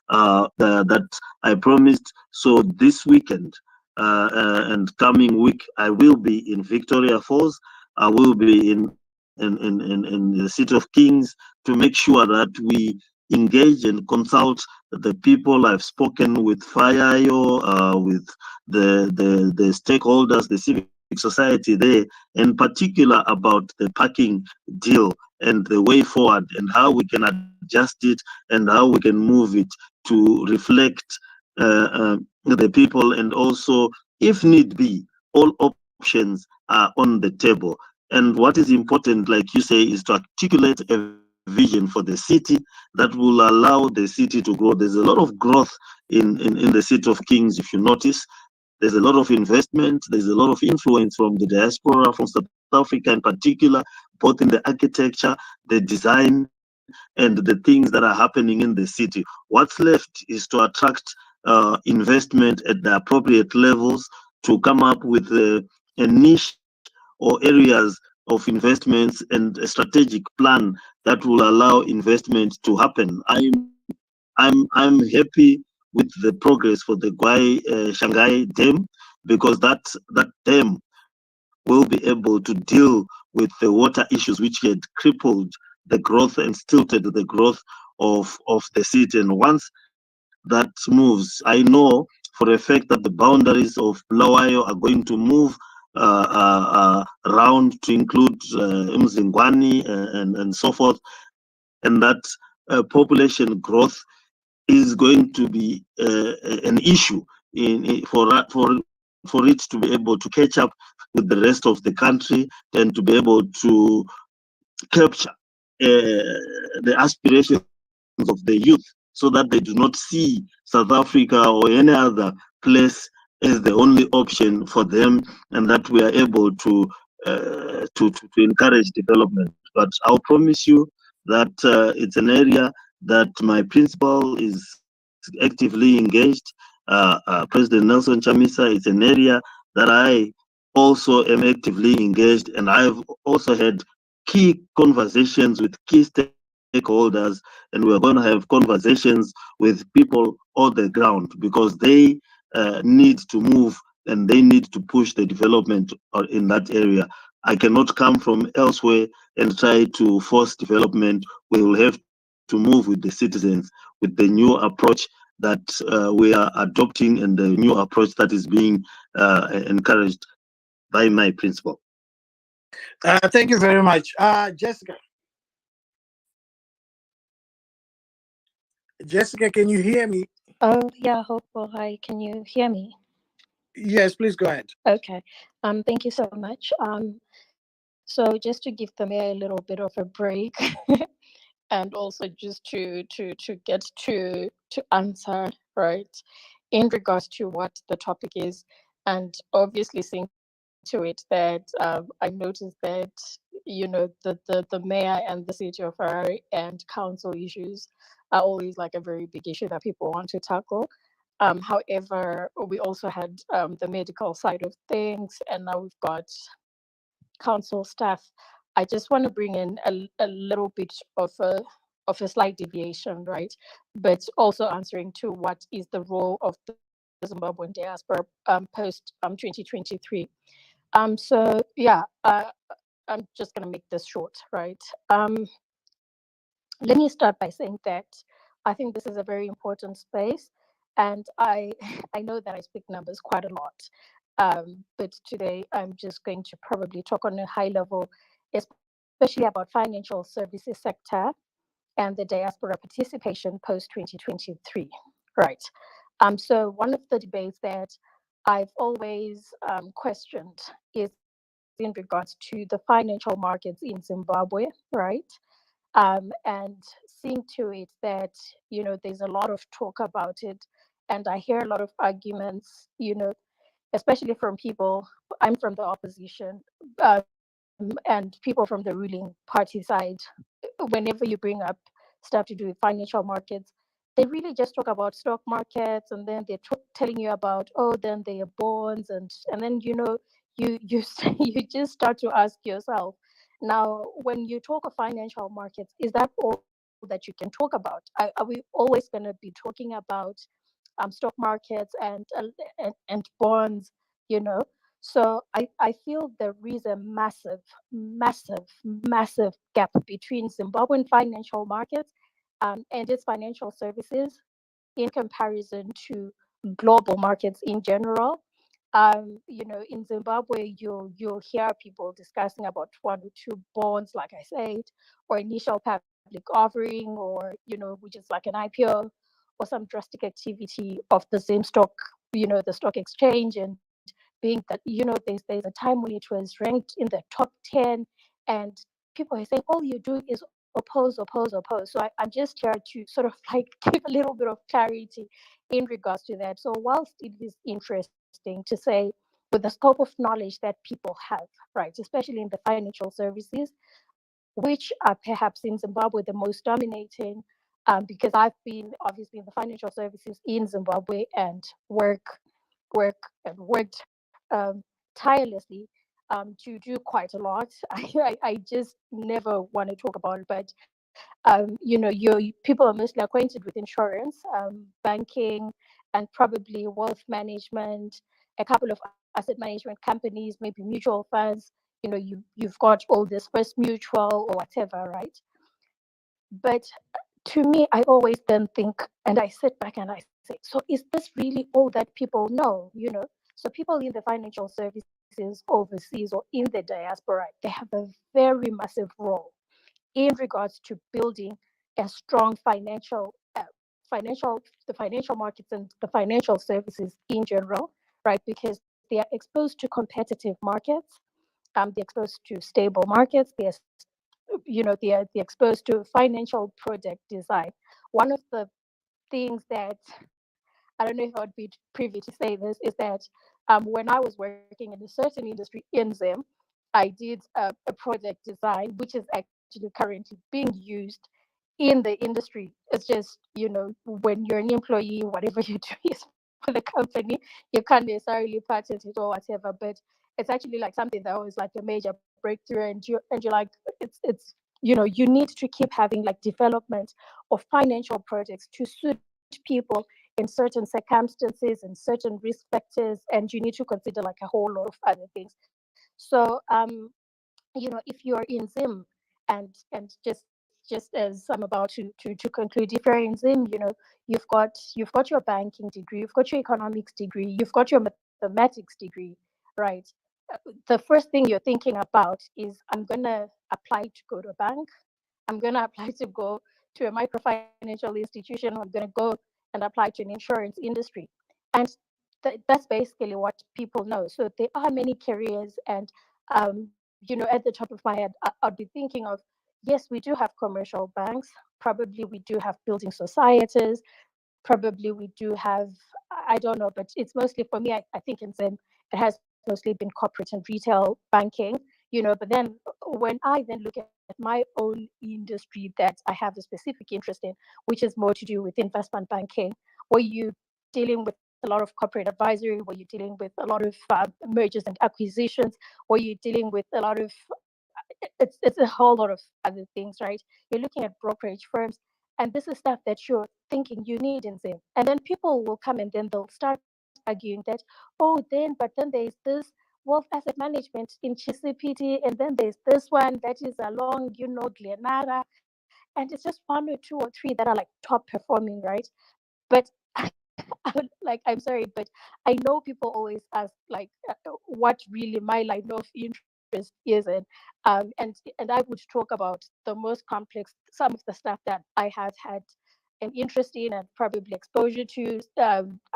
that I promised. So this weekend and coming week, I will be in Victoria Falls. I will be in the City of Kings to make sure that we engage and consult the people. I've spoken with FIAO, with the stakeholders, the civic society there, in particular about the parking deal and the way forward and how we can adjust it and how we can move it to reflect the people, and also, if need be, all options are on the table. And what is important, like you say, is to articulate a vision for the city that will allow the city to grow. There's a lot of growth in the city of Kings, if you notice. There's a lot of investment, there's a lot of influence from the diaspora, from South Africa in particular, both in the architecture, the design, and the things that are happening in the city. What's left is to attract investment at the appropriate levels, to come up with a niche or areas of investments and a strategic plan that will allow investment to happen. I'm happy with the progress for the Gwai Shanghai Dam, because that dam will be able to deal with the water issues which had crippled the growth and stilted the growth of the city. And once that moves, I know for a fact that the boundaries of Bulawayo are going to move around to include Mzingwani and so forth, and that population growth is going to be an issue for it to be able to catch up with the rest of the country, and to be able to capture the aspirations of the youth, so that they do not see South Africa or any other place as the only option for them, and that we are able to encourage development. But I'll promise you that it's an area that my principal is actively engaged. President Nelson Chamisa, it's an area that I also am actively engaged, and I've also had key conversations with key stakeholders, and we're going to have conversations with people on the ground, because they need to move and they need to push the development in that area. I cannot come from elsewhere and try to force development. We will have to move with the citizens, with the new approach that we are adopting, and the new approach that is being encouraged by my principal. Thank you very much. Jessica. Jessica, can you hear me? Oh, yeah, Hopewell. Hi, can you hear me? Yes, please go ahead. Okay. Thank you so much. So just to give the mayor a little bit of a break, and also just to get to answer, right, in regards to what the topic is, and obviously seeing to it that I noticed that, the mayor and the city of Harare and council issues are always like a very big issue that people want to tackle. However, we also had the medical side of things, and now we've got council staff. I just want to bring in a little bit of a slight deviation, right? But also answering to what is the role of the Zimbabwean diaspora post 2023. So yeah, I'm just gonna make this short, right? Let me start by saying that I think this is a very important space, and I I know that I speak numbers quite a lot, but today I'm just going to probably talk on a high level, especially about financial services sector and the diaspora participation post 2023. Right. So one of the debates that I've always questioned is in regards to the financial markets in Zimbabwe, right? And seeing to it that, there's a lot of talk about it, and I hear a lot of arguments, especially from people. I'm from the opposition, and people from the ruling party side. Whenever you bring up stuff to do with financial markets, they really just talk about stock markets, and then they're telling you about, oh, then they are bonds, and then you you just start to ask yourself, now when you talk of financial markets, is that all that you can talk about? Are we always going to be talking about stock markets and bonds, you know? So I feel there is a massive, massive, massive gap between Zimbabwean financial markets and its financial services in comparison to global markets in general. In Zimbabwe, you'll hear people discussing about one or two bonds, like I said, or initial public offering, or which is like an IPO, or some drastic activity of the same stock the stock exchange, and being that, there's a time when it was ranked in the top 10, and people are saying all you do is oppose, oppose, oppose. So I'm just here to sort of like give a little bit of clarity in regards to that. So whilst it is interesting to say, with the scope of knowledge that people have, right, especially in the financial services, which are perhaps in Zimbabwe the most dominating, because I've been obviously in the financial services in Zimbabwe and worked tirelessly to do quite a lot. I just never want to talk about it, but your people are mostly acquainted with insurance, banking, and probably wealth management, a couple of asset management companies, maybe mutual funds. You've got all this First Mutual or whatever, right? But to me, I always then think, and I sit back and I say, so is this really all that people know? So people in the financial services overseas or in the diaspora, they have a very massive role in regards to building a strong the financial markets and the financial services in general, right? Because they are exposed to competitive markets, they're exposed to stable markets, they're exposed to financial product design. One of the things that, I don't know if I would be privy to say this, is that when I was working in a certain industry in Zim, I did a project design, which is actually currently being used in the industry. It's just, when you're an employee, whatever you do is for the company, you can't necessarily patent it or whatever, but it's actually like something that was like a major breakthrough, and you're like, it's you need to keep having like development of financial projects to suit people in certain circumstances and certain risk factors, and you need to consider like a whole lot of other things. So if you're in Zim, and just as I'm about to conclude, if you're in Zim, you've got your banking degree, you've got your economics degree, you've got your mathematics degree, right? The first thing you're thinking about is, I'm gonna apply to go to a bank, I'm gonna apply to go to a microfinancial institution, I'm gonna go and apply to an insurance industry. And that's basically what people know. So there are many careers, and at the top of my head, I'd be thinking of, yes, we do have commercial banks, probably we do have building societies, probably we do have, I don't know, but it's mostly, for me, I think in Zim, it has mostly been corporate and retail banking, but then when I then look at my own industry that I have a specific interest in, which is more to do with investment banking, where you dealing with a lot of corporate advisory, where you're dealing with a lot of mergers and acquisitions, where you're dealing with a lot of, it's a whole lot of other things, right? You're looking at brokerage firms, and this is stuff that you're thinking you need in Zim. And then people will come and then they'll start arguing that, but then there's this wealth asset management in Chisipiti, and then there's this one that is along, Glenara, and it's just one or two or three that are like top performing, right? But like, I'm sorry, but I know people always ask like, what really my line of interest is in, and I would talk about the most complex, some of the stuff that I have had an interest in and probably exposure to,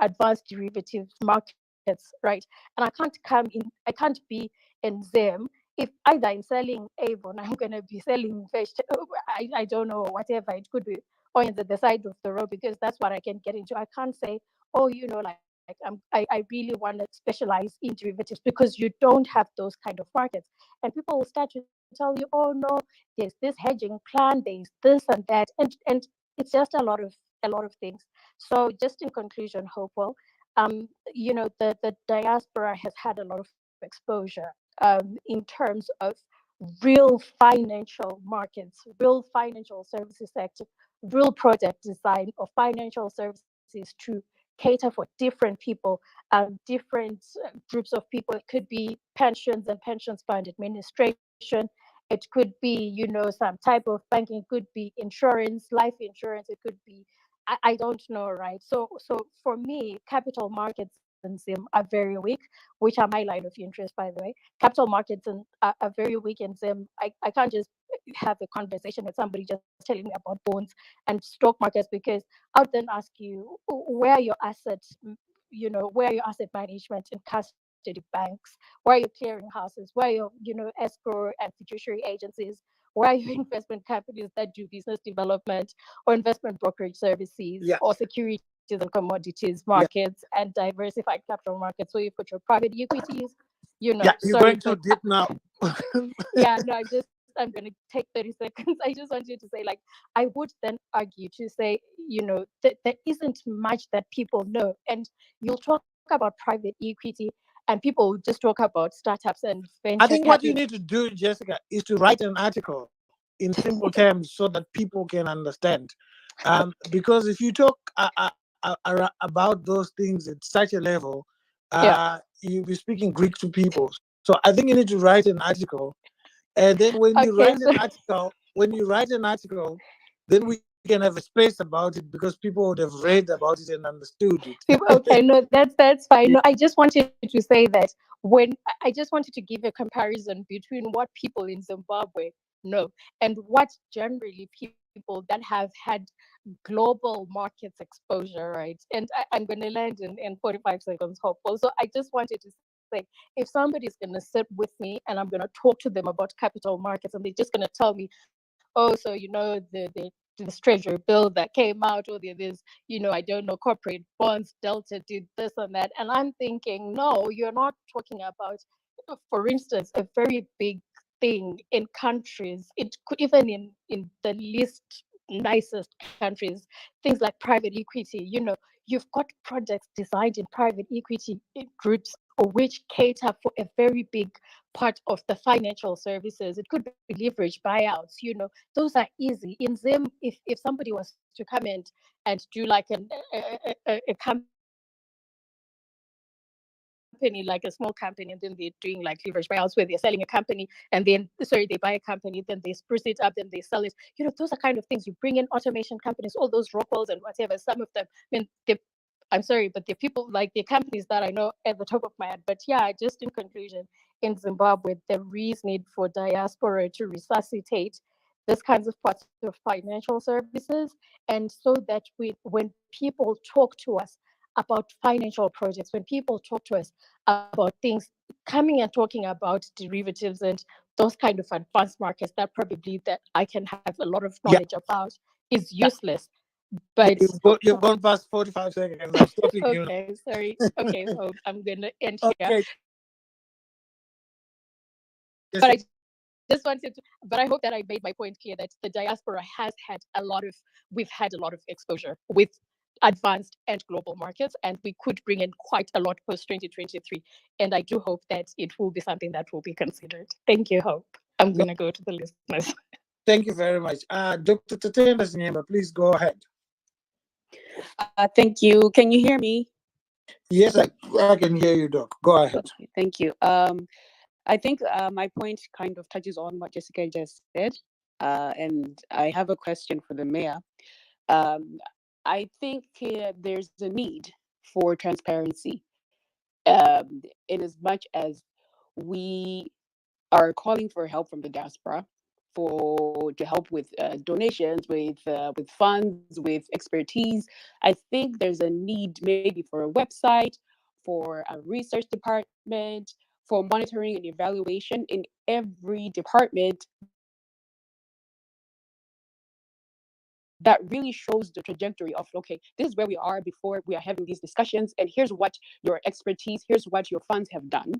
advanced derivatives markets, right? And I can't be in them if either I'm selling Avon, I'm gonna be selling I don't know, whatever it could be, or in the side of the road, because that's what I can get into. I can't say, oh, like I really want to specialize in derivatives, because you don't have those kind of markets. And people will start to tell you, oh no, there's this hedging plan, there's this and that, and it's just a lot of things. So just in conclusion, Hopewell, the diaspora has had a lot of exposure in terms of real financial markets, real financial services sector, real product design of financial services to cater for different people, different groups of people. It could be pensions and pensions fund administration. It could be, some type of banking. It could be insurance, life insurance. It could be, I don't know, right? So for me, capital markets and Zim are very weak, which are my line of interest, by the way. Capital markets are very weak in Zim. I can't just have a conversation with somebody just telling me about bonds and stock markets, because I'll then ask you, where are your assets where are your asset management and custody banks? Where are your clearing houses? Where are your, escrow and fiduciary agencies? Where are your investment companies that do business development or investment brokerage services Yeah. or securities and commodities Yeah. markets and diversified capital markets? So you've got your private equities, Yeah. You're sorry, going too but deep now. yeah, no, I'm going to take 30 seconds. I just want you to say, like, I would then argue to say, that there isn't much that people know. And you'll talk about private equity and people will just talk about startups and I venture think what you capital. need to do, Jessica, is to write an article in simple terms so that people can understand. Because if you talk about those things at such a level, Yeah. you'll be speaking Greek to people. So I think you need to write an article, and then Okay, so when you write an article, then we can have a space about it because people would have read about it and understood it. okay, no, that's fine. Yeah. No, I just wanted to say that when I just wanted to give a comparison between what people in Zimbabwe know and what generally people that have had global markets exposure, right? And I'm going to land in 45 seconds, hopeful. So I just wanted to say, if somebody's going to sit with me and I'm going to talk to them about capital markets and they're just going to tell me, oh, so this treasury bill that came out, or there's, I don't know, corporate bonds, Delta did this and that. And I'm thinking, no, you're not talking about, for instance, a very big thing in countries, it could even in the least nicest countries, things like private equity, you've got projects designed in private equity groups or which cater for a very big part of the financial services. It could be leverage buyouts, those are easy. In Zim, if somebody was to come in and do like a company, like a small company, and then they're doing like leverage buyouts where they're selling a company and then, sorry, they buy a company, then they spruce it up, then they sell it. Those are kind of things you bring in automation companies, all those Rockwells and whatever, some of them, I mean, I'm sorry, but they're people like they're companies that I know at the top of my head. But yeah, just in conclusion, in Zimbabwe, there is need for diaspora to resuscitate this kinds of parts of financial services, and so that when people talk to us about financial projects, when people talk to us about things, coming and talking about derivatives and those kind of advanced markets that probably that I can have a lot of Yeah. knowledge about is Yeah. useless. Yeah. But You've gone past 45 seconds. I'm stopping you now. okay, sorry. Okay, so I'm gonna end here. Okay. But I Yes. just wanted to, but I hope that I made my point clear that the diaspora has had a lot of, we've had a lot of exposure with advanced and global markets, and we could bring in quite a lot post 2023. And I do hope that it will be something that will be considered. Thank you, Hope. I'm No, gonna go to the listeners. thank you very much. Dr. Tatenda Sinyemba, please go ahead. Thank you. Can you hear me? Yes, I can hear you, Doc. Go ahead. Okay, thank you. I think my point kind of touches on what Jessica just said, and I have a question for the mayor. Um, I think there's a need for transparency, in as much as we are calling for help from the diaspora for to help with donations, with funds, with expertise. I think there's a need maybe for a website, for a research department, for monitoring and evaluation in every department that really shows the trajectory of, okay, this is where we are before we are having these discussions, and here's what your expertise, here's what your funds have done.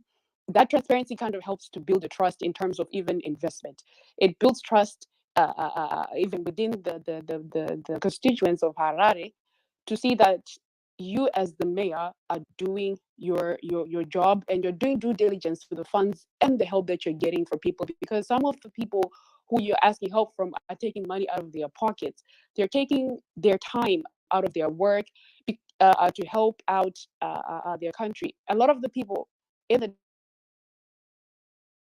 That transparency kind of helps to build the trust in terms of even investment. It builds trust even within the constituents of Harare, to see that you as the mayor are doing your job, and you're doing due diligence to the funds and the help that you're getting for people, because some of the people who you're asking help from are taking money out of their pockets. They're taking their time out of their work to help out their country. A lot of the people in the diaspora are doing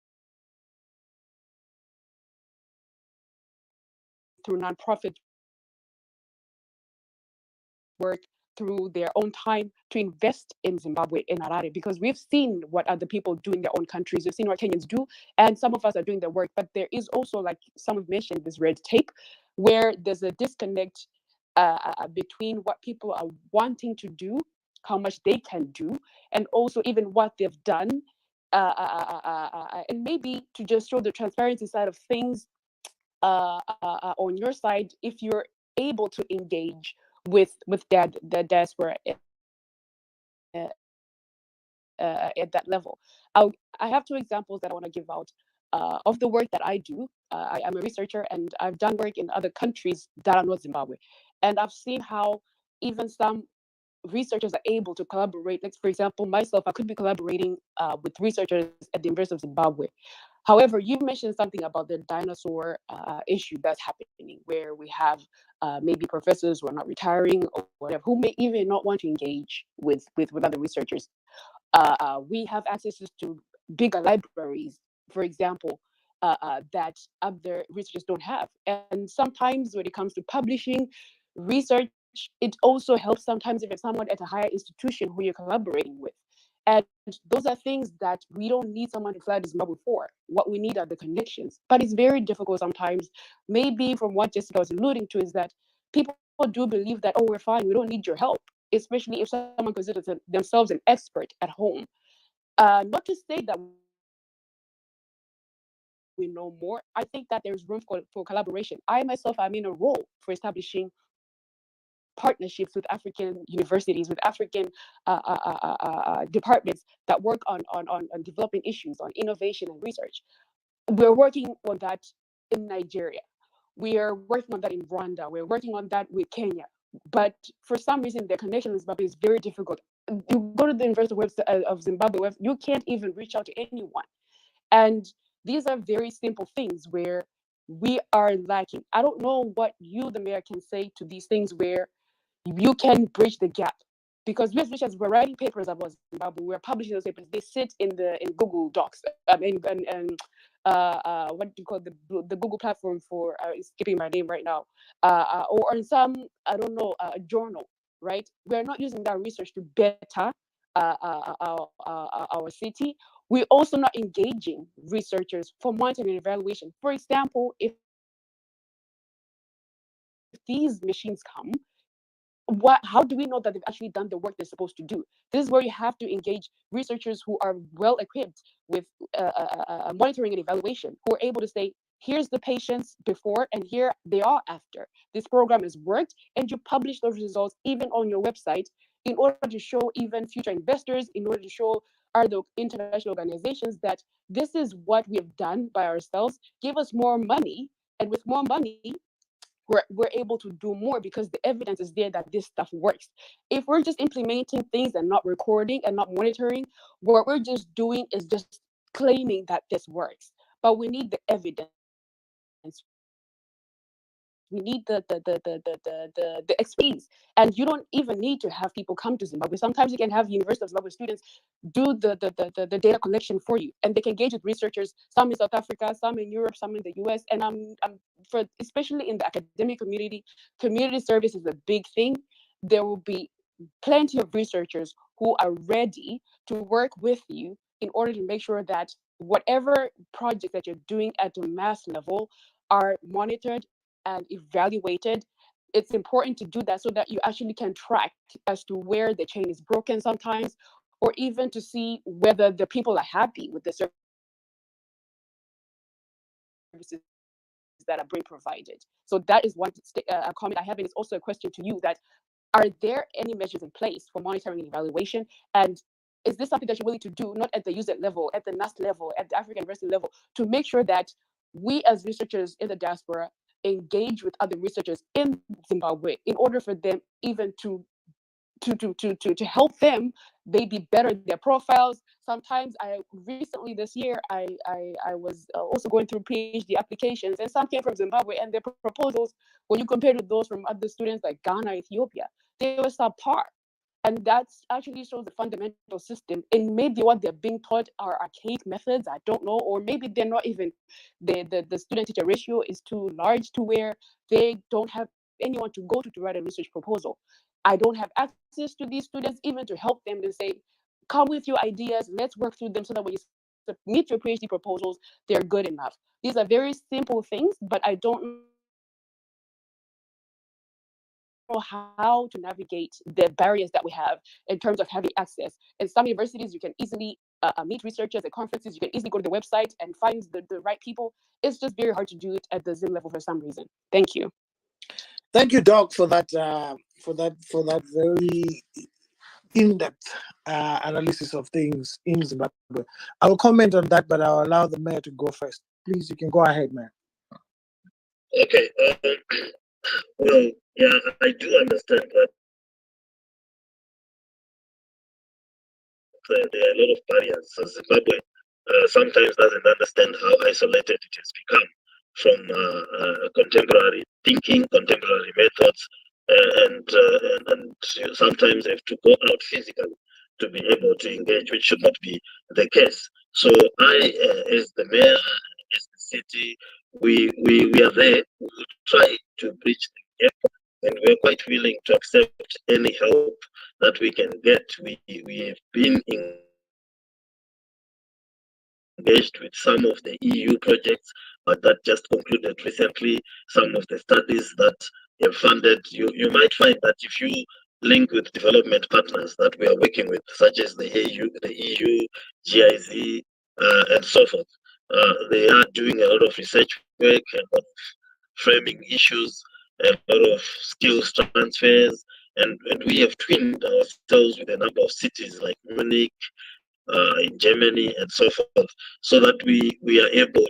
their work through nonprofit work, through their own time to invest in Zimbabwe, in Harare, because we've seen what other people do in their own countries. We've seen what Kenyans do, and some of us are doing the work. But there is also, like some have mentioned, this red tape, where there's a disconnect between what people are wanting to do how much they can do, and also even what they've done, and maybe to just show the transparency side of things on your side, if you're able to engage with that the diaspora at that level. I have two examples that I want to give out of the work that I do. I am a researcher and I've done work in other countries that are not Zimbabwe, and I've seen how even some researchers are able to collaborate. Like, for example, myself, I could be collaborating with researchers at the University of Zimbabwe. However, you mentioned something about the dinosaur issue that's happening, where we have maybe professors who are not retiring or whatever, who may even not want to engage with other researchers. We have access to bigger libraries, for example, that other researchers don't have. And sometimes when it comes to publishing research, it also helps sometimes if it's someone at a higher institution who you're collaborating with. And those are things that we don't need someone to fly to Zimbabwe for. What we need are the connections. But it's very difficult sometimes. Maybe from what Jessica was alluding to is that people do believe that, oh, we're fine, we don't need your help, especially if someone considers themselves an expert at home. Not to say that we know more. I think that there's room for collaboration. I myself, I'm in a role for establishing partnerships with African universities, with African departments that work on developing issues, on innovation and research. We're working on that in Nigeria. We are working on that in Rwanda. We're working on that with Kenya. But for some reason, the connection with Zimbabwe is very difficult. You go to the University of Zimbabwe, you can't even reach out to anyone. And these are very simple things where we are lacking. I don't know what you, the mayor, can say to these things where you can bridge the gap. Because we as researchers, we're writing papers about Zimbabwe, we're publishing those papers. They sit in Google Docs, what do you call the Google platform for? Skipping my name right now, or in some, I don't know, a journal, right? We're not using that research to better our city. We're also not engaging researchers for monitoring and evaluation. For example, if these machines come, how do we know that they've actually done the work they're supposed to do? This is where you have to engage researchers who are well equipped with monitoring and evaluation, who are able to say, here's the patients before and here they are after. This program has worked, and you publish those results even on your website in order to show even future investors, in order to show other international organizations that this is what we have done by ourselves. Give us more money, and with more money, we're able to do more because the evidence is there that this stuff works. If we're just implementing things and not recording and not monitoring, what we're just doing is just claiming that this works. But we need the evidence. We need the expertise. And you don't even need to have people come to Zimbabwe. Sometimes you can have University of Zimbabwe students do the data collection for you, and they can engage with researchers, some in South Africa, some in Europe, some in the US. And I'm for especially in the academic community service is a big thing. There will be plenty of researchers who are ready to work with you in order to make sure that whatever projects that you're doing at the mass level are monitored and evaluated. It's important to do that so that you actually can track as to where the chain is broken sometimes, or even to see whether the people are happy with the services that are being provided. So that is one comment I have, and it's also a question to you that are there any measures in place for monitoring and evaluation? And is this something that you're willing to do, not at the user level, at the NAS level, at the African University level, to make sure that we as researchers in the diaspora engage with other researchers in Zimbabwe in order for them even to help them maybe better their profiles. Sometimes I recently this year I was also going through PhD applications, and some came from Zimbabwe, and their proposals, when you compare to those from other students like Ghana, Ethiopia, they were subpar. And that actually shows the fundamental system. And maybe what they're being taught are archaic methods. I don't know, or maybe they're not even the student teacher ratio is too large to where they don't have anyone to go to write a research proposal. I don't have access to these students even to help them to say, come with your ideas, let's work through them so that when you submit your PhD proposals, they're good enough. These are very simple things, but I don't know if we have access to these resources. how to navigate the barriers that we have in terms of having access. In some universities, you can easily meet researchers at conferences. You can easily go to the website and find the right people. It's just very hard to do it at the Zim level for some reason. Thank you. Thank you, Doc, for that very in-depth analysis of things in Zimbabwe. I'll comment on that, but I'll allow the mayor to go first. Please, you can go ahead, Mayor. Okay. Well, yeah, I do understand that there are a lot of barriers. So Zimbabwe sometimes doesn't understand how isolated it has become from contemporary thinking, contemporary methods, and sometimes they have to go out physically to be able to engage, which should not be the case. So I, as the mayor, as the city, we are there. We will try to bridge the gap, and we're quite willing to accept any help that we can get. We have been engaged with some of the EU projects that just concluded recently, some of the studies that have funded. You might find that if you link with development partners that we are working with, such as the EU, GIZ, and so forth, they are doing a lot of research work and a lot of framing issues, a lot of skills transfers, and we have twinned ourselves with a number of cities like Munich, in Germany, and so forth, so that we are able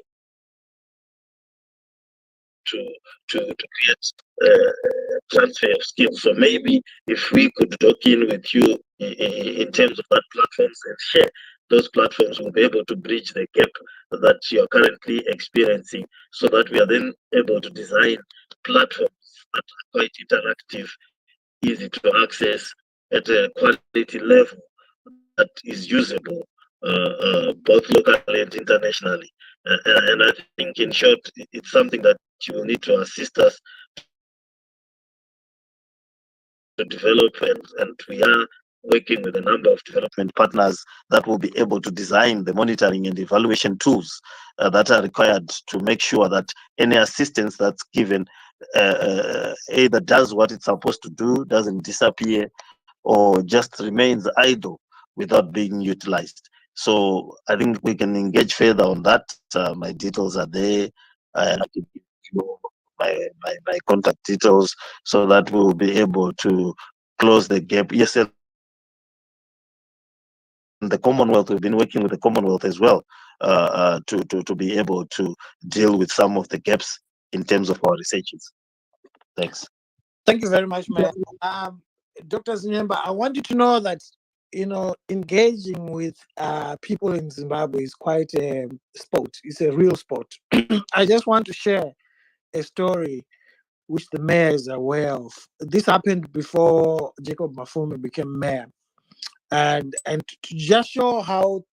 to create transfer of skills. So maybe if we could dock in with you in terms of that platforms and share, those platforms will be able to bridge the gap that you are currently experiencing, so that we are then able to design platforms that are quite interactive, easy to access at a quality level that is usable both locally and internationally. And I think, in short, it's something that you will need to assist us to develop, and we are working with a number of development partners that will be able to design the monitoring and evaluation tools that are required to make sure that any assistance that's given either does what it's supposed to do, doesn't disappear, or just remains idle without being utilized. So I think we can engage further on that. My details are there, and I can give you my contact details, so that we'll be able to close the gap. Yes, and the Commonwealth, we've been working with the Commonwealth as well to be able to deal with some of the gaps in terms of our researches. Thanks. Thank you very much, Mayor. Dr. Zinyemba, I want you to know that, engaging with people in Zimbabwe is quite a sport. It's a real sport. I just want to share a story which the mayor is aware of. This happened before Jacob Mafume became mayor. And to just show how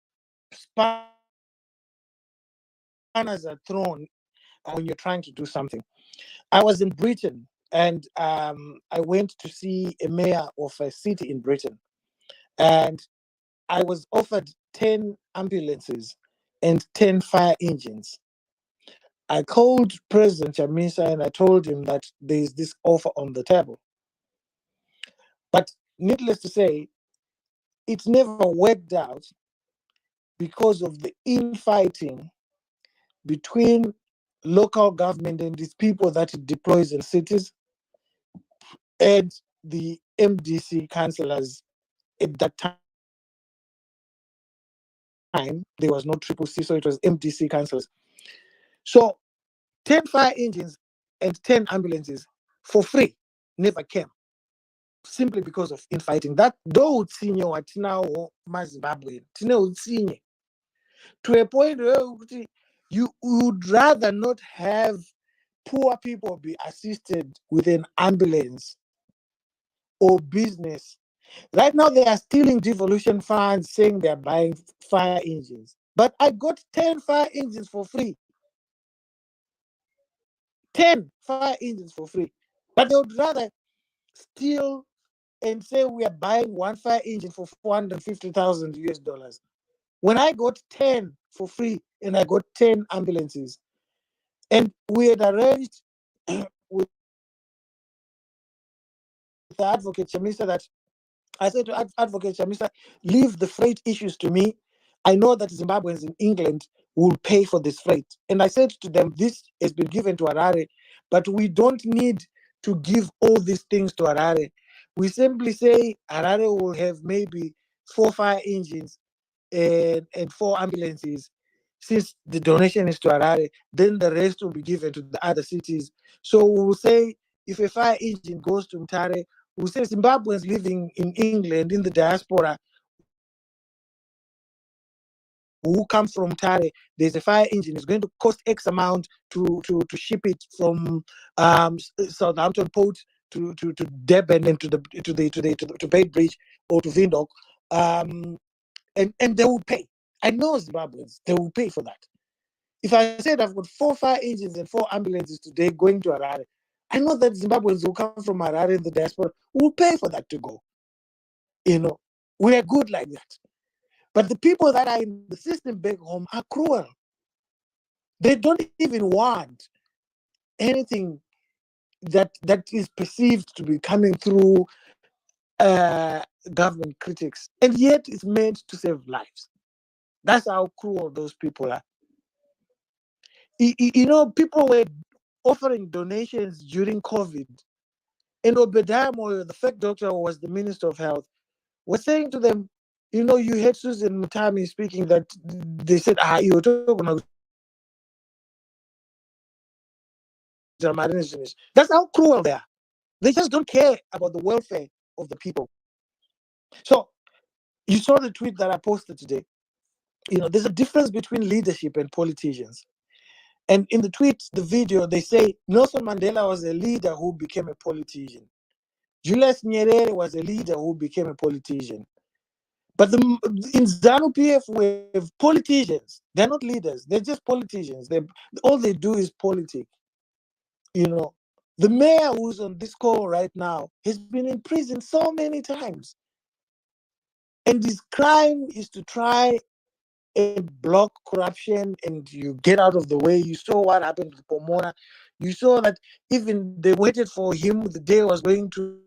spanners are thrown when you're trying to do something. I was in Britain, and I went to see a mayor of a city in Britain. And I was offered 10 ambulances and 10 fire engines. I called President Chamisa and I told him that there's this offer on the table. But needless to say, it never worked out because of the infighting between local government and these people that it deploys in cities and the MDC councillors. At that time, there was no triple C, so it was MDC councillors. So 10 fire engines and 10 ambulances for free never came, simply because of infighting. That though utsinye watinawo maZimbabwe tine utsinye to a point where you would rather not have poor people be assisted with an ambulance or business. Right now, they are stealing devolution funds, saying they're buying fire engines. But I got 10 fire engines for free. 10 fire engines for free. But they would rather steal and say we are buying one fire engine for 450,000 US dollars. When I got 10 for free and I got 10 ambulances, and we had arranged with the advocate Chamisa that I said to Advocate Chamisa, leave the freight issues to me. I know that Zimbabweans in England will pay for this freight. And I said to them, this has been given to Harare, but we don't need to give all these things to Harare. We simply say Harare will have maybe 4 fire engines and 4 ambulances. Since the donation is to Harare, then the rest will be given to the other cities. So we'll say if a fire engine goes to Mtare, we'll say Zimbabweans living in England, in the diaspora, who come from Tare, there's a fire engine. It's going to cost X amount to ship it from Southampton Port to Durban and to Beitbridge or to Windhoek, and they will pay. I know Zimbabweans, they will pay for that. If I said I've got 4 fire engines and 4 ambulances today going to Harare, I know that Zimbabweans who come from Harare in the diaspora will pay for that to go. We are good like that. But the people that are in the system back home are cruel. They don't even want anything that is perceived to be coming through government critics, and yet it's meant to save lives. That's how cruel those people are. People were offering donations during COVID, and Obadiah Moyo, the fake doctor who was the Minister of Health, was saying to them, you heard Susan Mutami speaking that they said, you're talking about. That's how cruel they are. They just don't care about the welfare of the people. So you saw the tweet that I posted today. There's a difference between leadership and politicians. And in the tweet, the video, they say Nelson Mandela was a leader who became a politician. Julius Nyerere was a leader who became a politician. But in ZANU-PF, we have politicians. They're not leaders. They're just politicians. All they do is politics. The mayor who's on this call right now has been in prison so many times. And his crime is to try and block corruption, and you get out of the way. You saw what happened to Pomona. You saw that even they waited for him the day he was going to